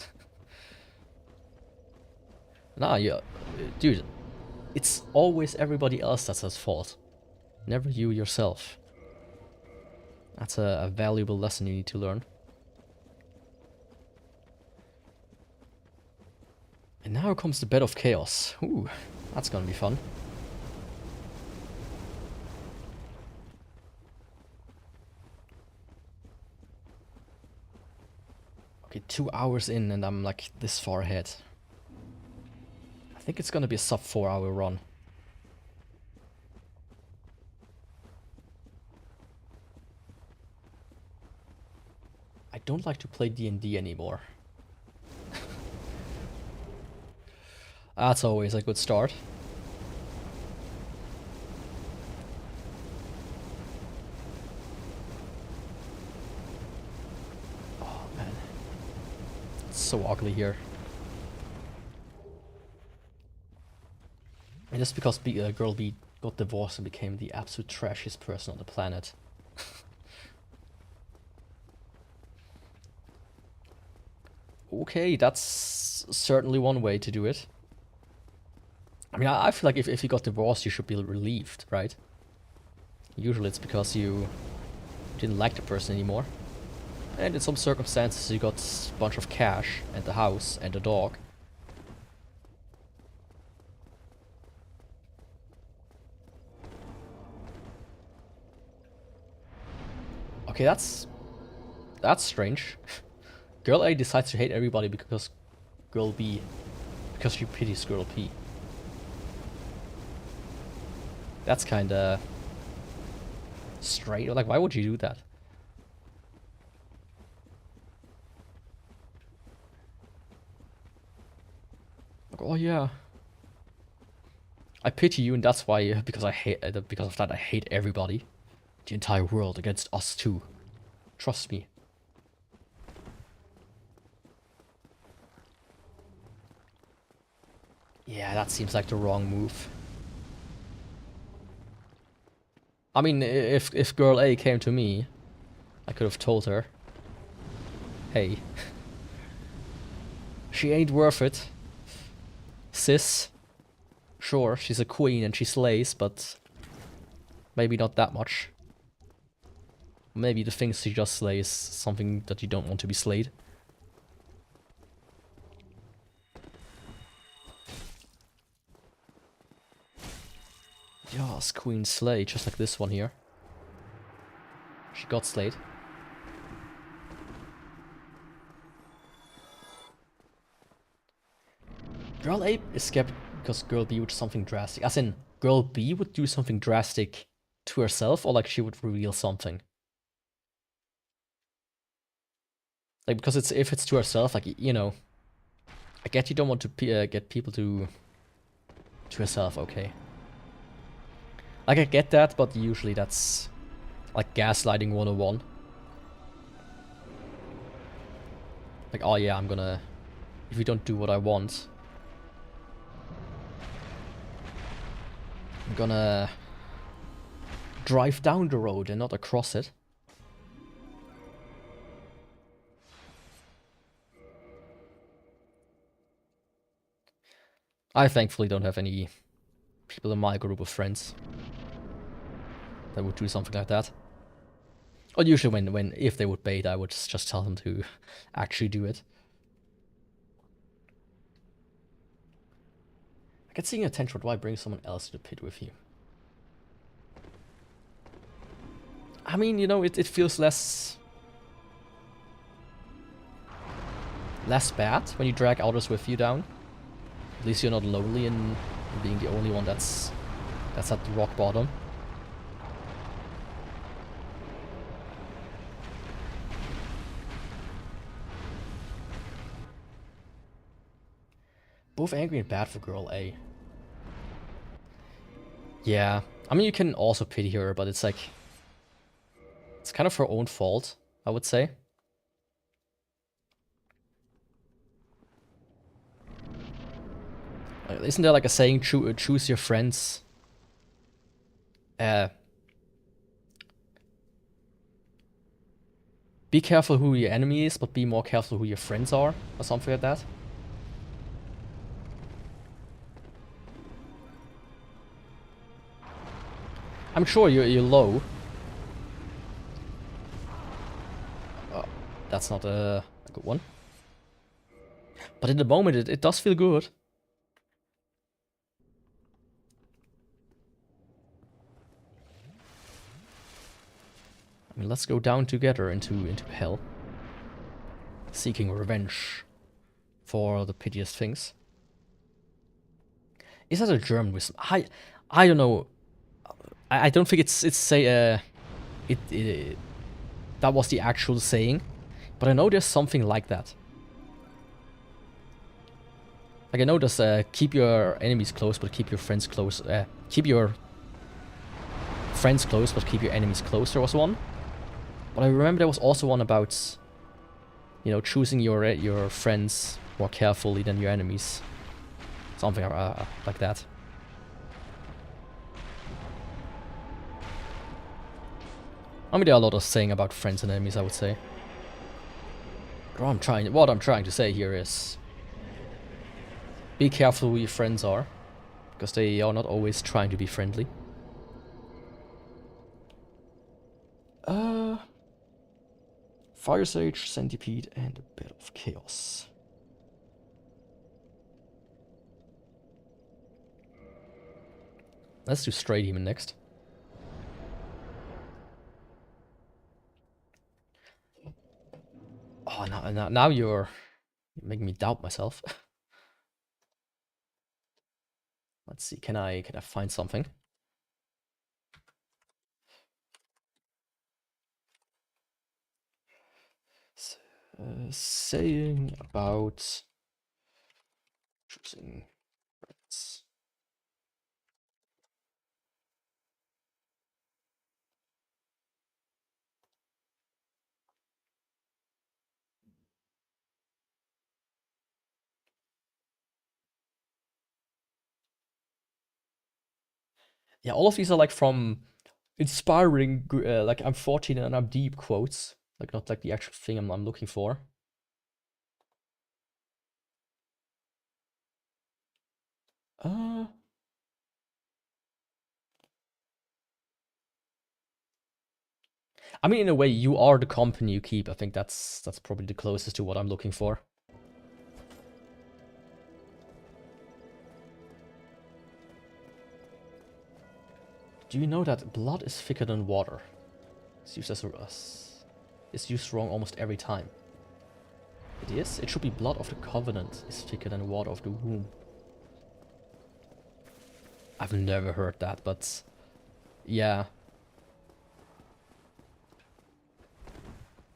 Nah, yeah, dude, it's always everybody else that's at fault, never you yourself. That's a valuable lesson you need to learn. And now comes the bed of chaos. Ooh, that's gonna be fun. Okay, 2 hours in and I'm like this far ahead. I think it's gonna be a sub 4 hour run. I don't like to play D&D anymore. That's always a good start. Oh man. It's so ugly here. And just because girl B got divorced and became the absolute trashiest person on the planet. Okay, that's certainly one way to do it. I mean, I feel like if you got divorced, you should be relieved, right? Usually it's because you didn't like the person anymore. And in some circumstances you got a bunch of cash and the house and a dog. Okay, that's strange. Girl A decides to hate everybody because she pities Girl P. That's kinda straight. Like, why would you do that? Like, oh yeah, I pity you, and that's why, because I hate, because of that, I hate everybody, the entire world against us too. Trust me. Yeah, that seems like the wrong move. I mean, if girl A came to me, I could have told her, hey, she ain't worth it, sis. Sure, she's a queen and she slays, but maybe not that much. Maybe the things she just slays is something that you don't want to be slayed. Yes, queen slay, just like this one here. She got slayed. Girl A is scared because girl B would do something drastic. As in, girl B would do something drastic to herself, or like she would reveal something. Like, because if it's to herself, like, you know, I get you don't want to get people to herself, okay. Like, I get that, but usually that's like gaslighting 101. Like, oh yeah, I'm gonna, if you don't do what I want, I'm gonna drive down the road and not across it. I thankfully don't have any people in my group of friends that would do something like that. Or usually if they would bait, I would just tell them to actually do it. I get seeing attention, why bring someone else to the pit with you? I mean, you know, it feels less bad when you drag others with you down. At least you're not lonely in being the only one that's at the rock bottom. Both angry and bad for girl A. Yeah, I mean, you can also pity her, but it's like, it's kind of her own fault, I would say. Isn't there like a saying, choose your friends? Be careful who your enemy is, but be more careful who your friends are, or something like that. I'm sure you're low. Oh, that's not a good one. But in the moment, it does feel good. I mean, let's go down together into hell, seeking revenge for the piteous things. Is that a German wisdom? I don't know. I don't think it's say that was the actual saying, but I know there's something like that. Like, I know there's keep your enemies close, but keep your friends close. Keep your friends close, but keep your enemies close. There was one, but I remember there was also one about, you know, choosing your friends more carefully than your enemies. Something like that. I mean, there are a lot of saying about friends and enemies, I would say. What I'm trying to say here is, be careful who your friends are, because they are not always trying to be friendly. Fire Sage, Centipede, and a bit of Chaos. Let's do Stray Demon next. Oh, now you're making me doubt myself. Let's see, can I find something? Saying about choosing friends. Yeah, all of these are like from inspiring, like I'm 14 and I'm deep quotes, like not like the actual thing I'm looking for. I mean, in a way, you are the company you keep. I think that's probably the closest to what I'm looking for. Do you know that blood is thicker than water? It's used it's used wrong almost every time. It is? It should be blood of the covenant is thicker than water of the womb. I've never heard that, but yeah.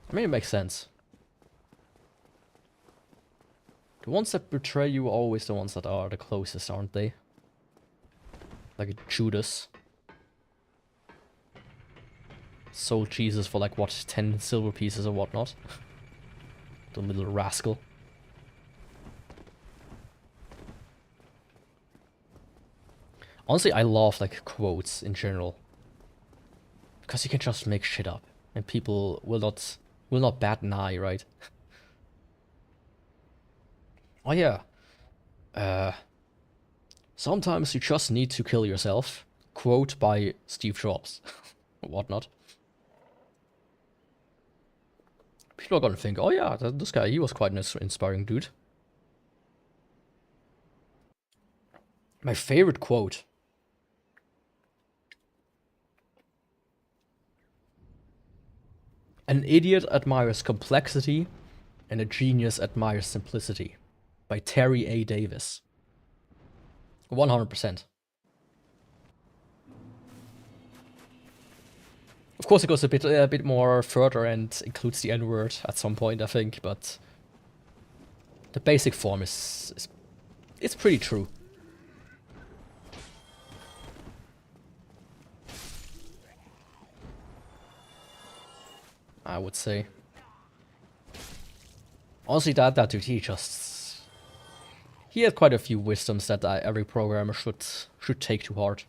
I mean, it makes sense. The ones that betray you are always the ones that are the closest, aren't they? Like Judas. Sold Jesus for like, what, 10 silver pieces or whatnot? The little rascal. Honestly, I love like quotes in general. Because you can just make shit up. And people will not bat an eye, right? Oh yeah. Sometimes you just need to kill yourself. Quote by Steve Jobs. Whatnot. People are gonna think, oh yeah, this guy, he was quite an inspiring dude. My favorite quote. An idiot admires complexity, and a genius admires simplicity. By Terry A. Davis. 100%. Of course, it goes a bit more further and includes the N-word at some point, I think, but the basic form is it's pretty true. I would say. Honestly, that dude, he had quite a few wisdoms that every programmer should take to heart.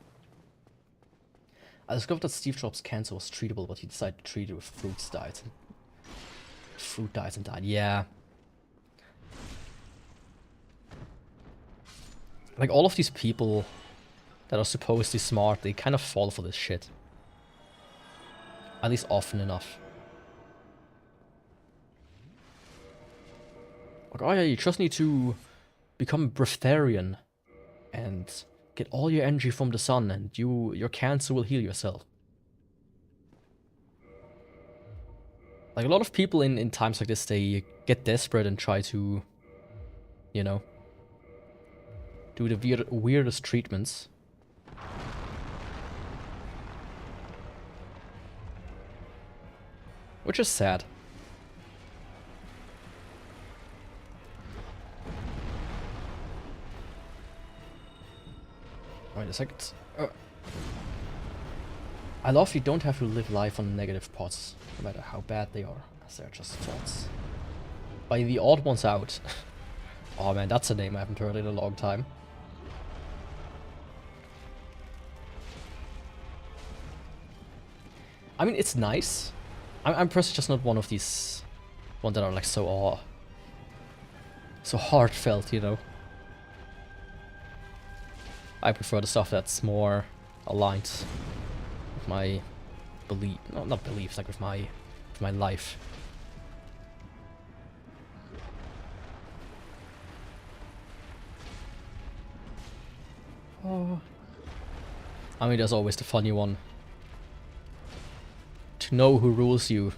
I discovered that Steve Jobs' cancer was treatable, but he decided to treat it with fruit diets and died. Yeah. Like, all of these people that are supposedly smart, they kind of fall for this shit. At least often enough. Like, oh yeah, you just need to become breatharian and get all your energy from the sun, and your cancer will heal yourself. Like, a lot of people in times like this, they get desperate and try to, you know, do the weirdest treatments. Which is sad. Wait a second. I love you don't have to live life on negative parts, no matter how bad they are, as they're just thoughts. By the odd ones out. Oh man, that's a name I haven't heard in a long time. I mean, it's nice. I'm personally just not one of these ones that are like so heartfelt, you know. I prefer the stuff that's more aligned with my belief, no, not beliefs, like with my life. Oh. I mean, there's always the funny one. To know who rules you,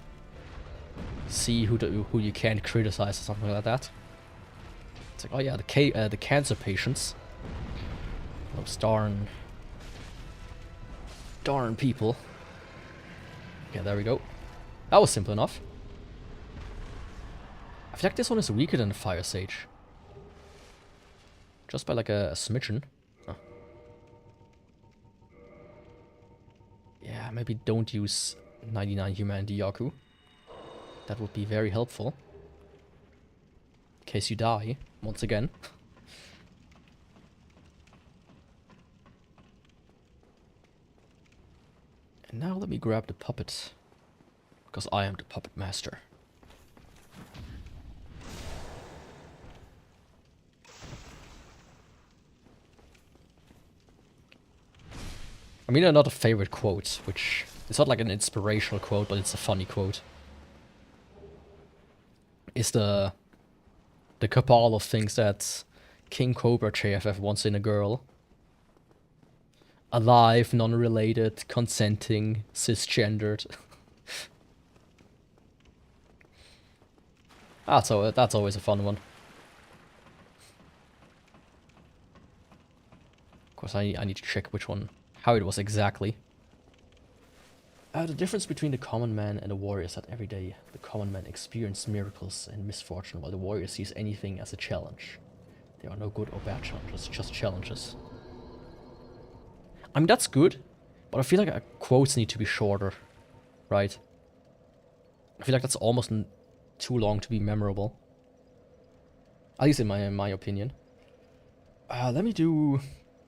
see who you can't criticize or something like that. It's like, oh yeah, the cancer patients. Those darn people. Okay, there we go. That was simple enough. feel like this one is weaker than the Fire Sage. Just by like a smidgen. Huh. Yeah, maybe don't use 99 Humanity Yaku. That would be very helpful. In case you die, once again. And now let me grab the puppet. Because I am the puppet master. I mean, another favorite quote, which it's not like an inspirational quote, but it's a funny quote, is the cabal of things that King Cobra JFF wants in a girl. Alive, non-related, consenting, cisgendered. That's always a fun one. Of course, I need to check which one, how it was exactly. The difference between the common man and the warrior is that every day the common man experiences miracles and misfortune, while the warrior sees anything as a challenge. There are no good or bad challenges, just challenges. I mean, that's good, but I feel like quotes need to be shorter, right? I feel like that's almost too long to be memorable. At least in my opinion. Let me do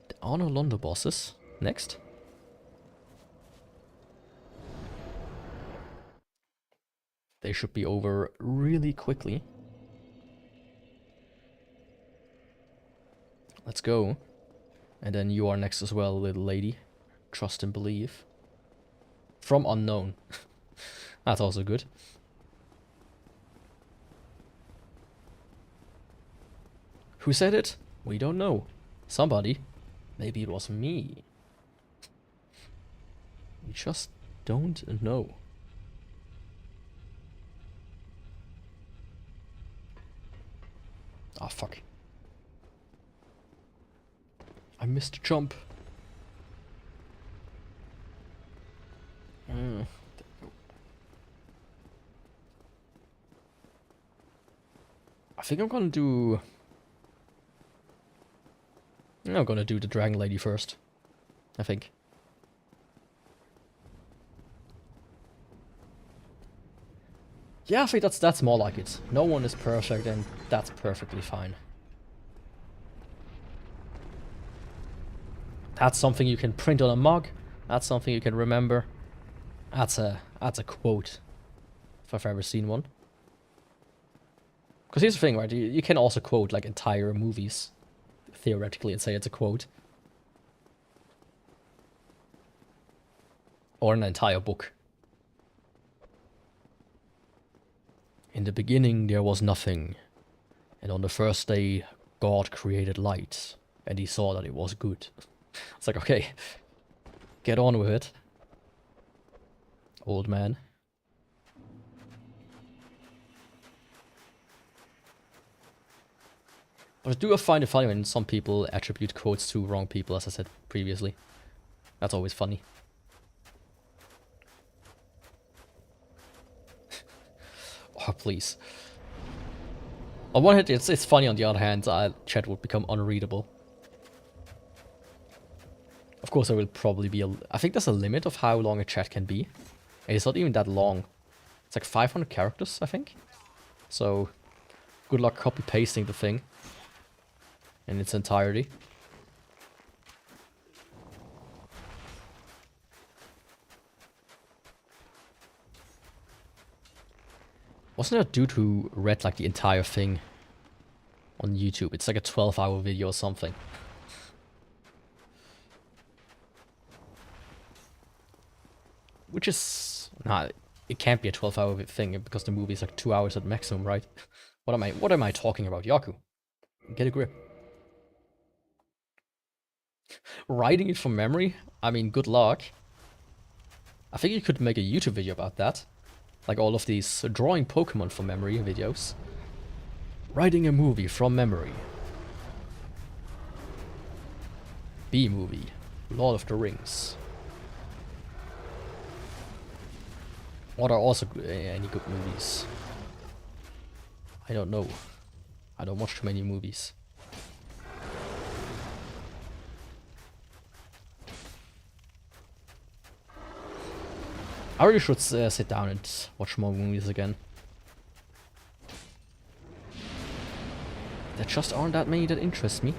the Honor Londo bosses next. They should be over really quickly. Let's go. And then you are next as well, little lady. Trust and believe. From unknown. That's also good. Who said it? We don't know. Somebody. Maybe it was me. We just don't know. Ah, fuck. I missed a jump. I think I'm gonna do the Dragon Lady first. I think. Yeah, I think that's more like it. No one is perfect, and that's perfectly fine. That's something you can print on a mug. That's something you can remember. That's a quote, if I've ever seen one. Because here's the thing, right? You can also quote like entire movies, theoretically, and say it's a quote. Or an entire book. In the beginning there was nothing, and on the first day God created light, and he saw that it was good. It's like, okay, get on with it, old man. But I do find it funny when some people attribute quotes to wrong people, as I said previously. That's always funny. Oh, please. On one hand, it's funny. On the other hand, chat would become unreadable. Of course, there will probably be I think there's a limit of how long a chat can be. And it's not even that long. It's like 500 characters, I think. So, good luck copy-pasting the thing in its entirety. Wasn't there a dude who read like the entire thing on YouTube? It's like a 12-hour video or something. Which is... Nah, it can't be a 12-hour thing because the movie is like 2 hours at maximum, right? What am I talking about? Yaku, get a grip. Writing it from memory? I mean, good luck. I think you could make a YouTube video about that. Like all of these drawing Pokemon from memory videos. Writing a movie from memory. B-movie. Lord of the Rings. What are also any good movies? I don't know. I don't watch too many movies. I really should sit down and watch more movies again. There just aren't that many that interest me.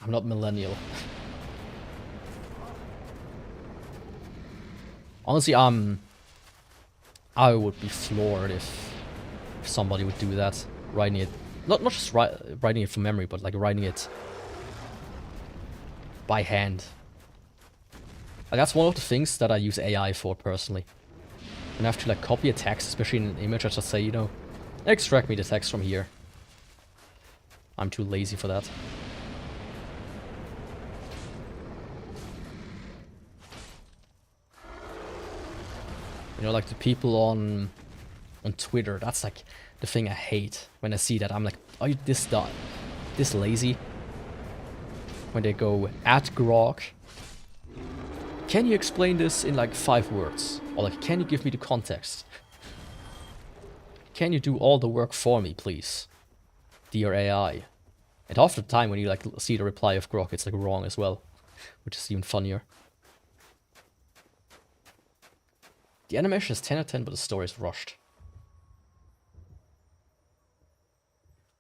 I'm not millennial. Honestly, I would be floored if somebody would do that, writing it, not just writing it from memory, but like writing it by hand. Like, that's one of the things that I use AI for personally. When I have to like copy a text, especially in an image, I just say, you know, extract me the text from here. I'm too lazy for that. You know, like the people on Twitter, that's like the thing I hate. When I see that, I'm like, are you this lazy? When they go at Grok, can you explain this in like 5 words? Or like, can you give me the context? Can you do all the work for me, please? Dear AI. And half the time when you like see the reply of Grok, it's like wrong as well, which is even funnier. The animation is 10 out of 10, but the story is rushed.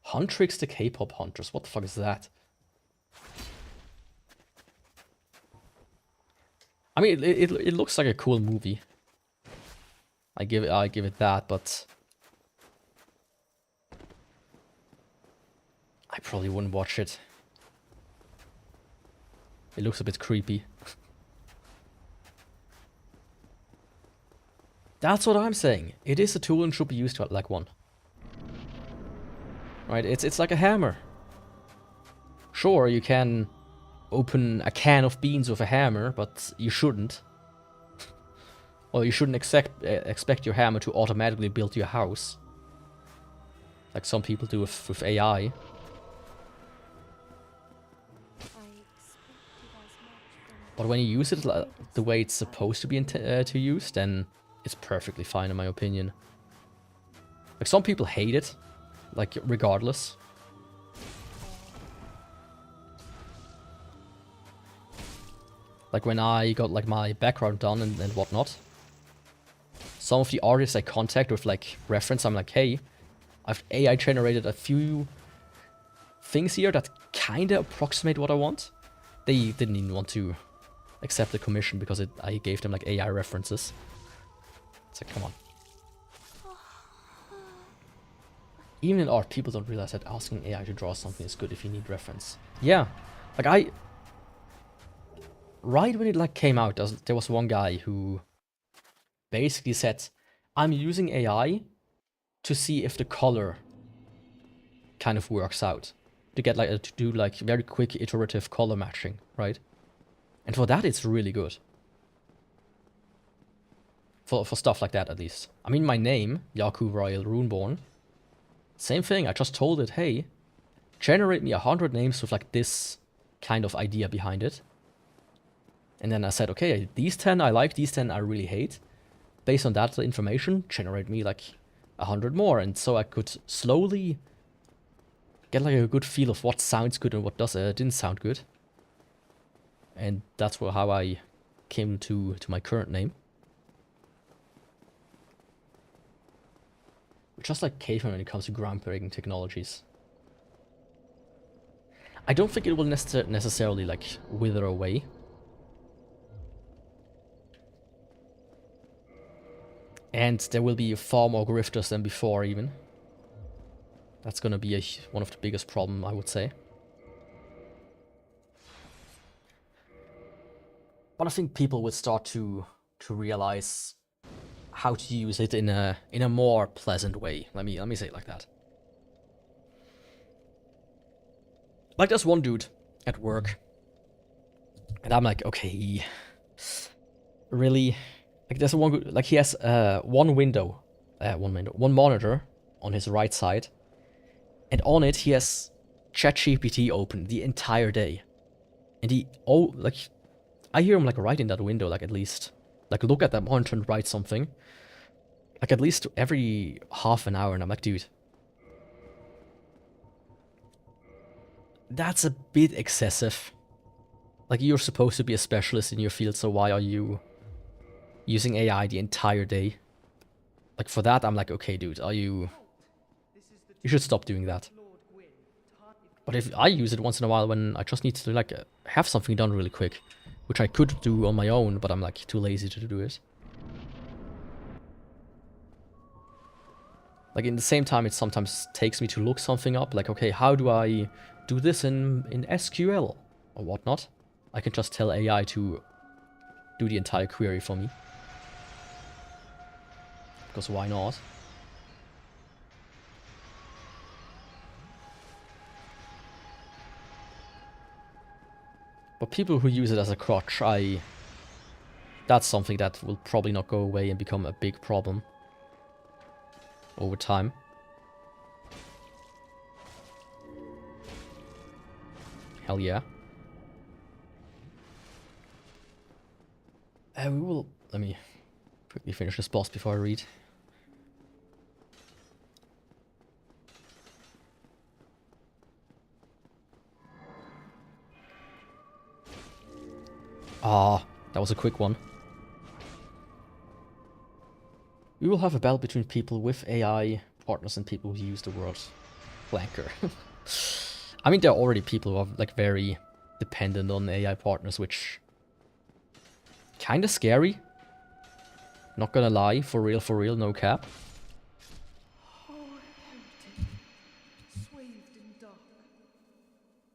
Huntrix the K-pop Hunters. What the fuck is that? I mean, it looks like a cool movie. I give it that, but I probably wouldn't watch it. It looks a bit creepy. That's what I'm saying. It is a tool and should be used like one. Right? It's like a hammer. Sure, you can open a can of beans with a hammer, but you shouldn't. Or you shouldn't expect your hammer to automatically build your house, like some people do with AI. But when you use it the way it's supposed to be to use, then it's perfectly fine in my opinion. Like, some people hate it, like, regardless. Like, when I got like my background done and whatnot, some of the artists I contact with like reference, I'm like, hey, I've AI generated a few things here that kinda approximate what I want. They didn't even want to accept the commission because I gave them like AI references. It's like, come on. Even in art, people don't realize that asking AI to draw something is good if you need reference. Yeah, like right when it like came out, there was one guy who basically said, I'm using AI to see if the color kind of works out. To get like to do like very quick iterative color matching, right? And for that it's really good. For stuff like that, at least. I mean, my name, Yaku Royal Runeborn, same thing. I just told it, hey, generate me 100 names with like this kind of idea behind it. And then I said, okay, these 10 I like, these 10 I really hate. Based on that information, generate me like 100 more. And so I could slowly get like a good feel of what sounds good and what didn't sound good. And that's how I came to my current name. Just like caveman when it comes to groundbreaking technologies. I don't think it will necessarily like wither away. And there will be far more grifters than before even. That's gonna be one of the biggest problems, I would say. But I think people will start to realize how to use it in a more pleasant way. Let me say it like that. Like, there's one dude at work, and I'm like, okay, really? Like, there's one, like, he has one monitor on his right side, and on it he has ChatGPT open the entire day. And like, I hear him like right in that window, like at least, like look at that monitor and write something. Like at least every half an hour, and I'm like, dude, that's a bit excessive. Like, you're supposed to be a specialist in your field, so why are you using AI the entire day? Like, for that, I'm like, okay, dude, you should stop doing that. But if I use it once in a while when I just need to, like, have something done really quick, which I could do on my own, but I'm, like, too lazy to do it. Like, in the same time, it sometimes takes me to look something up, like, okay, how do I do this in SQL or whatnot? I can just tell AI to do the entire query for me. Because why not? But people who use it as a crutch, that's something that will probably not go away and become a big problem over time. Hell yeah. Let me quickly finish this boss before I read. Ah, that was a quick one. We will have a battle between people with AI partners and people who use the word flanker. I mean, there are already people who are like very dependent on AI partners, which kind of scary. Not gonna lie, for real, no cap. Oh, heritage, swathed in dark,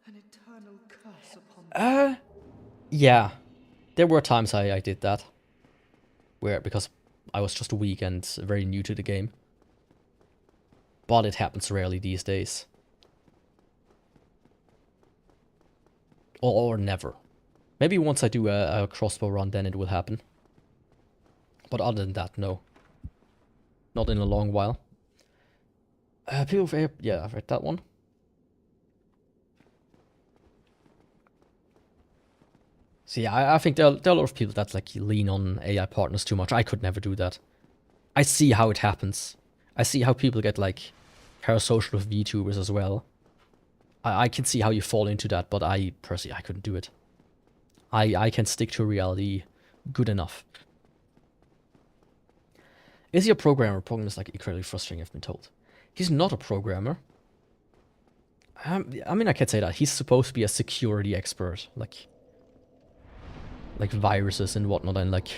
an eternal curse upon Yeah. There were times I did that. Because I was just weak and very new to the game. But it happens rarely these days. Or never. Maybe once I do a crossbow run, then it will happen. But other than that, no. Not in a long while. People with AI, yeah, I've read that one. So yeah, I think there are a lot of people that like lean on AI partners too much. I could never do that. I see how it happens. I see how people get like parasocial with VTubers as well. I can see how you fall into that, but I personally, I couldn't do it. I can stick to reality good enough. Is he a programmer? Programming is like incredibly frustrating, I've been told. He's not a programmer. I mean, I can't say that. He's supposed to be a security expert, like viruses and whatnot, and like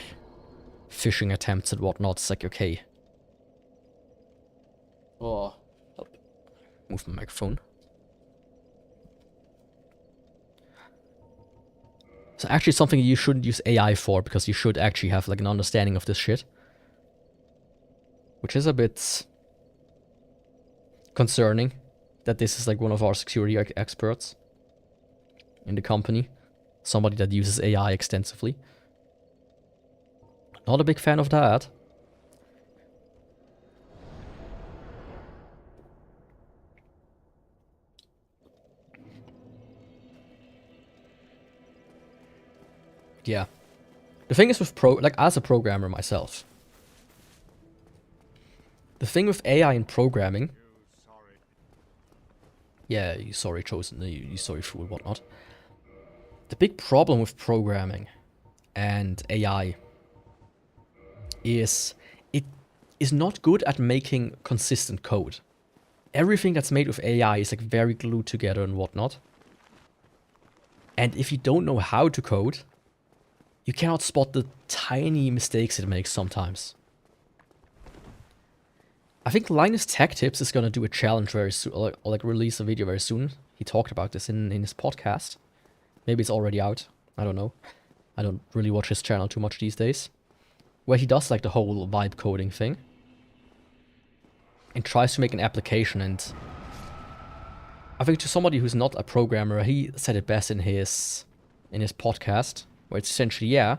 phishing attempts and whatnot. It's like, okay. Oh, help. Move my microphone. So actually something you shouldn't use AI for, because you should actually have like an understanding of this shit. Which is a bit concerning that this is like one of our security experts in the company. Somebody that uses AI extensively. Not a big fan of that. Yeah. The thing is with as a programmer myself. The thing with AI in programming. Yeah, you sorry chosen, you sorry fool, whatnot. The big problem with programming and AI is it is not good at making consistent code. Everything that's made with AI is like very glued together and whatnot. And if you don't know how to code, you cannot spot the tiny mistakes it makes sometimes. I think Linus Tech Tips is gonna do a challenge very soon, or like release a video very soon. He talked about this in his podcast. Maybe it's already out. I don't know. I don't really watch his channel too much these days. Where he does like the whole vibe coding thing. And tries to make an application, and I think to somebody who's not a programmer, he said it best in his podcast, where it's essentially, yeah,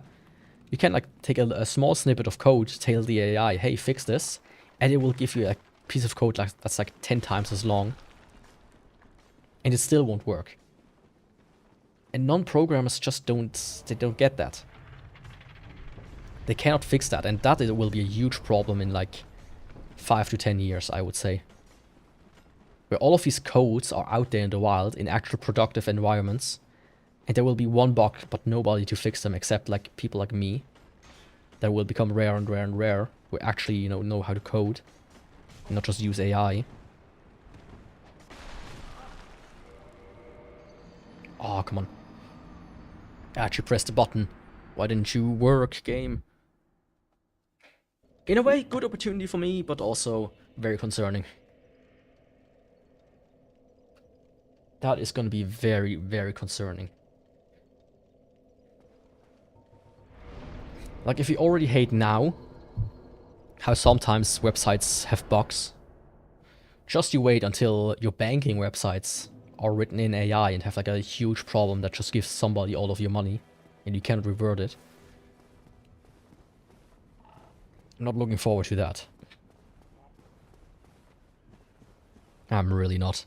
you can like take a small snippet of code, tell the AI, hey, fix this, and it will give you a piece of code that's like 10 times as long. And it still won't work. And non-programmers just don't get that. They cannot fix that, and that will be a huge problem in like 5 to 10 years, I would say. Where all of these codes are out there in the wild, in actual productive environments, and there will be one bug, but nobody to fix them except like people like me. That will become rare and rare and rare, who actually, you know how to code, and not just use AI. Oh, come on. I actually pressed the button. Why didn't you work, game? In a way, good opportunity for me, but also very concerning. That is going to be very, very concerning. Like, if you already hate now how sometimes websites have bugs, just you wait until your banking websites are written in AI and have like a huge problem that just gives somebody all of your money and you can't revert it. I'm not looking forward to that. I'm really not.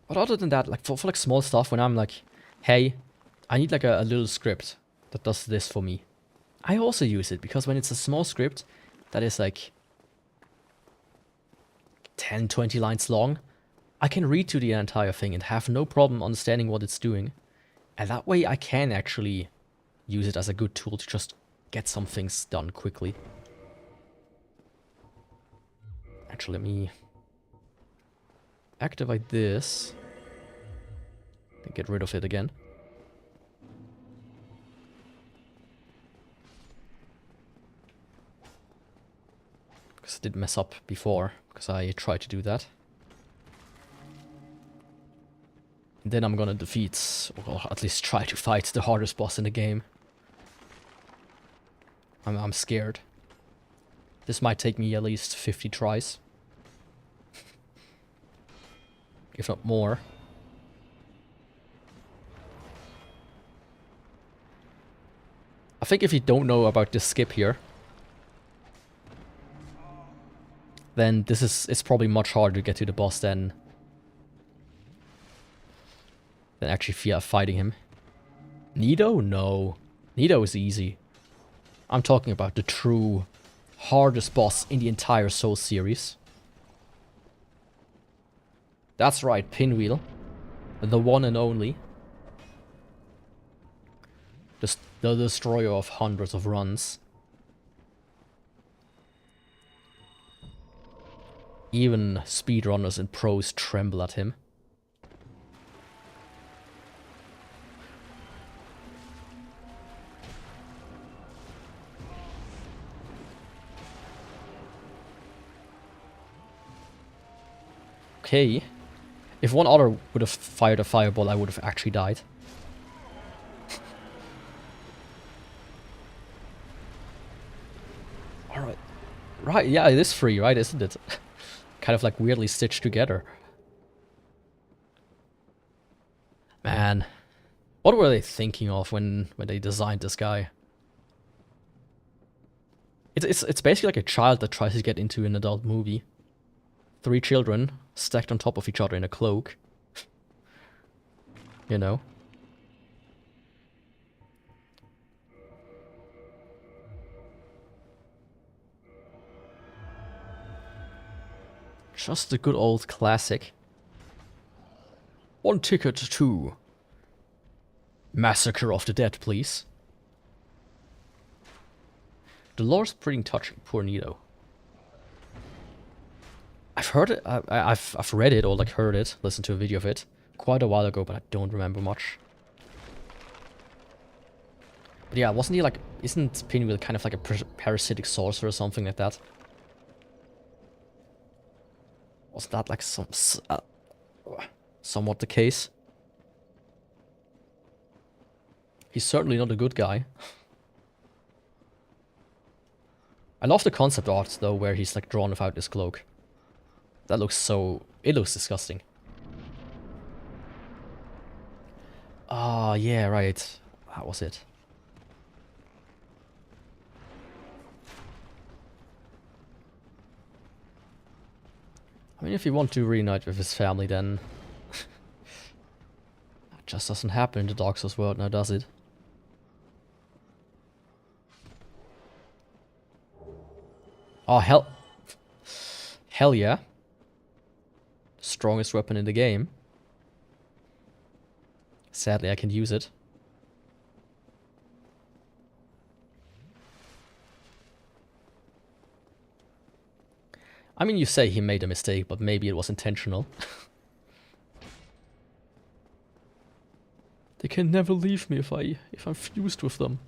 But other than that, like for like small stuff, when I'm like, hey, I need like a little script that does this for me, I also use it, because when it's a small script that is like 10, 20 lines long, I can read to the entire thing and have no problem understanding what it's doing. And that way I can actually use it as a good tool to just get some things done quickly. Actually, let me activate this and get rid of it again. Because it did mess up before, because I tried to do that. And then I'm gonna defeat, or at least try to fight, the hardest boss in the game. I'm scared. This might take me at least 50 tries. If not more. I think if you don't know about this skip here, then it's probably much harder to get to the boss than actually fighting him. Nido? No. Nido is easy. I'm talking about the true hardest boss in the entire Souls series. That's right, Pinwheel. The one and only. Just the destroyer of hundreds of runs. Even speedrunners and pros tremble at him. Okay. If one other would have fired a fireball, I would have actually died. Alright. Right, yeah, it is free, right, isn't it? Kind of like weirdly stitched together. Man. What were they thinking of when they designed this guy? It's basically like a child that tries to get into an adult movie. 3 children stacked on top of each other in a cloak. You know? Just a good old classic. 1 ticket to Massacre of the Dead, please. The lore's pretty touching, poor Nido. I've heard it, I've read it or like heard it, listened to a video of it quite a while ago, but I don't remember much. But yeah, wasn't he like, isn't Pinwheel kind of like a parasitic sorcerer or something like that? Was that like somewhat the case? He's certainly not a good guy. I love the concept art though, where he's like drawn without his cloak. That looks so... it looks disgusting. Ah, yeah, right. That was it. I mean, if you want to reunite with his family, then Just doesn't happen in the Dark Souls world now, does it? Oh, hell. Hell yeah. Strongest weapon in the game. Sadly, I can't use it. I mean, you say he made a mistake, but maybe it was intentional. They can never leave me if I'm fused with them.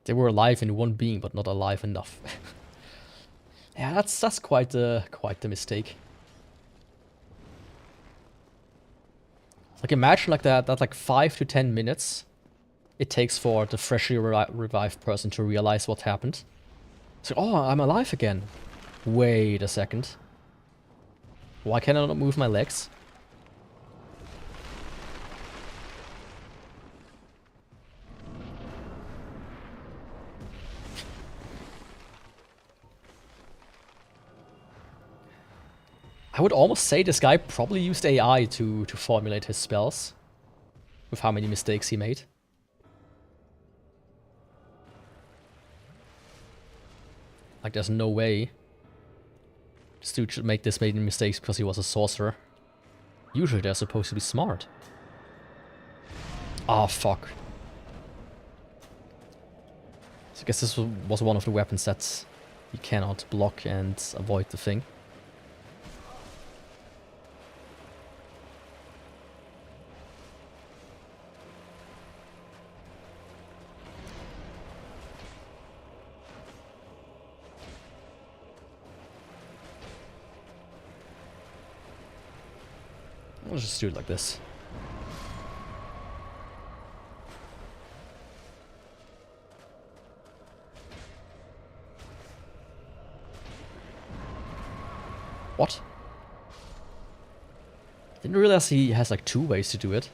They were alive in one being, but not alive enough. Yeah, that's quite the mistake. Like imagine like that like 5 to 10 minutes it takes for the freshly revived person to realize what happened. So, oh, I'm alive again. Wait a second. Why can I not move my legs? I would almost say this guy probably used AI to formulate his spells. With how many mistakes he made. Like, there's no way this dude should make this many mistakes because he was a sorcerer. Usually they're supposed to be smart. Ah, fuck. So I guess this was one of the weapons that you cannot block and avoid the thing. I'll just do it like this. What? Didn't realize he has like 2 ways to do it.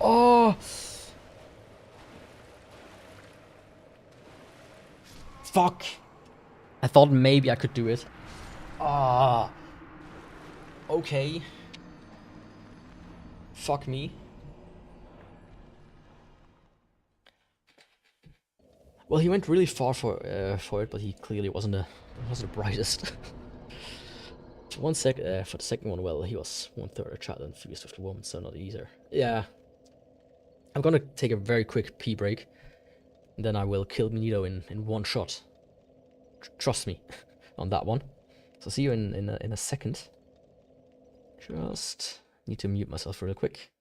Oh! Fuck! I thought maybe I could do it. Ah. Okay. Fuck me. Well, he went really far for it, but he clearly wasn't the brightest. For the second one, well, he was 1/3 a child and fused with the woman, so not easier. Yeah. I'm gonna take a very quick pee break, and then I will kill Benito in one shot. Trust me on that one. So see you in a second. Just need to mute myself real quick.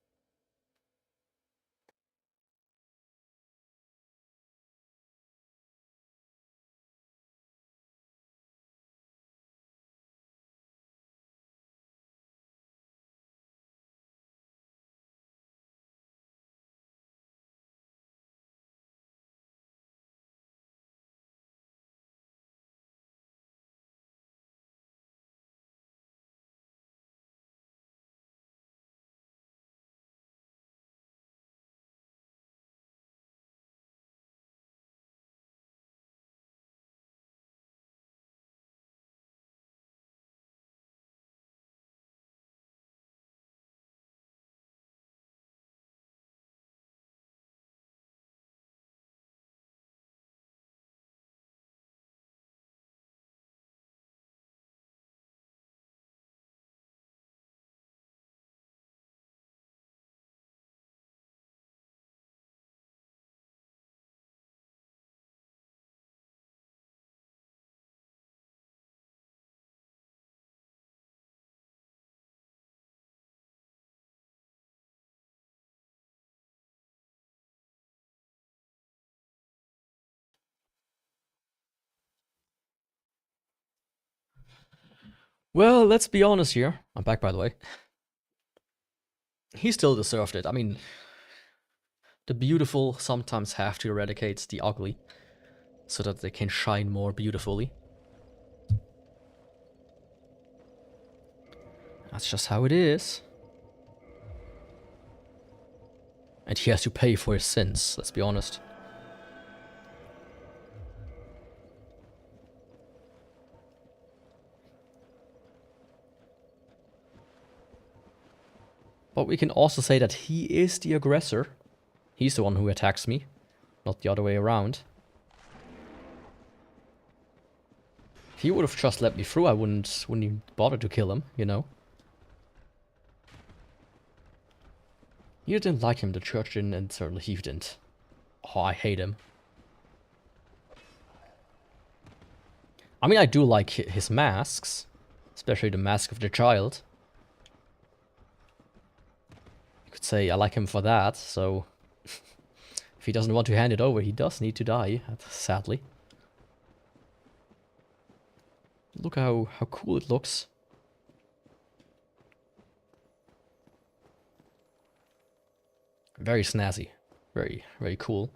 Well, let's be honest here. I'm back, by the way. He still deserved it. I mean, the beautiful sometimes have to eradicate the ugly, so that they can shine more beautifully. That's just how it is. And he has to pay for his sins, let's be honest. But we can also say that he is the aggressor. He's the one who attacks me, not the other way around. If he would have just let me through, I wouldn't even bother to kill him, you know. You didn't like him, the church didn't, and certainly he didn't. Oh, I hate him. I mean, I do like his masks, especially the mask of the child. You could say I like him for that, so if he doesn't want to hand it over, he does need to die, sadly. Look how cool it looks. Very snazzy. Very, very cool.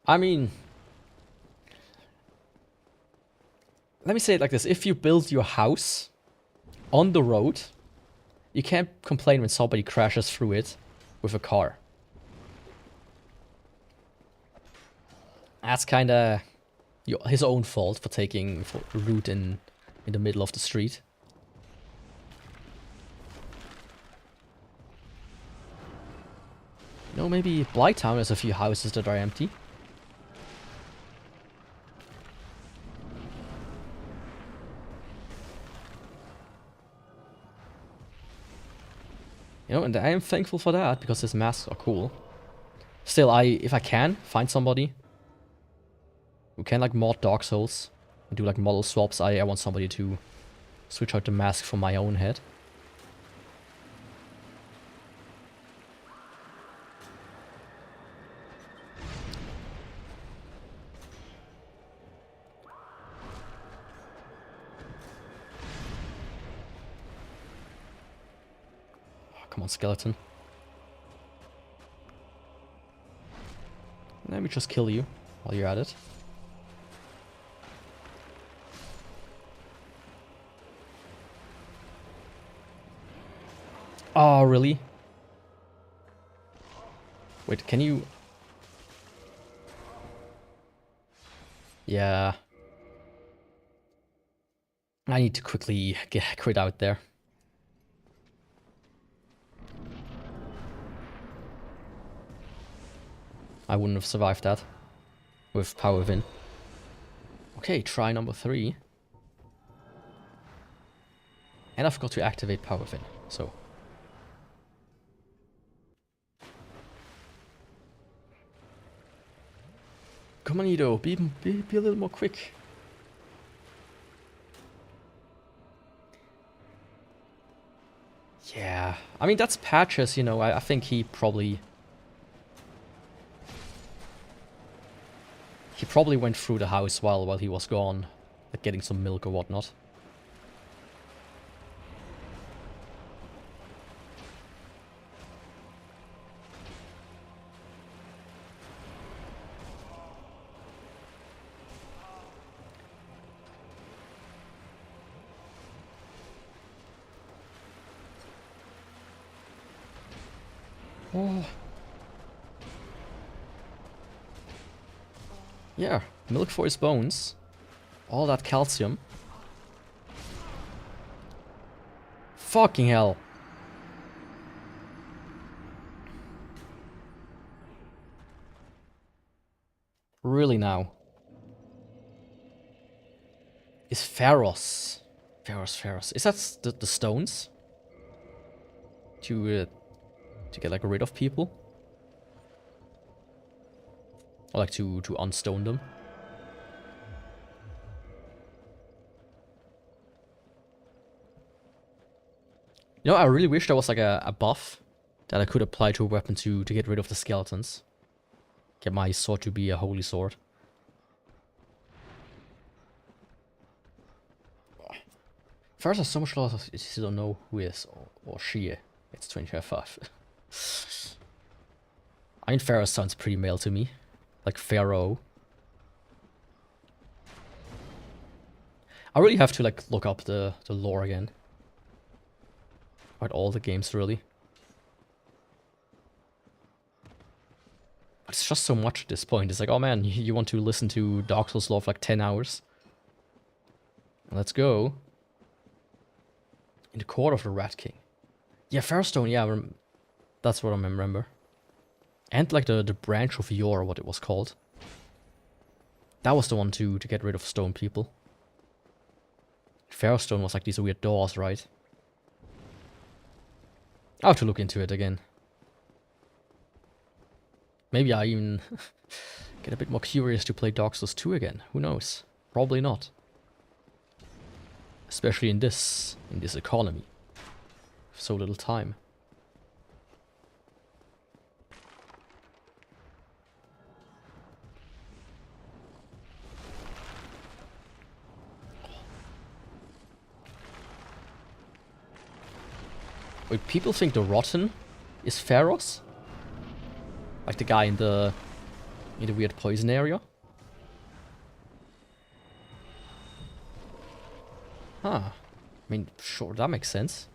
I mean, let me say it like this. If you build your house on the road, you can't complain when somebody crashes through it with a car. That's kind of his own fault for taking a route in the middle of the street. You know, maybe Blighttown has a few houses that are empty. You know, and I am thankful for that, because his masks are cool. Still, if I can, find somebody who can, like, mod Dark Souls and do, like, model swaps, I want somebody to switch out the mask for my own head. Oh, come on, skeleton. Let me just kill you while you're at it. Oh, really? Wait, can you... Yeah. I need to quickly quit out there. I wouldn't have survived that with Power Win. Okay, try number 3. And I forgot to activate Power Win, so... Come on, Ido, be a little more quick. Yeah, I mean, that's Patches, you know, I think he probably went through the house while he was gone, like getting some milk or whatnot. Oh. Yeah, milk for his bones. All that calcium. Fucking hell. Really now? Is Pharos. Is that the stones? To get like rid of people? Or like to unstone them? You know, I really wish there was like a buff that I could apply to a weapon to get rid of the skeletons. Get my sword to be a holy sword. First, there's so much loss, you still don't know who is or she. It's 25. I mean, Pharaoh sounds pretty male to me. Like Pharaoh. I really have to like look up the lore again. About all the games really. But it's just so much at this point. It's like, oh man, you want to listen to Dark Souls lore for like 10 hours? Let's go. In the Court of the Rat King. Yeah, Fairstone, yeah, that's what I remember. And like the branch of Yor, what it was called. That was the one to get rid of stone people. Fairstone was like these weird doors, right? I'll have to look into it again. Maybe I even get a bit more curious to play Dark Souls 2 again. Who knows? Probably not. Especially in this economy. So little time. Wait, people think the Rotten is Pharos? Like the guy in the weird poison area? Huh. I mean, sure, that makes sense.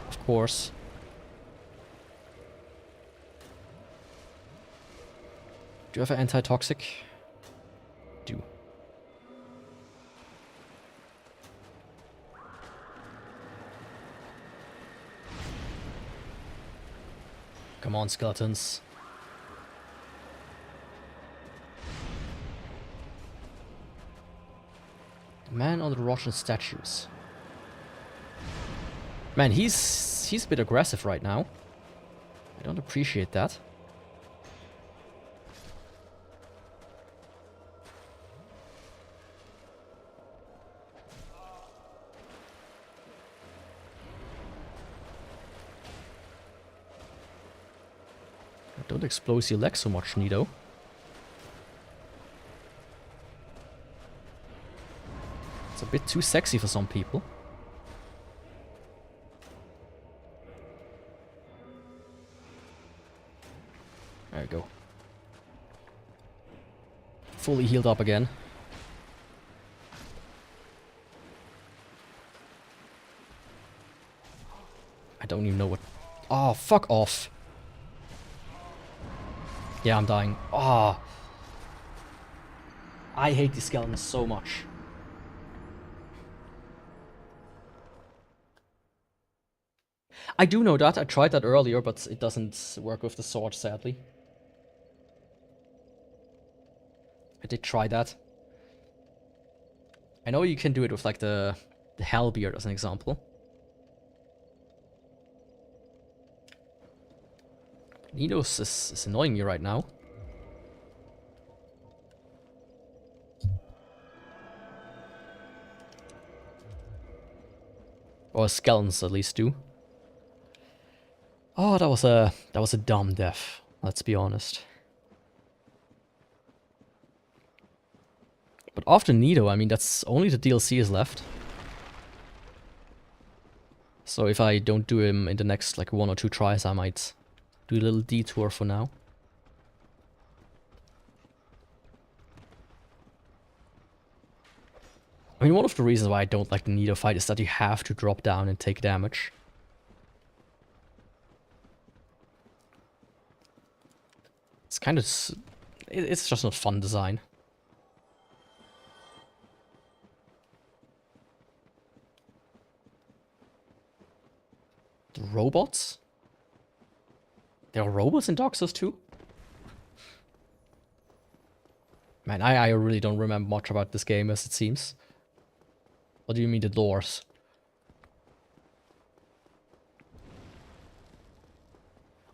Of course. Do you have an anti-toxic? Do. Come on, skeletons. Man on the Russian statues. Man, he's a bit aggressive right now. I don't appreciate that. Don't explode your leg so much, Nido. It's a bit too sexy for some people. There you go. Fully healed up again. I don't even know what... Oh, fuck off. Yeah, I'm dying. Oh. I hate these skeletons so much. I do know that. I tried that earlier, but it doesn't work with the sword, sadly. I did try that. I know you can do it with like the Hellbeard as an example. Nidos is annoying me right now. Or skeletons at least do. Oh, that was a dumb death. Let's be honest. But after Nido, I mean, that's only the DLC is left. So if I don't do him in the next like 1 or 2 tries, I might do a little detour for now. I mean, one of the reasons why I don't like the Nido fight is that you have to drop down and take damage. It's kind of... it's just not fun design. The robots? There are robots in Dark Souls 2? Man, I really don't remember much about this game as it seems. What do you mean the doors?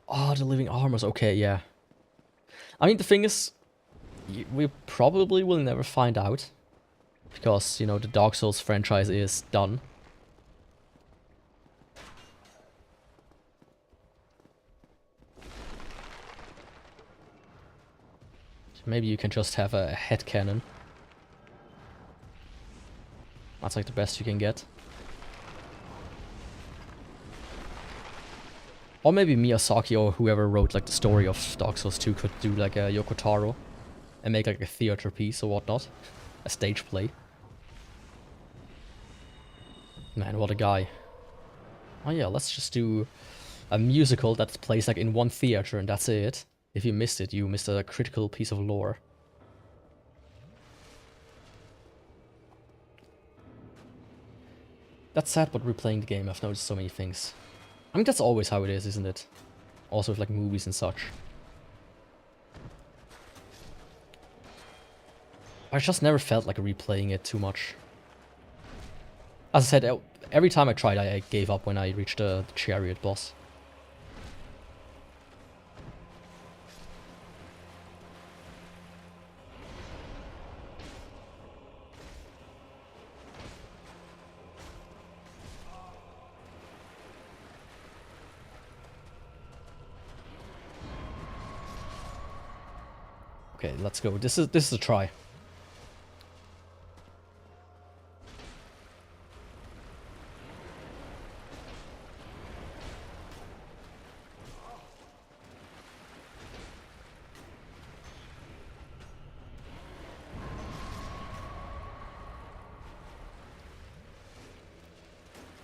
Oh, the living armors. Okay, yeah. I mean, the thing is, we probably will never find out. Because, you know, the Dark Souls franchise is done. Maybe you can just have a headcanon. That's like the best you can get. Or maybe Miyazaki or whoever wrote like the story of Dark Souls 2 could do like a Yoko Taro and make like a theater piece or whatnot. A stage play. Man, what a guy. Oh yeah, let's just do a musical that plays like in one theater and that's it. If you missed it, you missed a critical piece of lore. That's sad, but replaying the game, I've noticed so many things. I mean, that's always how it is, isn't it? Also with like movies and such. I just never felt like replaying it too much. As I said, every time I tried, I gave up when I reached the chariot boss. Okay, let's go. This is a try.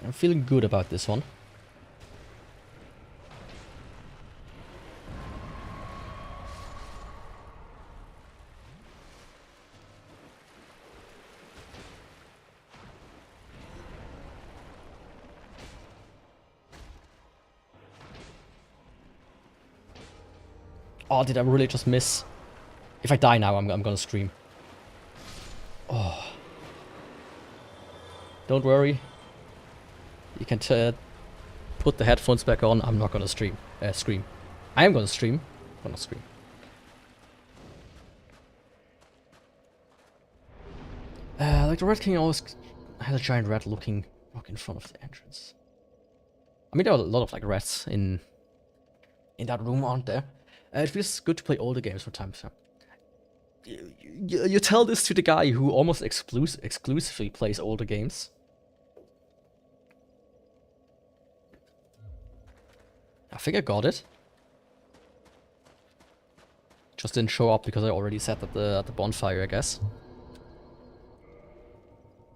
I'm feeling good about this one. Oh, did I really just miss? If I die now, I'm gonna scream. Oh. Don't worry. You can put the headphones back on. I'm not gonna scream. I am gonna stream. I'm gonna scream. Like the Red King always had a giant rat looking in front of the entrance. I mean, there are a lot of like rats in that room, aren't there? It feels good to play older games from time to time. You tell this to the guy who almost exclusively plays older games. I think I got it. Just didn't show up because I already sat at the bonfire, I guess.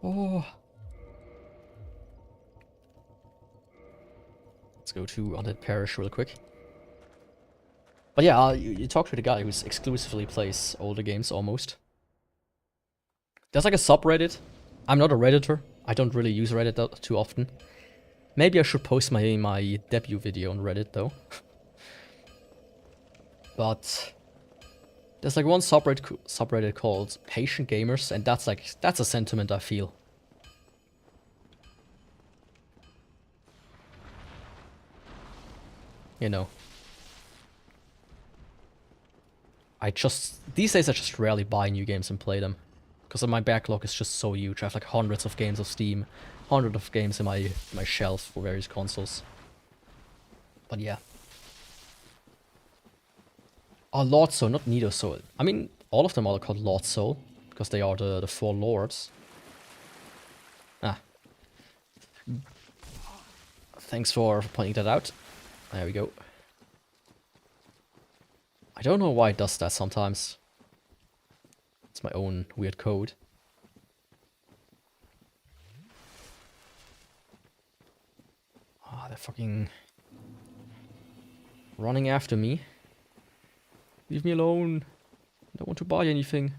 Oh. Let's go to Undead Parish real quick. But yeah, you talk to the guy who exclusively plays older games, almost. There's like a subreddit. I'm not a Redditor. I don't really use Reddit too often. Maybe I should post my debut video on Reddit, though. But there's like one subreddit called Patient Gamers, and that's a sentiment I feel. You know. These days I just rarely buy new games and play them. Because my backlog is just so huge. I have like hundreds of games of Steam, hundreds of games in my shelf for various consoles. But yeah. Oh, Lord Soul, not Nido Soul. I mean, all of them are called Lord Soul, because they are the four lords. Ah. Thanks for pointing that out. There we go. I don't know why it does that sometimes. It's my own weird code. Ah, they're fucking running after me. Leave me alone. I don't want to buy anything.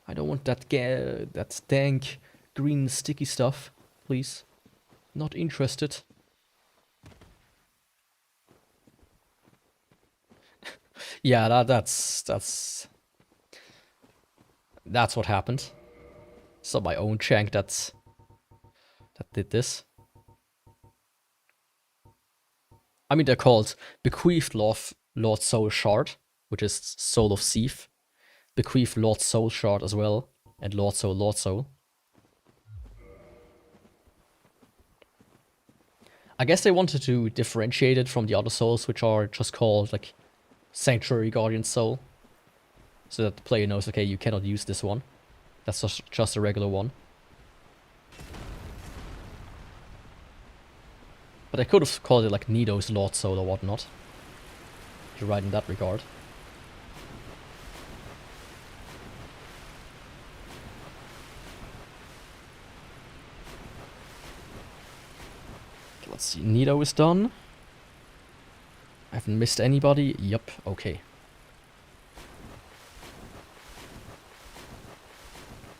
I don't want that dank green sticky stuff, please. Not interested. Yeah, that's what happened. It's not my own shank that did this. I mean, they're called Bequeathed Lord Soul Shard, which is Soul of Thief. Bequeathed Lord Soul Shard as well, and Lord Soul, Lord Soul. I guess they wanted to differentiate it from the other souls, which are just called like Sanctuary Guardian Soul. So that the player knows, okay, you cannot use this one. That's just a regular one. But I could have called it like Nido's Lord Soul or whatnot. If you're right in that regard. Okay, let's see, Nido is done. I haven't missed anybody. Yup, okay.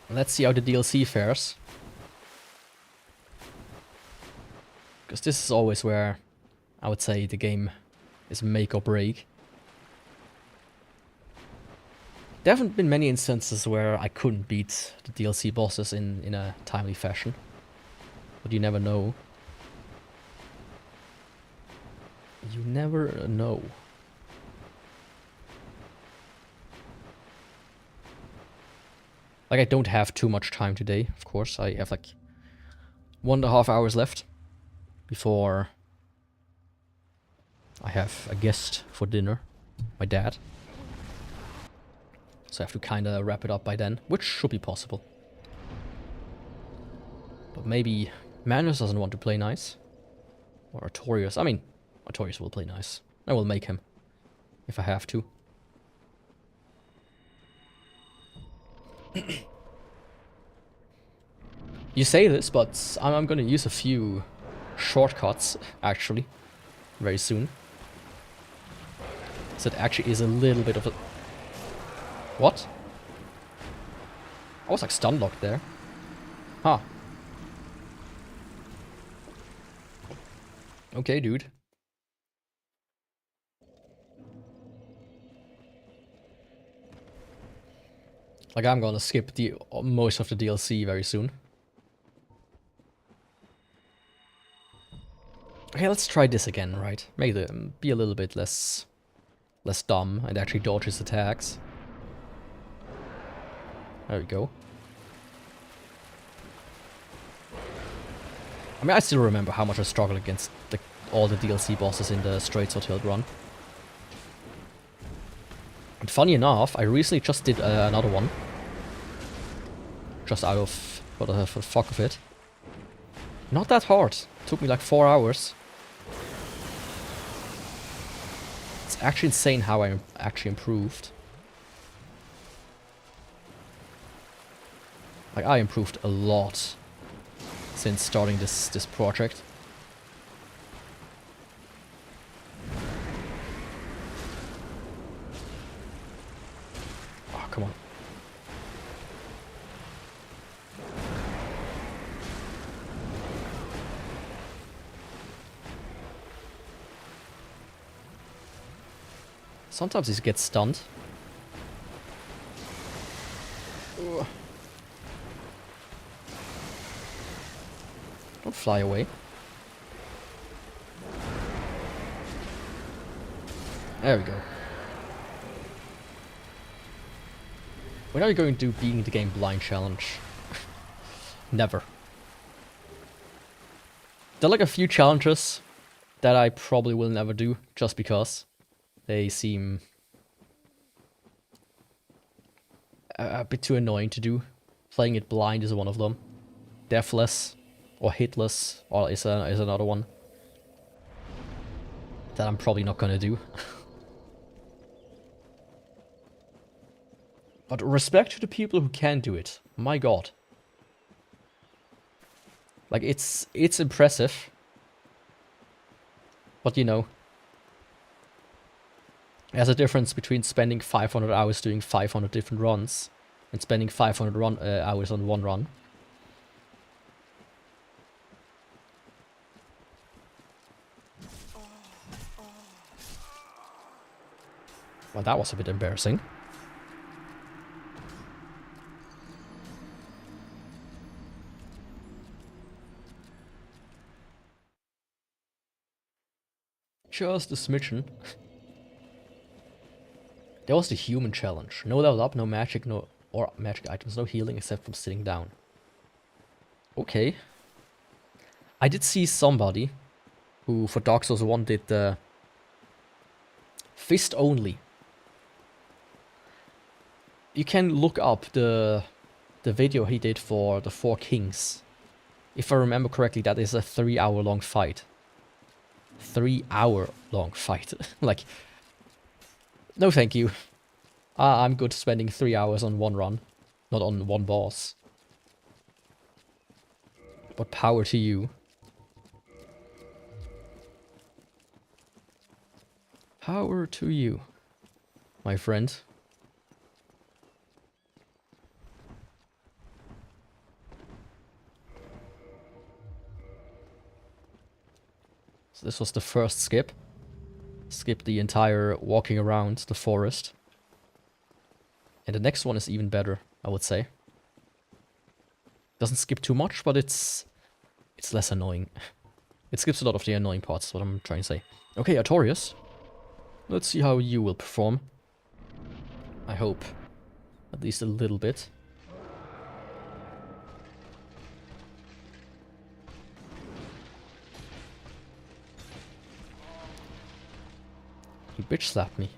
Let's see how the DLC fares. Because this is always where I would say the game is make or break. There haven't been many instances where I couldn't beat the DLC bosses in a timely fashion. But you never know. You never know. Like, I don't have too much time today, of course. I have like 1.5 hours left before I have a guest for dinner, my dad. So I have to kind of wrap it up by then, which should be possible. But maybe Manus doesn't want to play nice. Or Artorius. I mean, Artorius will play nice. I will make him, if I have to. You say this, but I'm gonna use a few shortcuts, actually, very soon. So it actually is a little bit of a... What? I was like stun locked there. Huh. Okay, dude. Like, I'm gonna skip the most of the DLC very soon. Okay, let's try this again, right? Make them be a little bit less dumb and actually dodge his attacks. There we go. I mean, I still remember how much I struggled against all the DLC bosses in the Straits Hotel run. And funny enough, I recently just did another one. Just out of, for the fuck of it. Not that hard. Took me like 4 hours. It's actually insane how I actually improved. Like, I improved a lot since starting this project. Oh, come on. Sometimes he gets stunned. Ugh. Don't fly away. There we go. When are you going to do beating the game blind challenge? Never. There are like a few challenges that I probably will never do just because they seem a bit too annoying to do. Playing it blind is one of them. Deathless or hitless or is another one that I'm probably not gonna do. But respect to the people who can do it. My god. Like, it's impressive. But you know, there's a difference between spending 500 hours doing 500 different runs and spending 500 hours on one run. Well, that was a bit embarrassing. Just a smidgen. There was the human challenge. No level up, no magic, or magic items, no healing except from sitting down. Okay. I did see somebody who, for Dark Souls 1, did the fist only. You can look up the video he did for the Four Kings. If I remember correctly, that is a 3-hour long fight. 3-hour long fight. Like, no thank you. I'm good spending 3 hours on one run, not on one boss. But power to you. Power to you, my friend. So this was the first skip. Skip the entire walking around the forest. And the next one is even better, I would say. Doesn't skip too much, but it's less annoying. It skips a lot of the annoying parts, is what I'm trying to say. Okay, Artorias. Let's see how you will perform. I hope. At least a little bit. He bitch slapped me.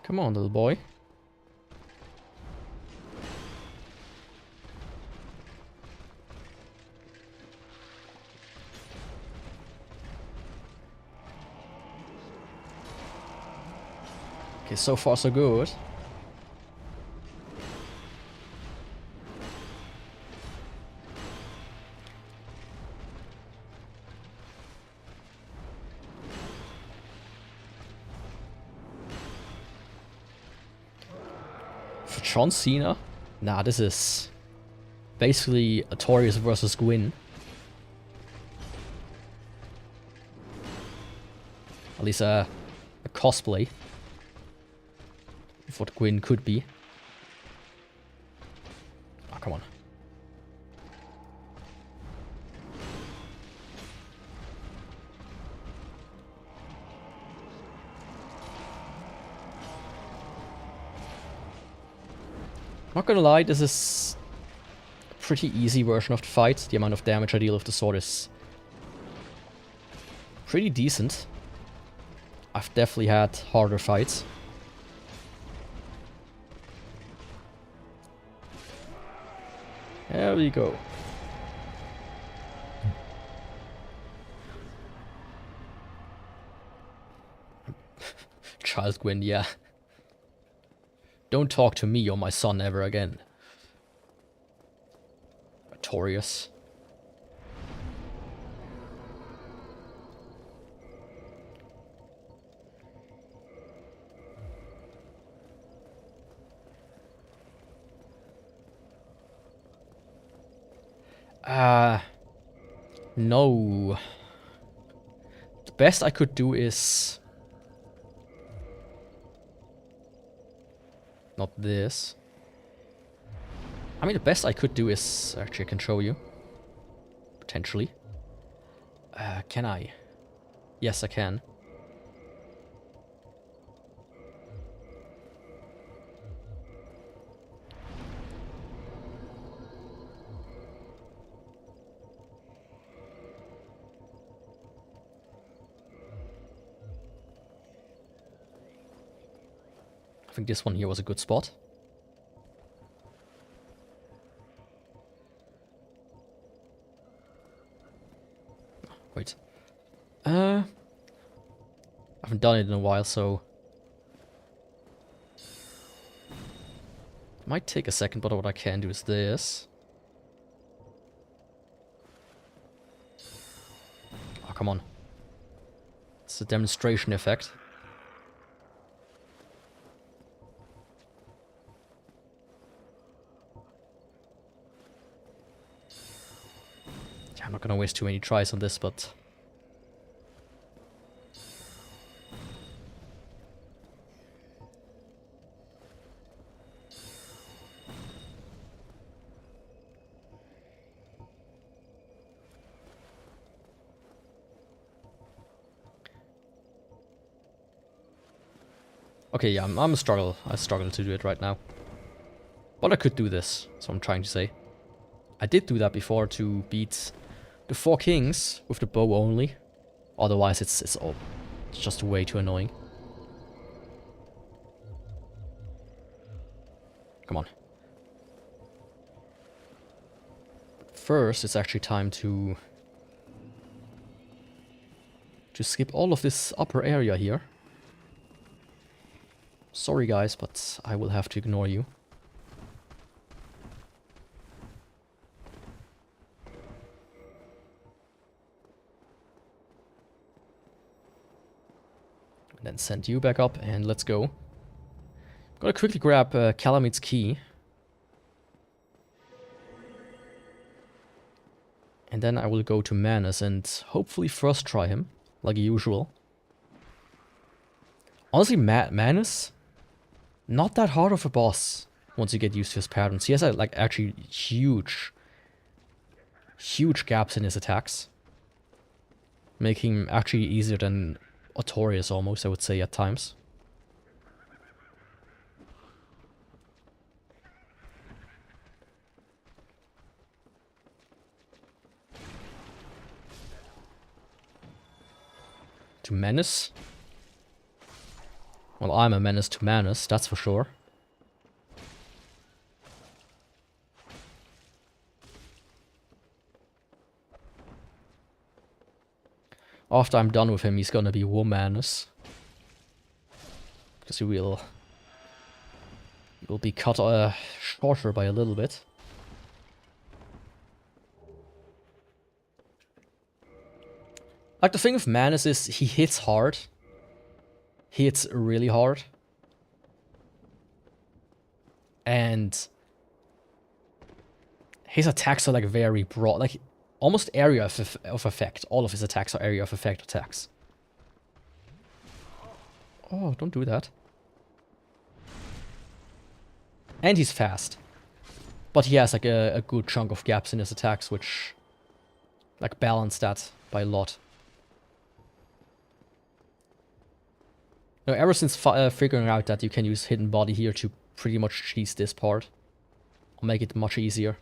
Come on, little boy. Okay, so far so good. For John Cena? Nah, this is basically Artorias versus Gwyn. At least a cosplay of what Gwyn could be. Oh, come on. Not gonna lie, this is a pretty easy version of the fight. The amount of damage I deal with the sword is pretty decent. I've definitely had harder fights. There we go. Child Gwyn, yeah. Don't talk to me or my son ever again. Artorias. No. The best I could do is... not this. I mean, the best I could do is... actually, I can show you. Potentially. Can I? Yes, I can. I think this one here was a good spot. Wait. I haven't done it in a while, so... it might take a second, but what I can do is this. Oh, come on. It's a demonstration effect. I'm not gonna waste too many tries on this, but... okay, yeah, I'm a struggle. I struggle to do it right now. But I could do this, so I'm trying to say. I did do that before to beat the 4 kings with the bow only. Otherwise, it's just way too annoying. Come on. First, it's actually time to skip all of this upper area here. Sorry guys, but I will have to ignore you. And then send you back up and let's go. Gotta quickly grab Calamit's key. And then I will go to Manus and hopefully first try him, like usual. Honestly, Manus, not that hard of a boss once you get used to his patterns. He has like actually huge gaps in his attacks, making him actually easier than Artorias almost, I would say, at times. To Menace? Well, I'm a menace to Manus, that's for sure. After I'm done with him, he's gonna be Womanus. Because he will be cut shorter by a little bit. Like, the thing with Manus is he hits hard. He hits really hard. And his attacks are like very broad, like almost area of effect. All of his attacks are area of effect attacks. Oh, don't do that. And he's fast. But he has like a good chunk of gaps in his attacks, which like balance that by a lot. Now, ever since figuring out that you can use hidden body here to pretty much cheese this part, or make it much easier,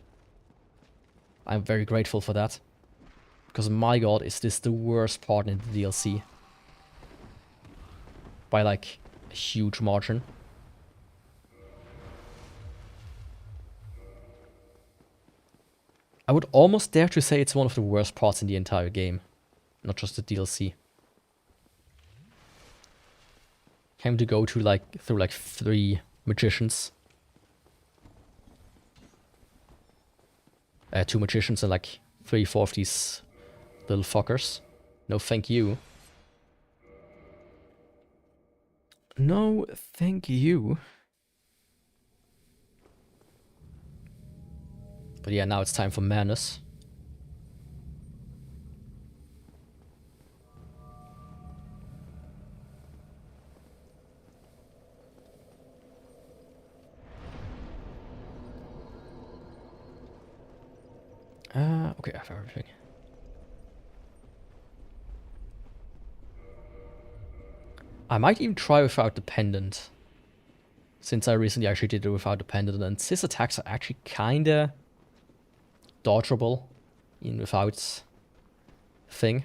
I'm very grateful for that. Because my god, is this the worst part in the DLC. By like a huge margin. I would almost dare to say it's one of the worst parts in the entire game. Not just the DLC. Came to go to through 3 magicians. 2 magicians and like 3-4 of these little fuckers. No thank you. No thank you. But yeah, now it's time for Manus. Okay, I have everything. I might even try without the pendant. Since I recently actually did it without the pendant, and his attacks are actually kinda dodgeable, even without thing.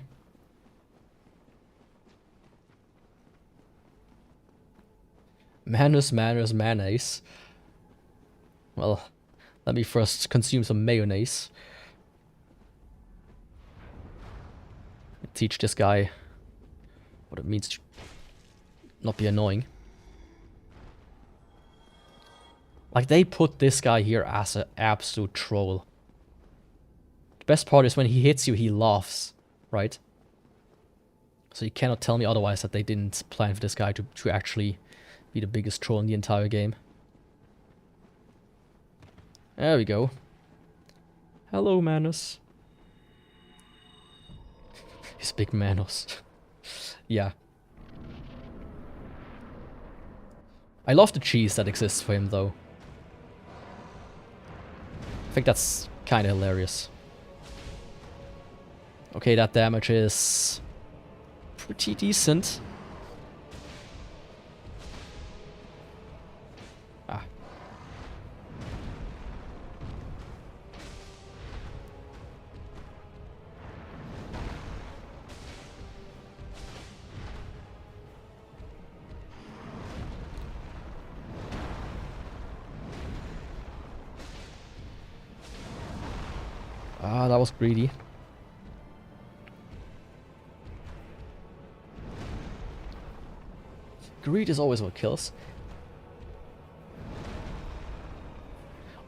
Manus, mayonnaise. Well, let me first consume some mayonnaise. Teach this guy what it means to not be annoying. Like, they put this guy here as an absolute troll. The best part is when he hits you, he laughs, right? So you cannot tell me otherwise that they didn't plan for this guy to actually be the biggest troll in the entire game. There we go. Hello, Manus. His big Manus. Yeah. I love the cheese that exists for him, though. I think that's kind of hilarious. Okay, that damage is pretty decent. Ah. Ah, that was greedy. Greed is always what kills.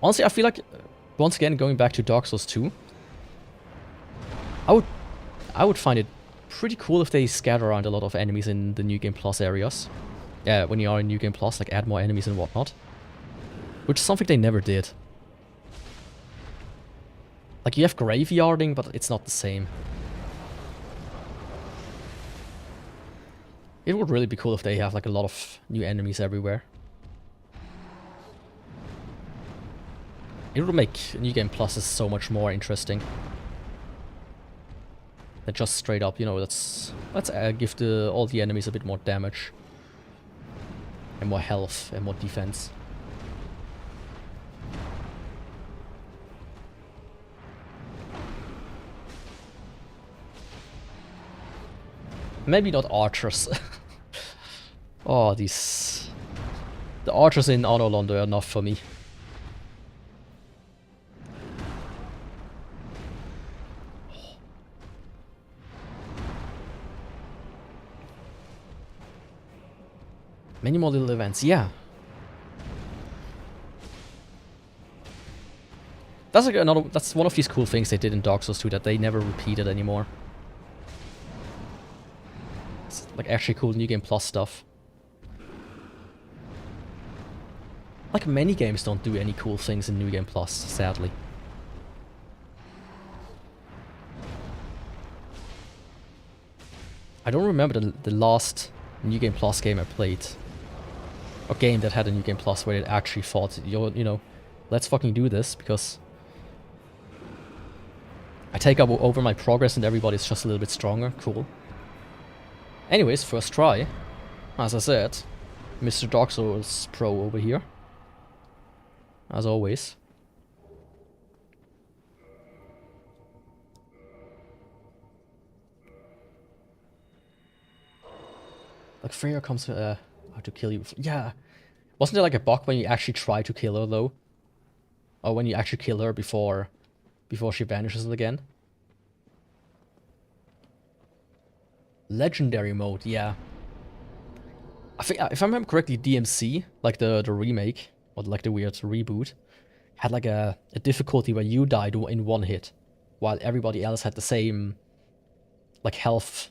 Honestly, I feel like, once again, going back to Dark Souls 2, I would find it pretty cool if they scatter around a lot of enemies in the New Game Plus areas. Yeah, when you are in New Game Plus, like add more enemies and whatnot. Which is something they never did. Like, you have graveyarding, but it's not the same. It would really be cool if they have like a lot of new enemies everywhere. It would make New Game Pluses so much more interesting than just straight up, you know, let's give all the enemies a bit more damage. And more health and more defense. Maybe not archers. Oh, these... The archers in Honor Londo are enough for me. Many more little events, yeah. That's like another. That's one of these cool things they did in Dark Souls 2 that they never repeated anymore. It's like actually cool New Game Plus stuff. Like many games don't do any cool things in New Game Plus, sadly. I don't remember the last New Game Plus game I played. A game that had a New Game Plus where it actually thought, you know, let's fucking do this, because I take over my progress and everybody's just a little bit stronger. Cool. Anyways, first try. As I said, Mr. Dark Souls Pro over here. As always. Like Freya comes how to kill you. Yeah. Wasn't there like a bug when you actually try to kill her though? Or when you actually kill her before she vanishes again? Legendary mode, yeah. I think, if I remember correctly, DMC, like the remake, or like the weird reboot, had like a difficulty where you died in one hit, while everybody else had the same like health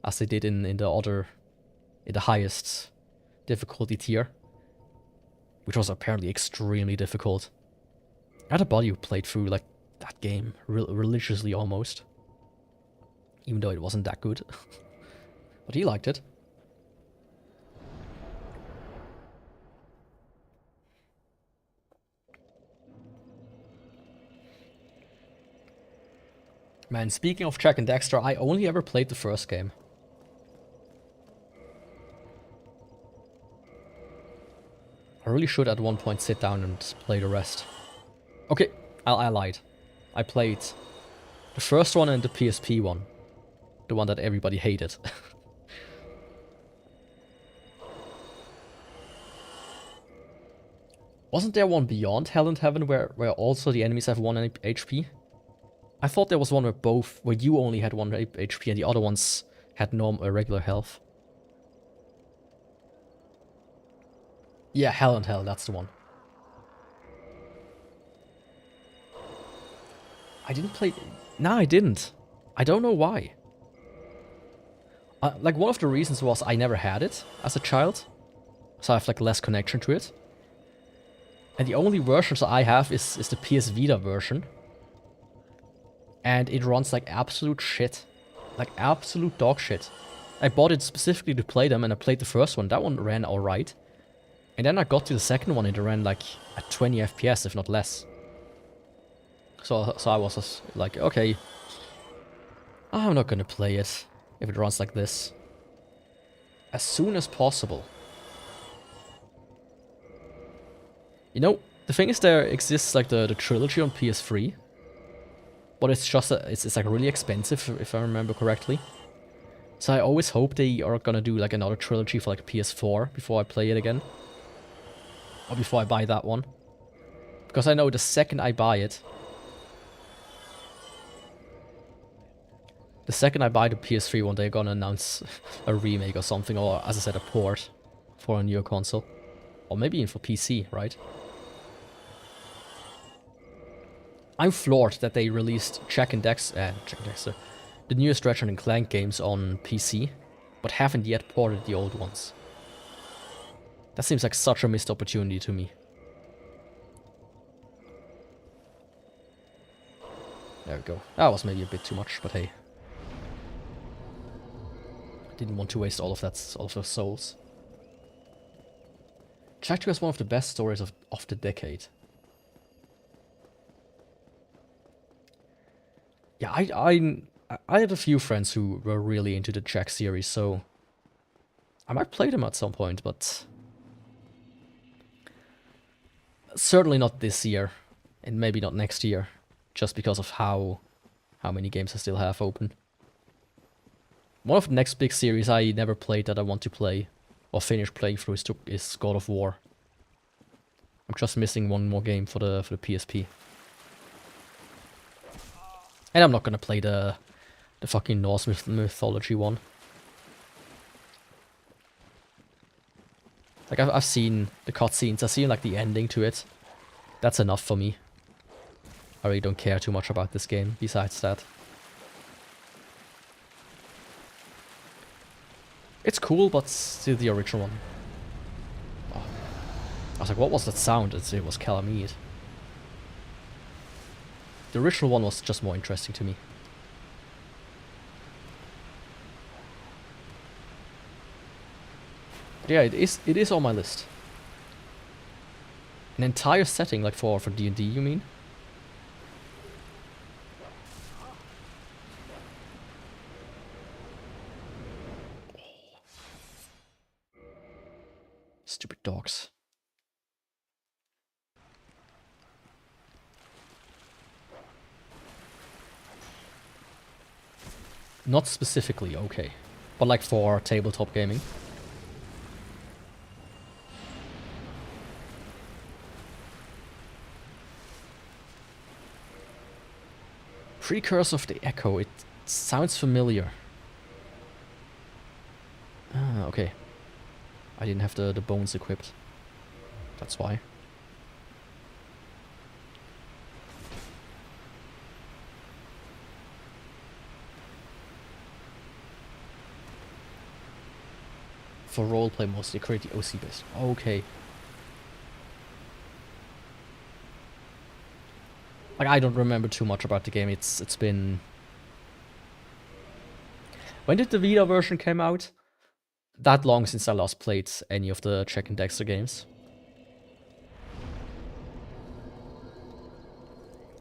as they did in the highest difficulty tier, which was apparently extremely difficult. I had a buddy who played through like that game religiously almost, even though it wasn't that good, but he liked it. Man, speaking of Jak and Daxter, I only ever played the first game. I really should at one point sit down and play the rest. Okay, I lied. I played the first one and the PSP one. The one that everybody hated. Wasn't there one beyond Hell and Heaven where also the enemies have 1 HP? I thought there was one where you only had 1 HP and the other ones had regular health. Yeah, Hell and Hell, that's the one. I didn't play... Nah, I didn't. I don't know why. Like, one of the reasons was I never had it as a child. So I have, like, less connection to it. And the only versions I have is the PS Vita version. And it runs like absolute shit. Like absolute dog shit. I bought it specifically to play them, and I played the first one. That one ran alright. And then I got to the second one, and it ran like at 20 FPS, if not less. So I was just like, okay, I'm not gonna play it if it runs like this. As soon as possible. You know, the thing is, there exists like the trilogy on PS3. But it's just, it's like really expensive, if I remember correctly. So I always hope they are gonna do like another trilogy for like PS4 before I play it again. Or before I buy that one. Because I know the second I buy it, The second I buy the PS3 one, they're gonna announce a remake or something, or as I said, a port for a newer console. Or maybe even for PC, right? I'm floored that they released Jack and Dexter, the newest Ratchet and Clank games on PC, but haven't yet ported the old ones. That seems like such a missed opportunity to me. There we go. That was maybe a bit too much, but hey. Didn't want to waste all of those souls. Jack 2 has one of the best stories of the decade. Yeah, I had a few friends who were really into the Jack series, so I might play them at some point, but certainly not this year, and maybe not next year, just because of how many games I still have open. One of the next big series I never played that I want to play, or finish playing through, is God of War. I'm just missing one more game for the PSP. And I'm not gonna play the fucking Norse mythology one. Like, I've seen the cutscenes, I've seen like the ending to it. That's enough for me. I really don't care too much about this game, besides that. It's cool, but still the original one. Oh. I was like, what was that sound? It was Calamite. The original one was just more interesting to me. But yeah, it is on my list. An entire setting, like for D&D, you mean? Stupid dogs. Not specifically, okay. But like for tabletop gaming. Precursor of the AKKO, it sounds familiar. Ah, okay. I didn't have the bones equipped. That's why. For roleplay mostly, create the OC base. Okay. Like, I don't remember too much about the game. It's been... When did the Vita version come out? That long since I last played any of the Jack and Dexter games.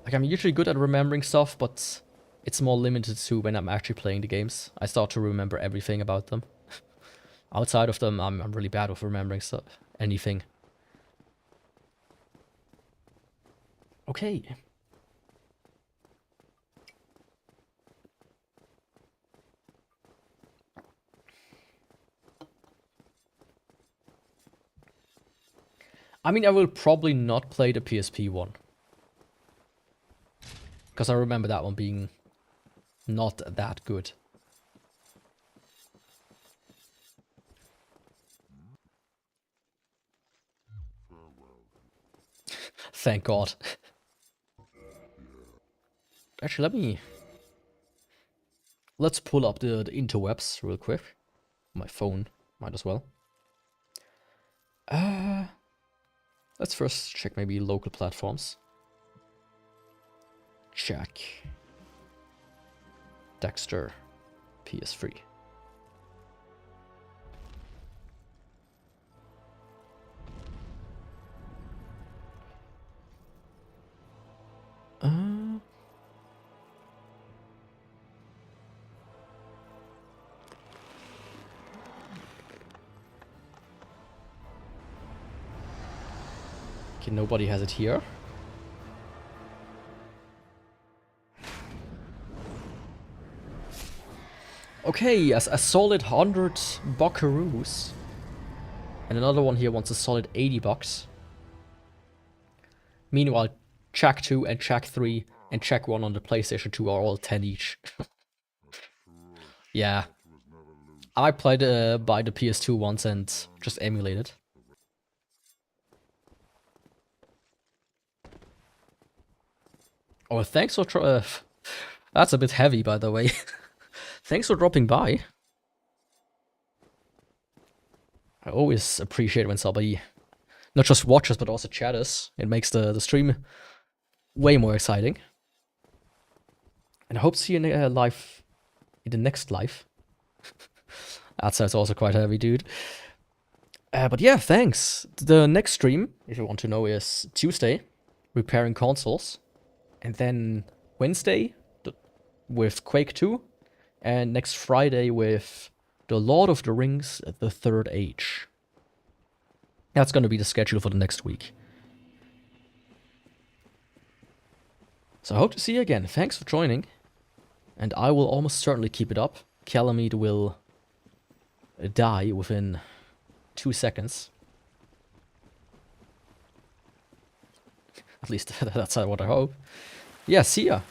Like, I'm usually good at remembering stuff, but it's more limited to when I'm actually playing the games. I start to remember everything about them. Outside of them, I'm really bad with remembering stuff. Anything. Okay. I mean, I will probably not play the PSP one. Because I remember that one being not that good. Thank God. Actually, let's pull up the interwebs real quick. My phone, might as well. Let's first check maybe local platforms. Jack. Dexter. PS3. Okay, nobody has it here. Okay, a solid 100 buckaroos. And another one here wants a solid 80 bucks. Meanwhile, Jack 2 and Jack 3 and Jack 1 on the PlayStation 2 are all 10 each. Yeah. I played by the PS2 once and just emulate it. Oh, thanks for that's a bit heavy, by the way. Thanks for dropping by. I always appreciate when somebody not just watches, but also chatters. It makes the stream way more exciting. And I hope to see you in the next live. That sounds also quite heavy, dude. But yeah, thanks. The next stream, if you want to know, is Tuesday, repairing consoles. And then Wednesday with Quake 2. And next Friday with The Lord of the Rings, The Third Age. That's going to be the schedule for the next week. So I hope to see you again. Thanks for joining. And I will almost certainly keep it up. Calamite will die within 2 seconds. At least that's what I hope. Yeah, see ya.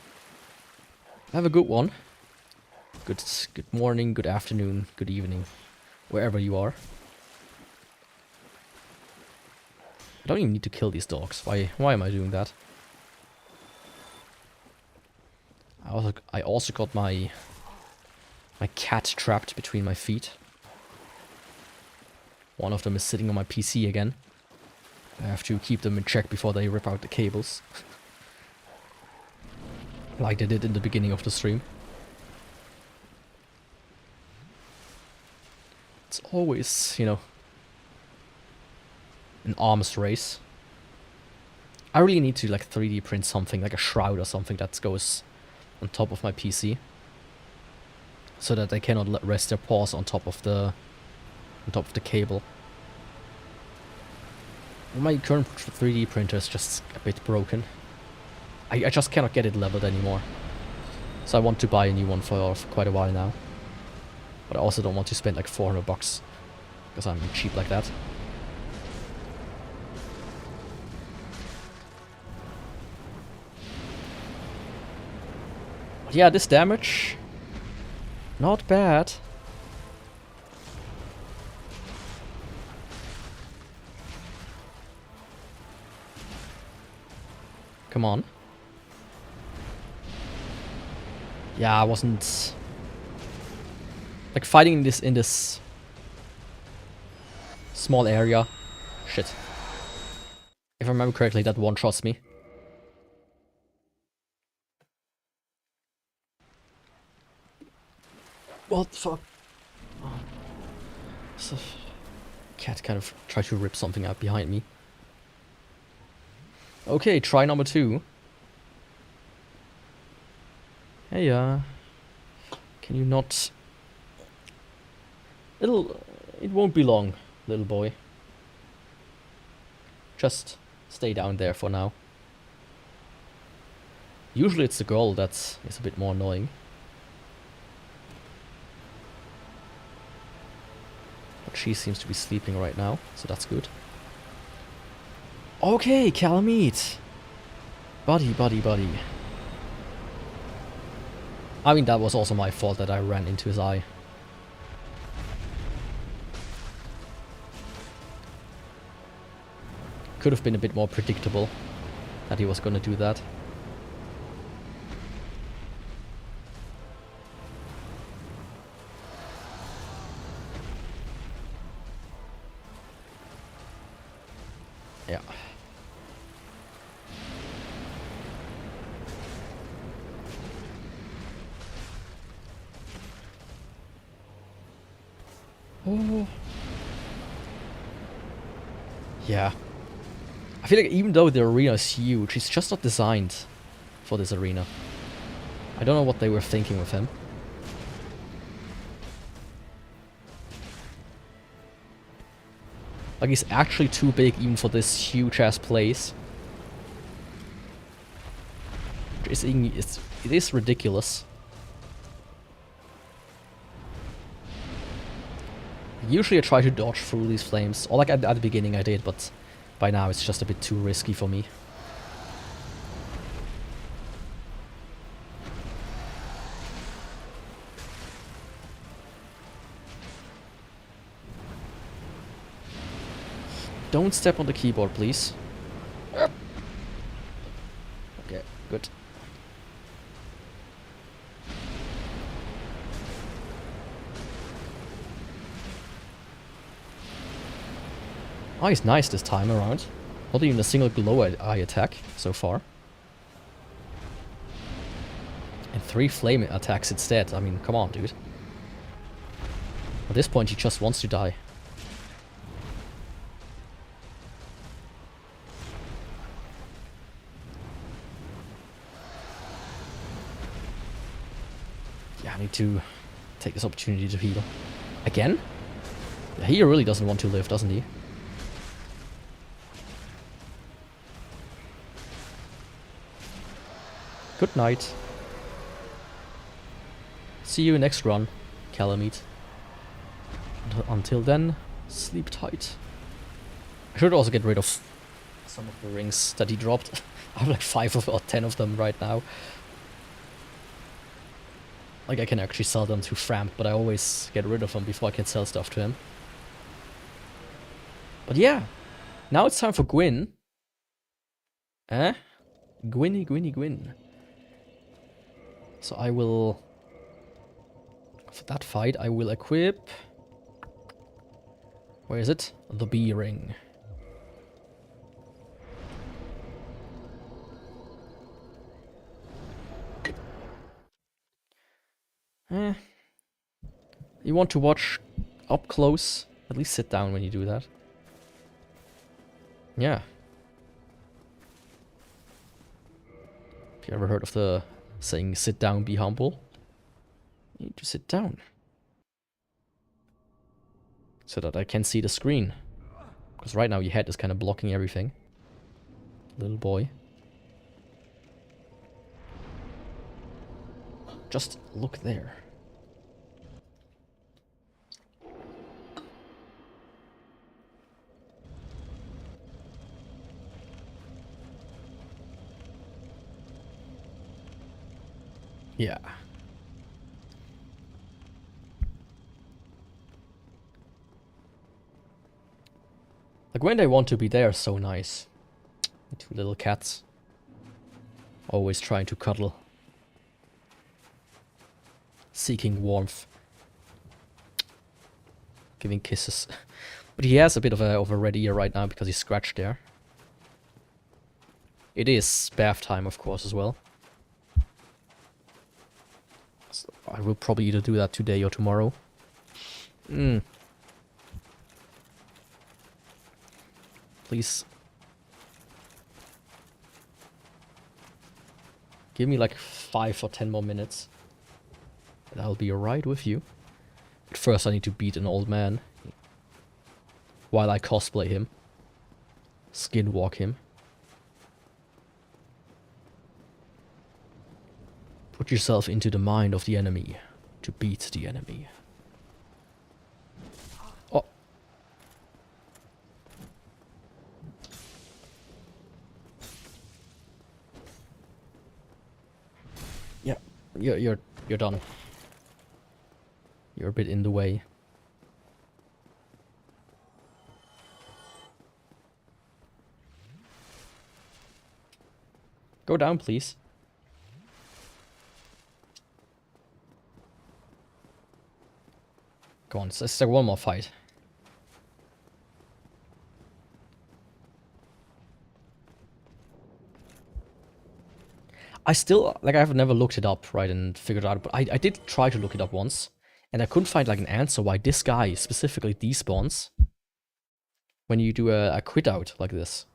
Have a good one. Good morning, good afternoon, good evening, wherever you are. I don't even need to kill these dogs. Why am I doing that? I also got my cat trapped between my feet. One of them is sitting on my PC again. I have to keep them in check before they rip out the cables. Like they did in the beginning of the stream. It's always, you know, an arms race. I really need to like 3D print something, like a shroud or something that goes on top of my PC. So that they cannot rest their paws on top of the cable. My current 3D printer is just a bit broken. I just cannot get it leveled anymore. So I want to buy a new one for quite a while now. But I also don't want to spend like 400 bucks. Because I'm cheap like that. But yeah, this damage... not bad. Come on. Yeah, I wasn't... like fighting in this small area. Shit. If I remember correctly, that one-shots me. What the fuck? Oh. So, cat kind of tried to rip something out behind me. Okay, try number 2. Hey, can you not... It won't be long, little boy. Just stay down there for now. Usually it's the girl that is a bit more annoying. But she seems to be sleeping right now, so that's good. Okay, Calamite. Buddy. I mean, that was also my fault that I ran into his eye. Could have been a bit more predictable that he was gonna do that. Yeah. Oh. Yeah. I feel like even though the arena is huge, it's just not designed for this arena. I don't know what they were thinking with him. Like, he's actually too big even for this huge-ass place. It is ridiculous. Usually I try to dodge through these flames. Or like at the beginning I did, but by now it's just a bit too risky for me. Don't step on the keyboard, please. Okay, good. Oh, he's nice this time around. Not even a single glow eye attack so far. And 3 flame attacks instead. I mean, come on, dude. At this point, he just wants to die. Yeah, I need to take this opportunity to heal. Again? Yeah, he really doesn't want to live, doesn't he? Good night. See you next run, Calamite. Until then, sleep tight. I should also get rid of some of the rings that he dropped. I have like 5 or 10 of them right now. Like I can actually sell them to Framp, but I always get rid of them before I can sell stuff to him. But yeah, now it's time for Gwyn. Eh? Gwyn. So I will... For that fight, I will equip... Where is it? The B ring. You want to watch up close? At least sit down when you do that. Yeah. Have you ever heard of the saying, sit down, be humble? You need to sit down. So that I can see the screen. Because right now your head is kind of blocking everything. Little boy. Just look there. Yeah. Like when they want to be there, so nice. 2 little cats. Always trying to cuddle. Seeking warmth. Giving kisses. But he has a bit of a red ear right now because he's scratched there. It is bath time, of course, as well. So I will probably either do that today or tomorrow. Please. Give me like 5 or 10 more minutes. And I'll be right with you. But first I need to beat an old man. While I cosplay him. Skinwalk him. Put yourself into the mind of the enemy. To beat the enemy. Oh. Yeah, you're done. You're a bit in the way. Go down, please. Go on, let's take one more fight. I still, like, I've never looked it up, right, and figured it out, but I did try to look it up once, and I couldn't find, like, an answer why this guy specifically despawns when you do a quit out like this.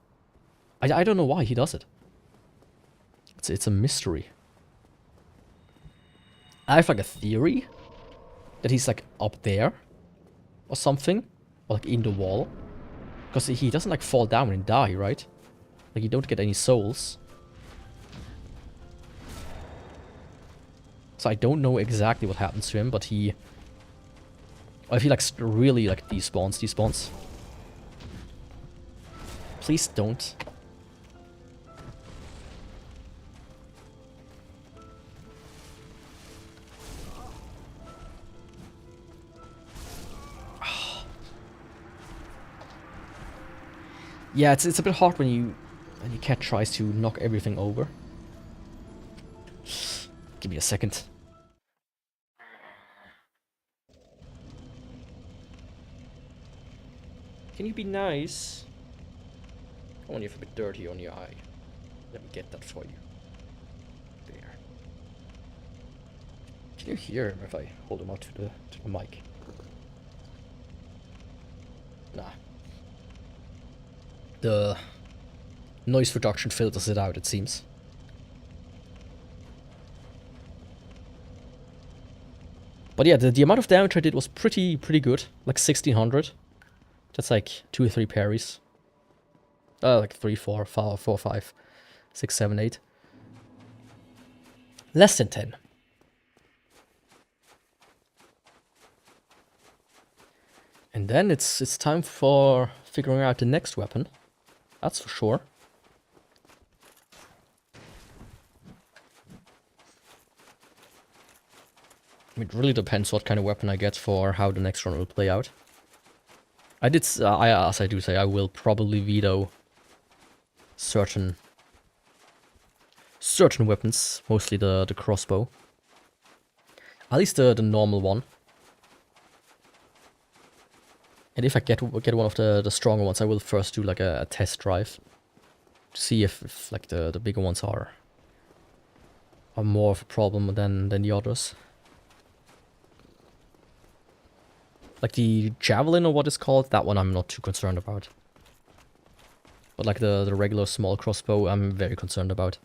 I don't know why he does it. It's a mystery. I have, like, a theory that he's, like, up there or something, or, like, in the wall, because he doesn't, like, fall down and die, right? Like, you don't get any souls. So I don't know exactly what happens to him, but he... Or if he, like, really, like, despawns. Please don't. Yeah, it's a bit hard when your cat tries to knock everything over. Give me a second. Can you be nice? I want you to have a bit dirty on your eye. Let me get that for you. There. Can you hear him if I hold him out to the mic? Nah. The noise reduction filters it out, it seems. But yeah, the amount of damage I did was pretty good. Like 1600. That's like 2 or 3 parries. Like 3, 4, 5, 6, 7, 8. Less than 10. And then it's time for figuring out the next weapon. That's for sure. It really depends what kind of weapon I get for how the next run will play out. As I do say, I will probably veto certain weapons, mostly the crossbow. At least the normal one. And if I get one of the stronger ones, I will first do like a test drive to see if like the bigger ones are more of a problem than the others. Like the javelin or what it's called, that one I'm not too concerned about. But like the regular small crossbow, I'm very concerned about.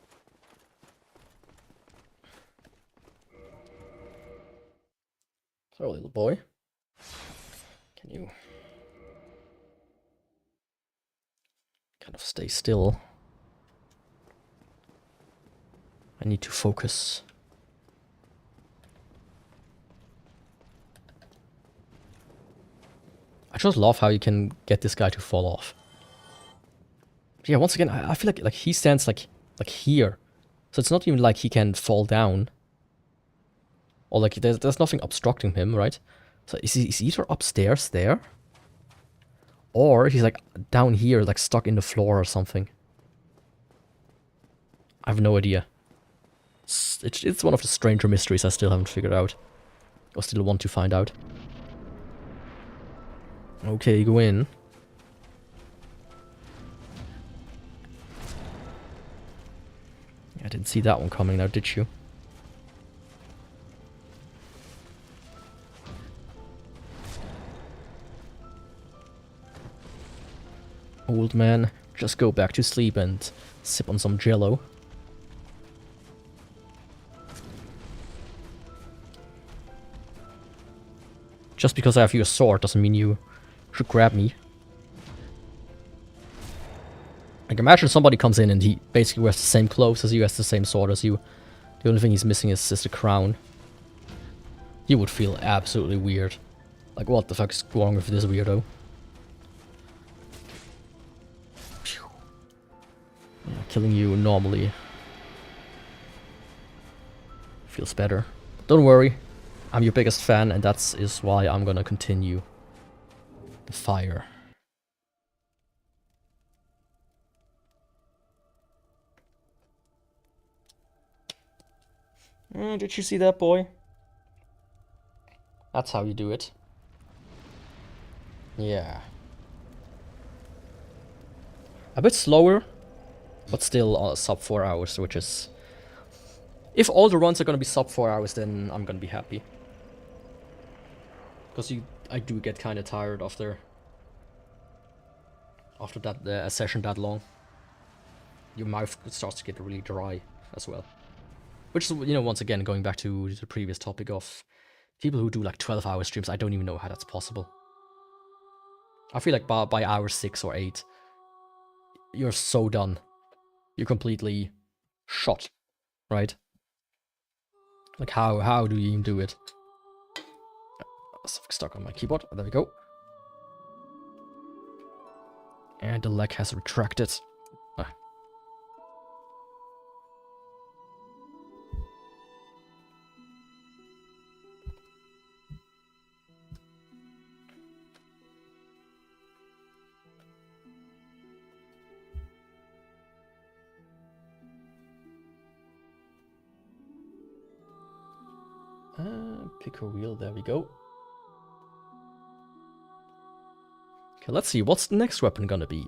So, little boy, can you kind of stay still? I need to focus. I just love how you can get this guy to fall off. Yeah, once again, I feel like he stands like here. So it's not even like he can fall down. Or like there's nothing obstructing him, right? So he's either upstairs there, or he's like down here, like stuck in the floor or something. I have no idea. It's one of the stranger mysteries I still haven't figured out. Or still want to find out. Okay, go in. I didn't see that one coming now, did you? Old man, just go back to sleep and sip on some jello. Just because I have your sword doesn't mean you should grab me. Like, imagine somebody comes in and he basically wears the same clothes as you, has the same sword as you. The only thing he's missing is the crown. You would feel absolutely weird. Like, what the fuck is wrong with this weirdo? Yeah, killing you normally feels better. Don't worry, I'm your biggest fan, and that is why I'm gonna continue the fire. Did you see that, boy? That's how you do it. Yeah. A bit slower, but still sub 4 hours, which is... If all the runs are gonna be sub 4 hours, then I'm gonna be happy. Because I do get kind of tired after that a session that long. Your mouth starts to get really dry as well. Which is, you know, once again, going back to the previous topic of people who do like 12-hour streams, I don't even know how that's possible. I feel like by hour 6 or 8, you're so done. You're completely shot, right? Like, how do you even do it? Stuck on my keyboard. There we go. And the leg has retracted. Ah. Pick a wheel, there we go. Okay, let's see, what's the next weapon gonna be?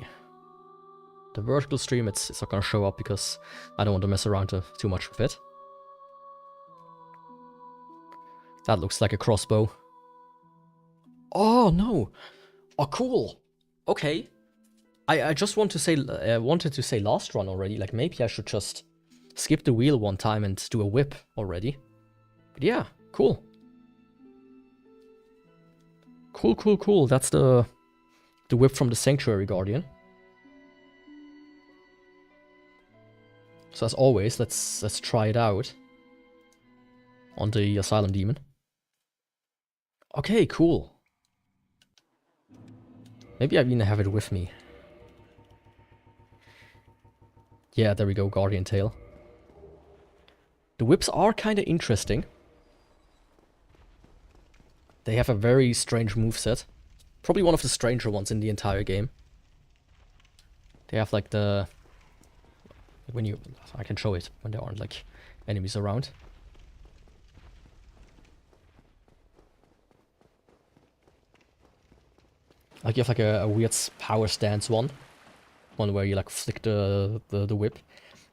The vertical stream, it's not gonna show up because I don't want to mess around too much with it. That looks like a crossbow. Oh, no! Oh, cool! Okay. I just want to say, wanted to say last run already, like maybe I should just skip the wheel one time and do a whip already. But yeah, cool. Cool, cool, cool. That's the whip from the Sanctuary Guardian. So as always, let's try it out on the Asylum Demon. Okay, cool. Maybe I even have it with me. Yeah, there we go, Guardian Tail. The whips are kind of interesting. They have a very strange moveset. Probably one of the stranger ones in the entire game. They have like the... when you... I can show it when there aren't like enemies around. Like you have like a weird power stance one. One where you like flick the whip.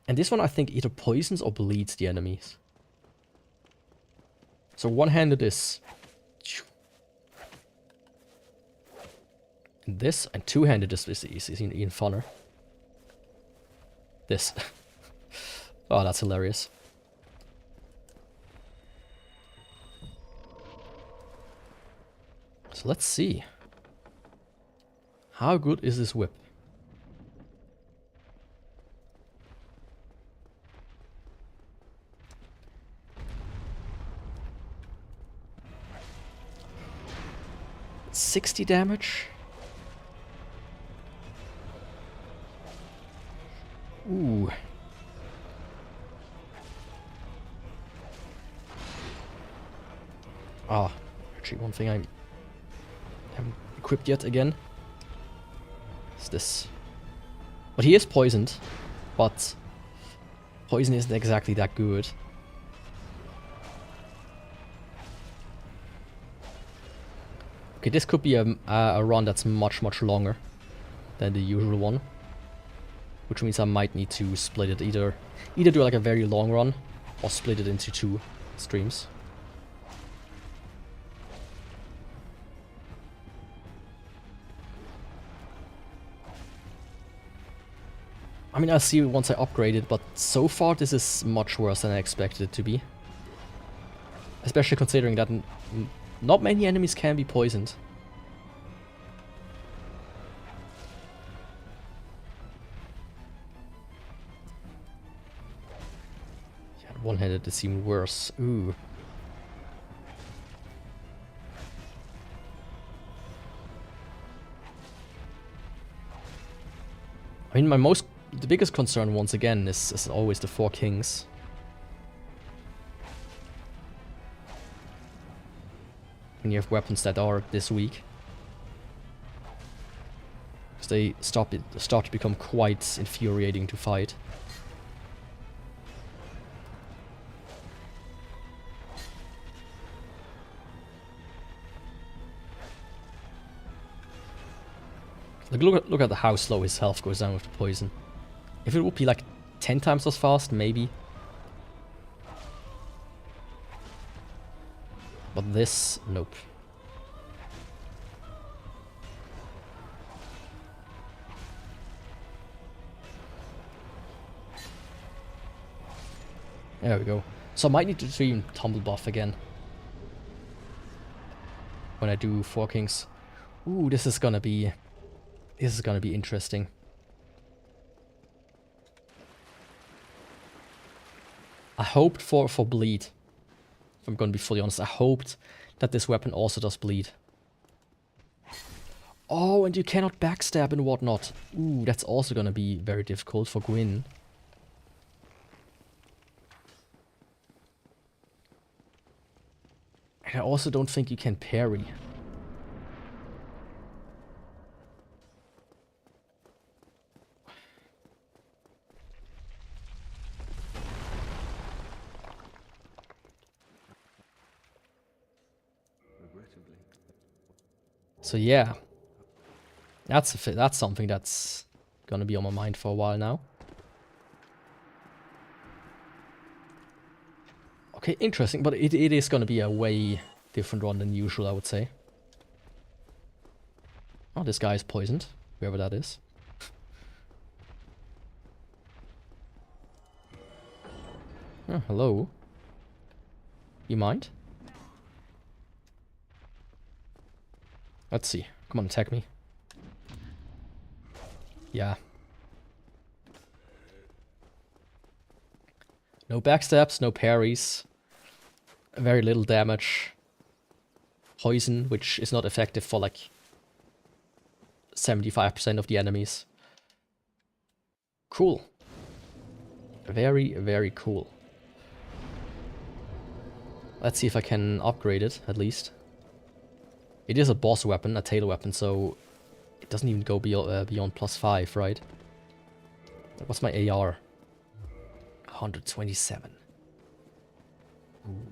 And this one I think either poisons or bleeds the enemies. So one-handed is... and this, and two-handed is even funner. This. Oh, that's hilarious. So let's see. How good is this whip? $60 damage? Ooh. Ah, actually one thing I haven't equipped yet again is this. But he is poisoned, but poison isn't exactly that good. Okay, this could be a run that's much longer than the usual one. Which means I might need to split it, either do like a very long run, or split it into 2 streams. I mean, I'll see once I upgrade it, but so far this is much worse than I expected it to be. Especially considering that not many enemies can be poisoned. Yeah, one-handed is even worse. Ooh. I mean, the biggest concern once again is always the 4 kings. When you have weapons that are this weak. Because they start to become quite infuriating to fight. Like, look at how slow his health goes down with the poison. If it would be like 10 times as fast, maybe. But this, nope. There we go. So I might need to stream Tumble Buff again. When I do 4 Kings. Ooh, this is gonna be interesting. I hoped for bleed. If I'm gonna be fully honest, I hoped that this weapon also does bleed. Oh, and you cannot backstab and whatnot. Ooh, that's also gonna be very difficult for Gwyn. And I also don't think you can parry. So yeah, that's something that's gonna be on my mind for a while now. Okay, interesting, but it is gonna be a way different run than usual, I would say. Oh, this guy is poisoned, whoever that is. Oh, hello. You mind? Let's see. Come on, attack me. Yeah. No backstabs, no parries. Very little damage. Poison, which is not effective for like 75% of the enemies. Cool. Very, very cool. Let's see if I can upgrade it, at least. It is a boss weapon, a tail weapon, so it doesn't even go beyond +5, right? What's my AR? 127. Ooh.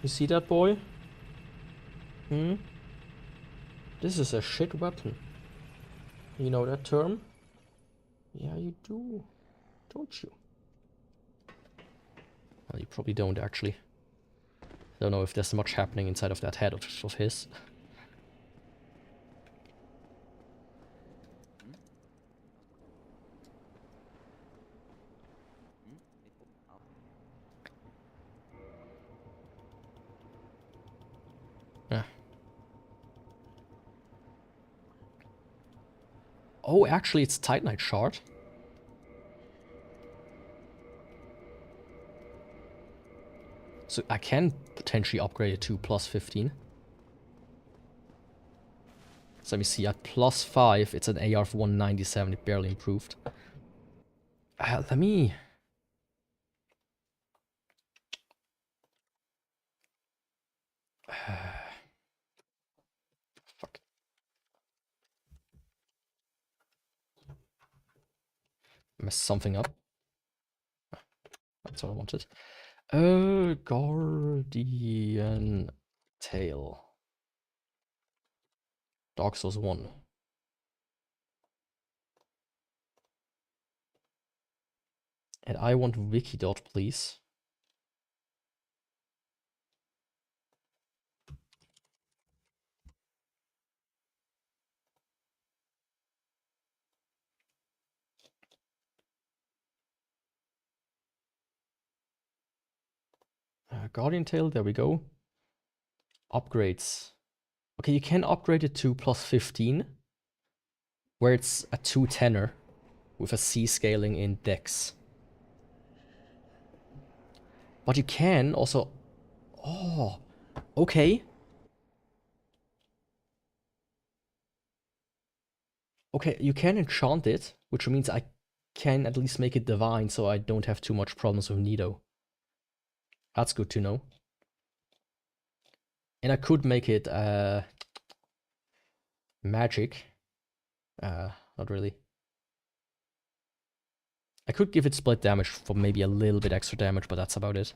You see that, boy? Hmm? This is a shit weapon. You know that term? Yeah, you do. Don't you? Well, you probably don't, actually. Don't know if there's much happening inside of that head of his. Yeah. Oh, actually, it's Titanite Shard. So I can potentially upgrade it to +15. So let me see, at +5, it's an AR of 197, it barely improved. Let me... Fuck. Messed something up. That's what I wanted. Guardian Tail. Dark Souls 1. And I want Wikidot, please. Guardian Tail, there we go. Upgrades. Okay, you can upgrade it to +15, where it's a 210er with a C scaling in Dex. But you can also... Oh, okay. Okay, you can enchant it, which means I can at least make it divine so I don't have too much problems with Nido. That's good to know. And I could make it magic. Not really. I could give it split damage for maybe a little bit extra damage, but that's about it.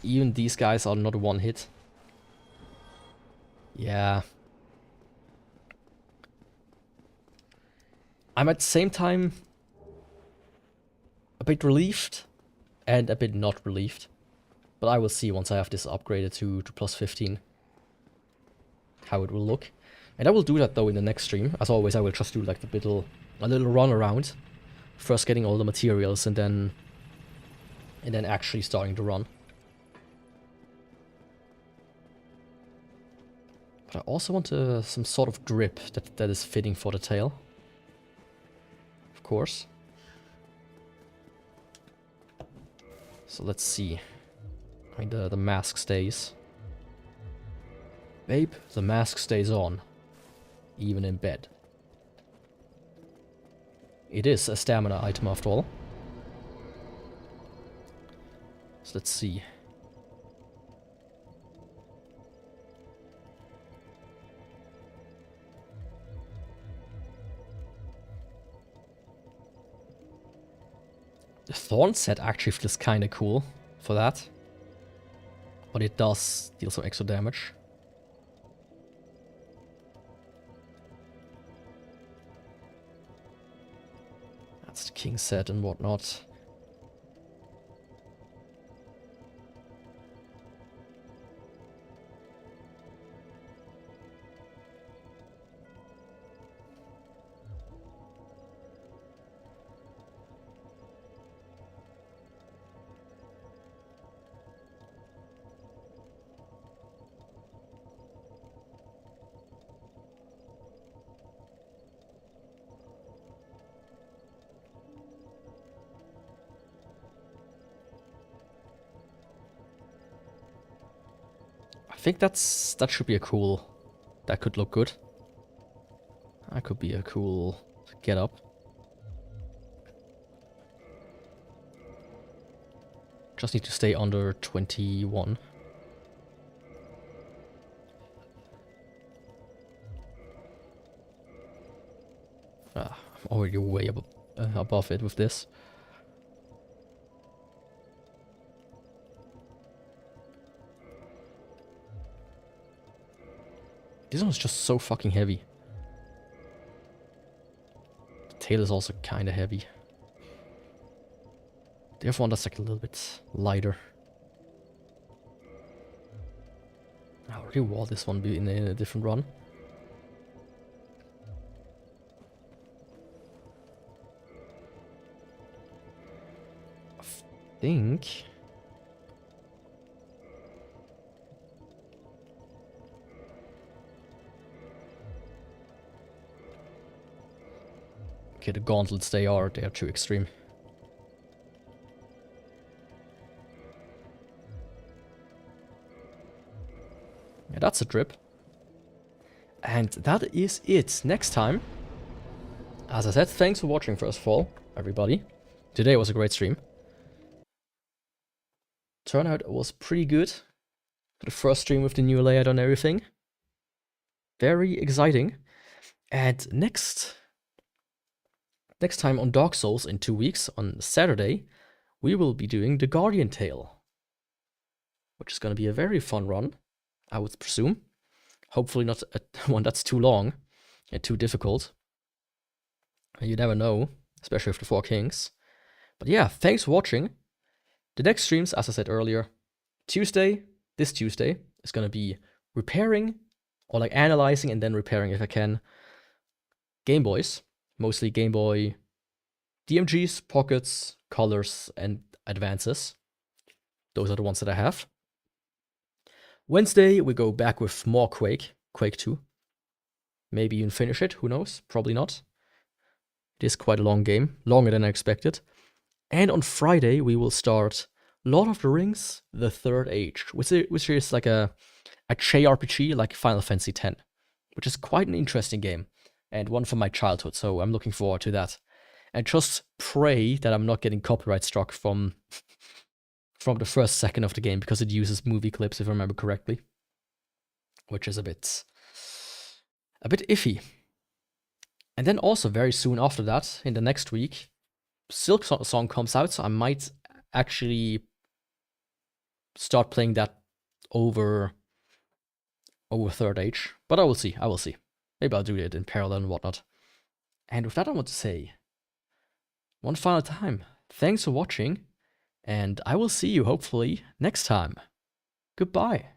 Even these guys are not one hit. Yeah. I'm at the same time a bit relieved and a bit not relieved. But I will see once I have this upgraded to +15 how it will look. And I will do that though in the next stream. As always, I will just do like a little run around. First getting all the materials and then actually starting to run. But I also want some sort of grip that is fitting for the tail. Of course. So let's see. I mean, the mask stays. Babe, the mask stays on. Even in bed. It is a stamina item after all. So let's see. The Thorn set actually feels kind of cool for that. But it does deal some extra damage. That's the King set and whatnot. I think that should be a cool, that could look good. That could be a cool get up. Just need to stay under 21. I'm already way above it with this. This one's just so fucking heavy. The tail is also kind of heavy. The other one that's like a little bit lighter. I already wore this one in a different run. I think... Okay, the gauntlets, they are too extreme. Yeah, that's a drip. And that is it. Next time, as I said, thanks for watching first of all, everybody. Today was a great stream. Turnout was pretty good. For the first stream with the new layout and everything. Very exciting. And next time on Dark Souls in 2 weeks, on Saturday, we will be doing the Guardian Tale. Which is going to be a very fun run, I would presume. Hopefully not one that's too long and too difficult. You never know, especially with the 4 Kings. But yeah, thanks for watching. The next streams, as I said earlier, this Tuesday, is going to be repairing, or like analyzing and then repairing if I can, Game Boys. Mostly Game Boy DMGs, Pockets, Colors, and Advances. Those are the ones that I have. Wednesday, we go back with more Quake 2. Maybe even finish it, who knows? Probably not. It is quite a long game, longer than I expected. And on Friday, we will start Lord of the Rings, The Third Age, which is like a JRPG like Final Fantasy X, which is quite an interesting game. And one from my childhood, so I'm looking forward to that. And just pray that I'm not getting copyright struck from the first second of the game, because it uses movie clips, if I remember correctly. Which is a bit iffy. And then also very soon after that, in the next week, Silk Song comes out, so I might actually start playing that over Third Age. But I will see. Maybe I'll do it in parallel and whatnot. And with that, I want to say, one final time, thanks for watching, and I will see you hopefully next time. Goodbye.